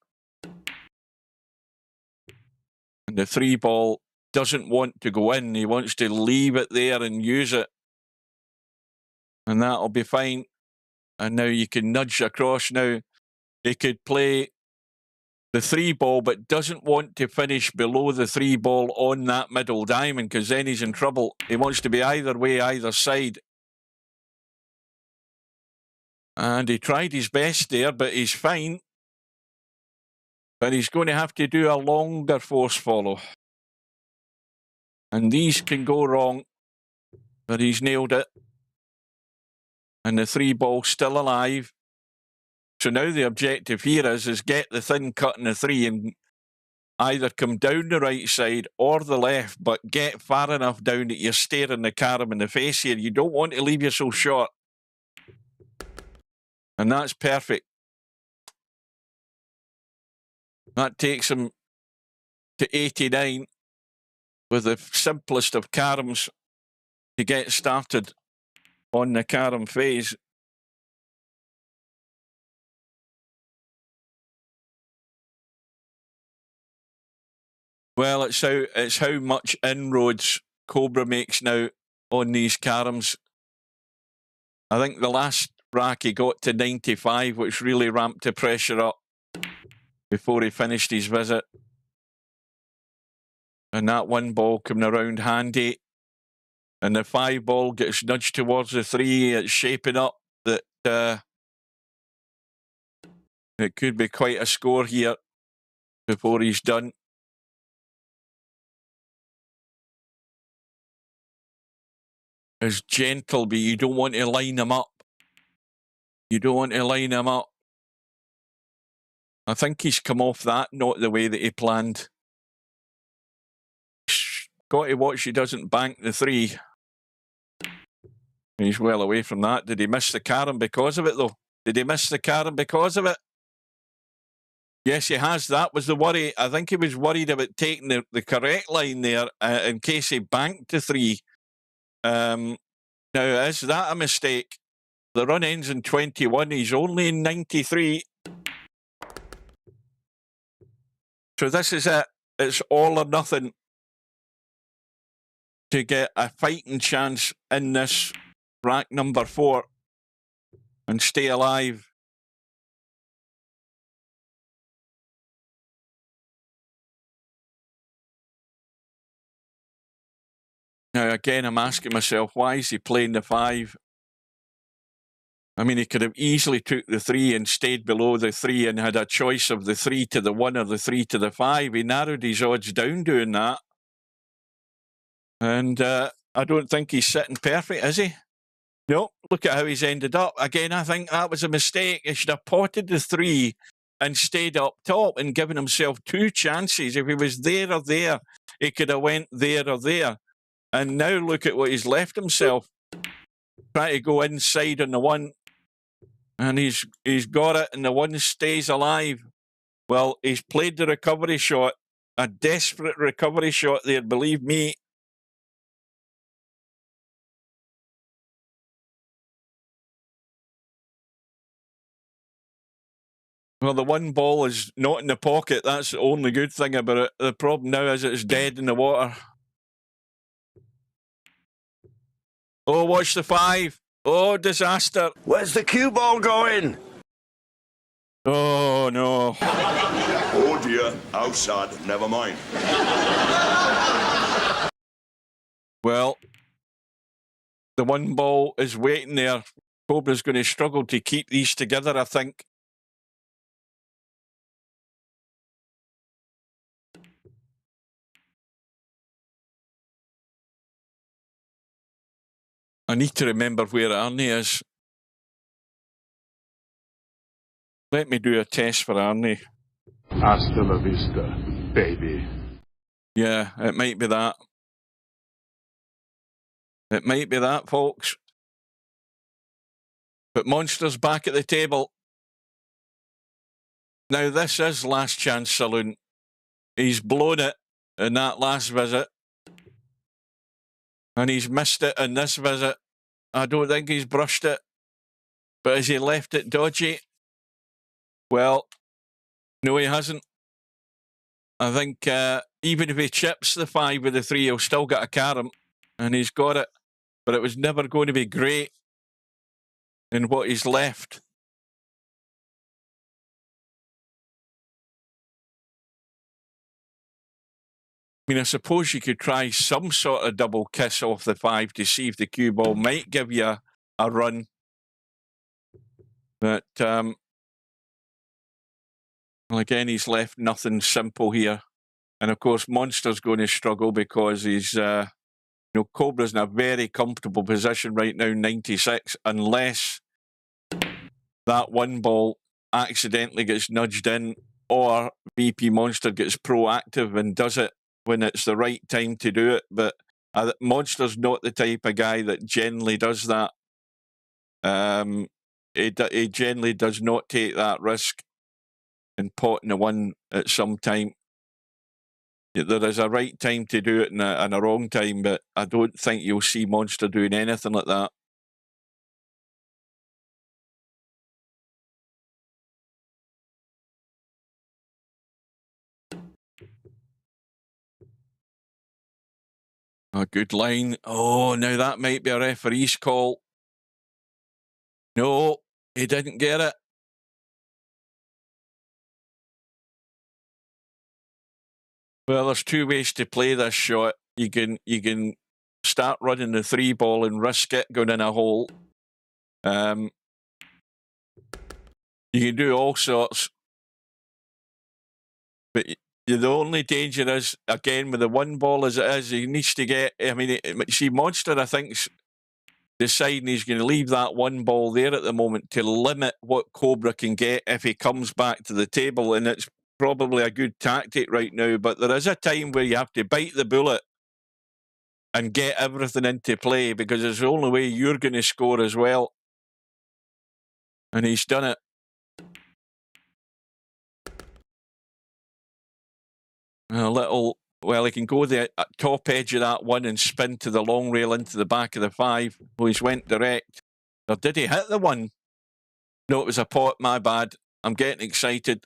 And the 3-ball doesn't want to go in. He wants to leave it there and use it. And that'll be fine. And now you can nudge across. Now, he could play the 3-ball, but doesn't want to finish below the 3-ball on that middle diamond, because then he's in trouble. He wants to be either way, either side. And he tried his best there, but he's fine. But he's going to have to do a longer force follow. And these can go wrong, but he's nailed it. And the 3-ball still alive. So now the objective here is get the thin cut in the 3 and either come down the right side or the left, but get far enough down that you're staring the carom in the face here. You don't want to leave yourself short. And that's perfect. That takes him to 89 with the simplest of caroms to get started on the carom phase. Well, it's how much inroads Cobra makes now on these caroms. I think the last rack he got to 95, which really ramped the pressure up before he finished his visit. And that 1-ball coming around handy. And the 5-ball gets nudged towards the 3. It's shaping up that it could be quite a score here before he's done. Is gentle, but you don't want to line him up. You don't want to line him up. I think he's come off that not the way that he planned. Got to watch he doesn't bank the 3. He's well away from that. Did he miss the carom because of it, though? Did he miss the carom because of it? Yes, he has. That was the worry. I think he was worried about taking the correct line there in case he banked the 3. Now, is that a mistake? The run ends in 21. He's only in 93. So this is it. It's all or nothing to get a fighting chance in this rack number 4 and stay alive. Now, again, I'm asking myself, why is he playing the 5? I mean, he could have easily took the 3 and stayed below the 3 and had a choice of the 3 to the 1 or the 3 to the 5. He narrowed his odds down doing that. And I don't think he's sitting perfect, is he? No, look at how he's ended up. Again, I think that was a mistake. He should have potted the 3 and stayed up top and given himself 2 chances. If he was there or there, he could have went there or there. And now look at what he's left himself. Trying to go inside on the 1. And he's got it, and the 1 stays alive. Well, he's played the recovery shot. A desperate recovery shot there, believe me. Well, the 1-ball is not in the pocket. That's the only good thing about it. The problem now is it's dead in the water. Oh, watch the 5. Oh, disaster. Where's the cue ball going? Oh, no. Oh dear, outside, never mind. Well, the 1-ball is waiting there. Cobra's going to struggle to keep these together, I think. I need to remember where Arnie is. Let me do a test for Arnie. Hasta la vista, baby. Yeah, it might be that. It might be that, folks. But Monster's back at the table. Now, this is Last Chance Saloon. He's blown it in that last visit. And he's missed it in this visit. I don't think he's brushed it. But has he left it dodgy? Well, no, he hasn't. I think even if he chips the 5 with the 3, he'll still get a carom. And he's got it. But it was never going to be great in what he's left. I mean, I suppose you could try some sort of double kiss off the 5 to see if the cue ball might give you a run. But, well, again, he's left nothing simple here. And, of course, Monster's going to struggle because he's, Cobra's in a very comfortable position right now, 96, unless that 1 ball accidentally gets nudged in or VPMonster gets proactive and does it when it's the right time to do it. But Monster's not the type of guy that generally does that. He generally does not take that risk in potting a 1 at some time. There is a right time to do it and a wrong time, but I don't think you'll see Monster doing anything like that. A good line. Oh, now that might be a referee's call. No, he didn't get it. Well, there's 2 ways to play this shot. You can start running the 3 ball and risk it going in a hole. You can do all sorts. But the only danger is, again, with the 1 ball as it is, he needs to get... I mean, see, Monster, I think, deciding he's going to leave that 1 ball there at the moment to limit what Cobra can get if he comes back to the table, and it's probably a good tactic right now, but there is a time where you have to bite the bullet and get everything into play, because it's the only way you're going to score as well. And he's done it. Well, he can go the top edge of that 1 and spin to the long rail into the back of the 5. Well, he's went direct. Or did he hit the 1? No, it was a pot, my bad. I'm getting excited.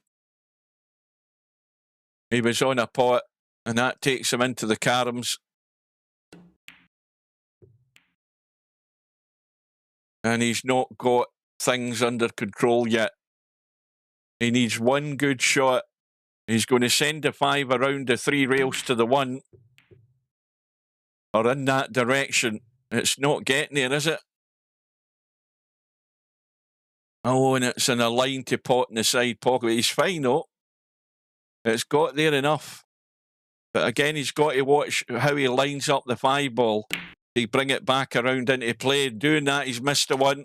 He was on a pot, and that takes him into the caroms. And he's not got things under control yet. He needs 1 good shot. He's going to send the 5 around the 3 rails to the 1. Or in that direction. It's not getting there, is it? Oh, and it's in a line to pot in the side pocket. He's fine, though. It's got there enough. But again, he's got to watch how he lines up the 5 ball. He bring it back around into play. Doing that, he's missed the 1.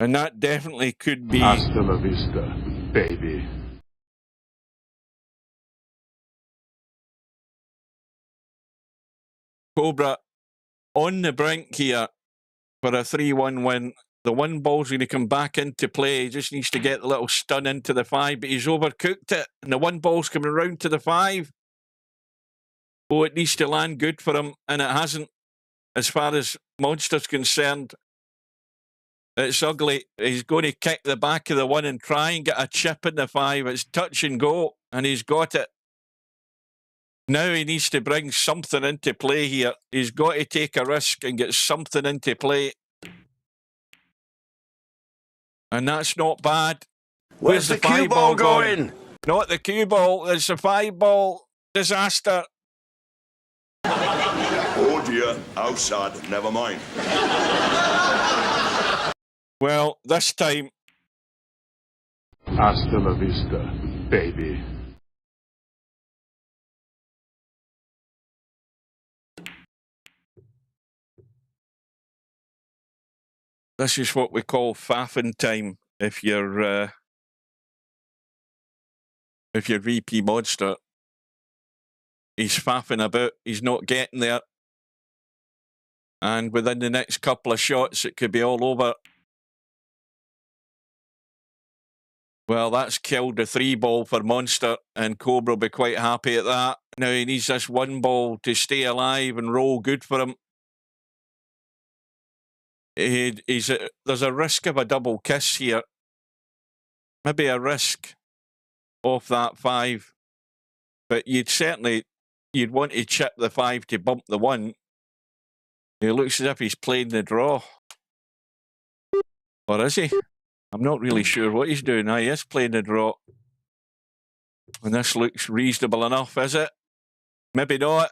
And that definitely could be... Hasta la vista, baby. Cobra on the brink here for a 3-1 win. The 1 ball's going to come back into play. He just needs to get the little stun into the 5, but he's overcooked it. And the 1 ball's coming round to the 5. Oh, it needs to land good for him, and it hasn't. As far as Monster's concerned, it's ugly. He's going to kick the back of the 1 and try and get a chip in the 5. It's touch and go, and he's got it. Now he needs to bring something into play here. He's got to take a risk and get something into play. And that's not bad. Where's the cue ball going? Not the cue ball. It's the 5 ball. Disaster. Oh dear, outside, never mind. Well, this time... Hasta la vista, baby. This is what we call faffing time. if you're VPMonster. He's faffing about. He's not getting there. And within the next couple of shots, it could be all over. Well, that's killed the 3 ball for Monster, and Cobra will be quite happy at that. Now he needs this 1 ball to stay alive and roll good for him. There's a risk of a double kiss here. Maybe a risk off that 5. But you'd want to chip the 5 to bump the 1. It looks as if he's playing the draw. Or is he? I'm not really sure what he's doing. He is playing the draw. And this looks reasonable enough, is it? Maybe not.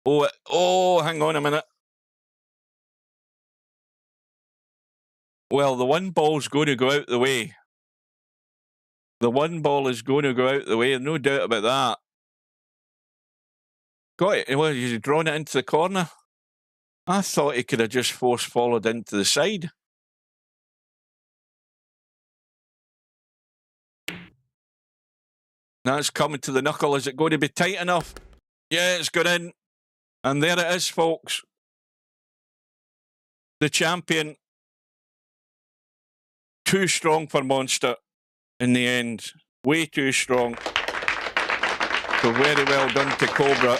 Oh, hang on a minute. Well, the 1 ball's going to go out the way. The 1 ball is going to go out the way, no doubt about that. Got it. Well, he's drawn it into the corner. I thought he could have just force followed into the side. That's coming to the knuckle. Is it going to be tight enough? Yeah, it's got in. And there it is, folks. The champion. Too strong for Monster in the end. Way too strong. So very well done to Cobra.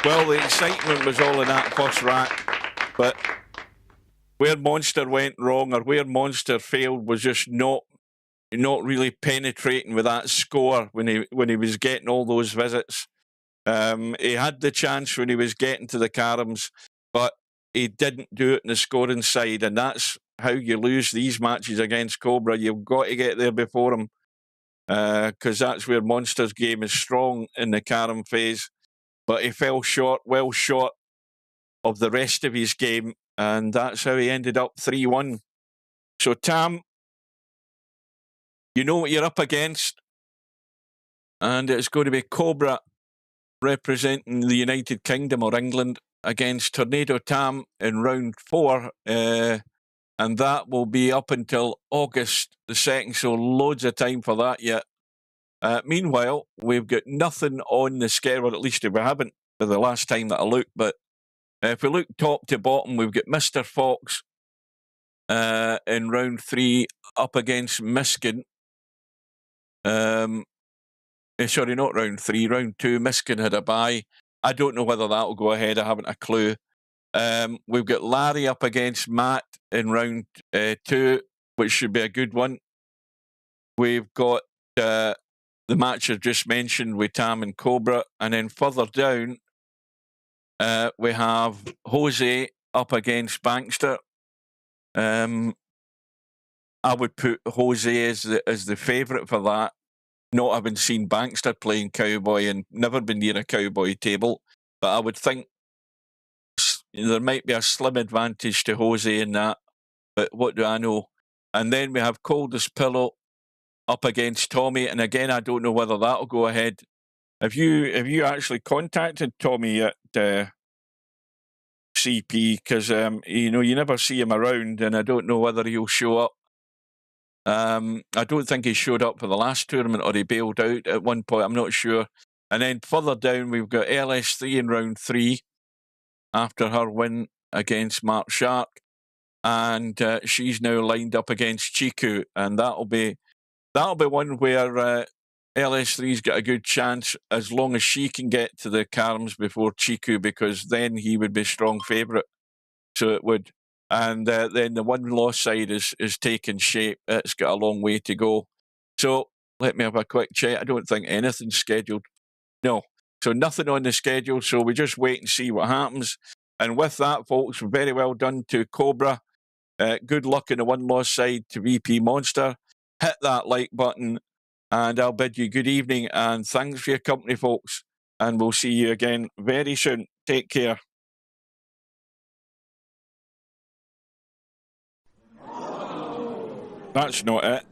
Well, the excitement was all in that first rack, but where Monster went wrong or where Monster failed was just not really penetrating with that score when he was getting all those visits. He had the chance when he was getting to the caroms, but he didn't do it in the scoring side, and that's how you lose these matches against Cobra. You've got to get there before him, because that's where Monster's game is strong in the carom phase. But he fell short, well short of the rest of his game, and that's how he ended up 3-1. So Tam, you know what you're up against, and it's going to be Cobra representing the United Kingdom or England against Tornado Tam in round 4, and that will be up until August the 2nd, so loads of time for that yet. Meanwhile, we've got nothing on the schedule, at least we haven't for the last time that I looked, but if we look top to bottom, we've got Mr. Fox in round 3 up against Miskin. Sorry, not round 3, round 2. Miskin had a bye. I don't know whether that will go ahead. I haven't a clue. We've got Larry up against Matt in round 2, which should be a good one. We've got the match I've just mentioned with Tam and Cobra. And then further down, we have Jose up against Bankster. I would put Jose as the favourite for that, not having seen Bankster playing Cowboy and never been near a Cowboy table. But I would think there might be a slim advantage to Jose in that. But what do I know? And then we have Coldest Pillow up against Tommy. And again, I don't know whether that'll go ahead. Have you actually contacted Tommy at CP? Because you never see him around, and I don't know whether he'll show up. I don't think he showed up for the last tournament, or he bailed out at one point. I'm not sure. And then further down, we've got LS3 in round 3 after her win against Mark Shark, and she's now lined up against Chiku, and that'll be one where LS3's got a good chance as long as she can get to the caroms before Chiku, because then he would be strong favourite. So it would. And then the one-loss side is taking shape. It's got a long way to go. So let me have a quick check. I don't think anything's scheduled. No. So nothing on the schedule. So we just wait and see what happens. And with that, folks, very well done to Cobra. Good luck in the one-loss side to VPMonster. Hit that like button, and I'll bid you good evening. And thanks for your company, folks. And we'll see you again very soon. Take care. That's not it.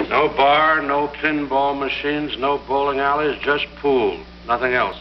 No bar, no pinball machines, no bowling alleys, just pool. Nothing else.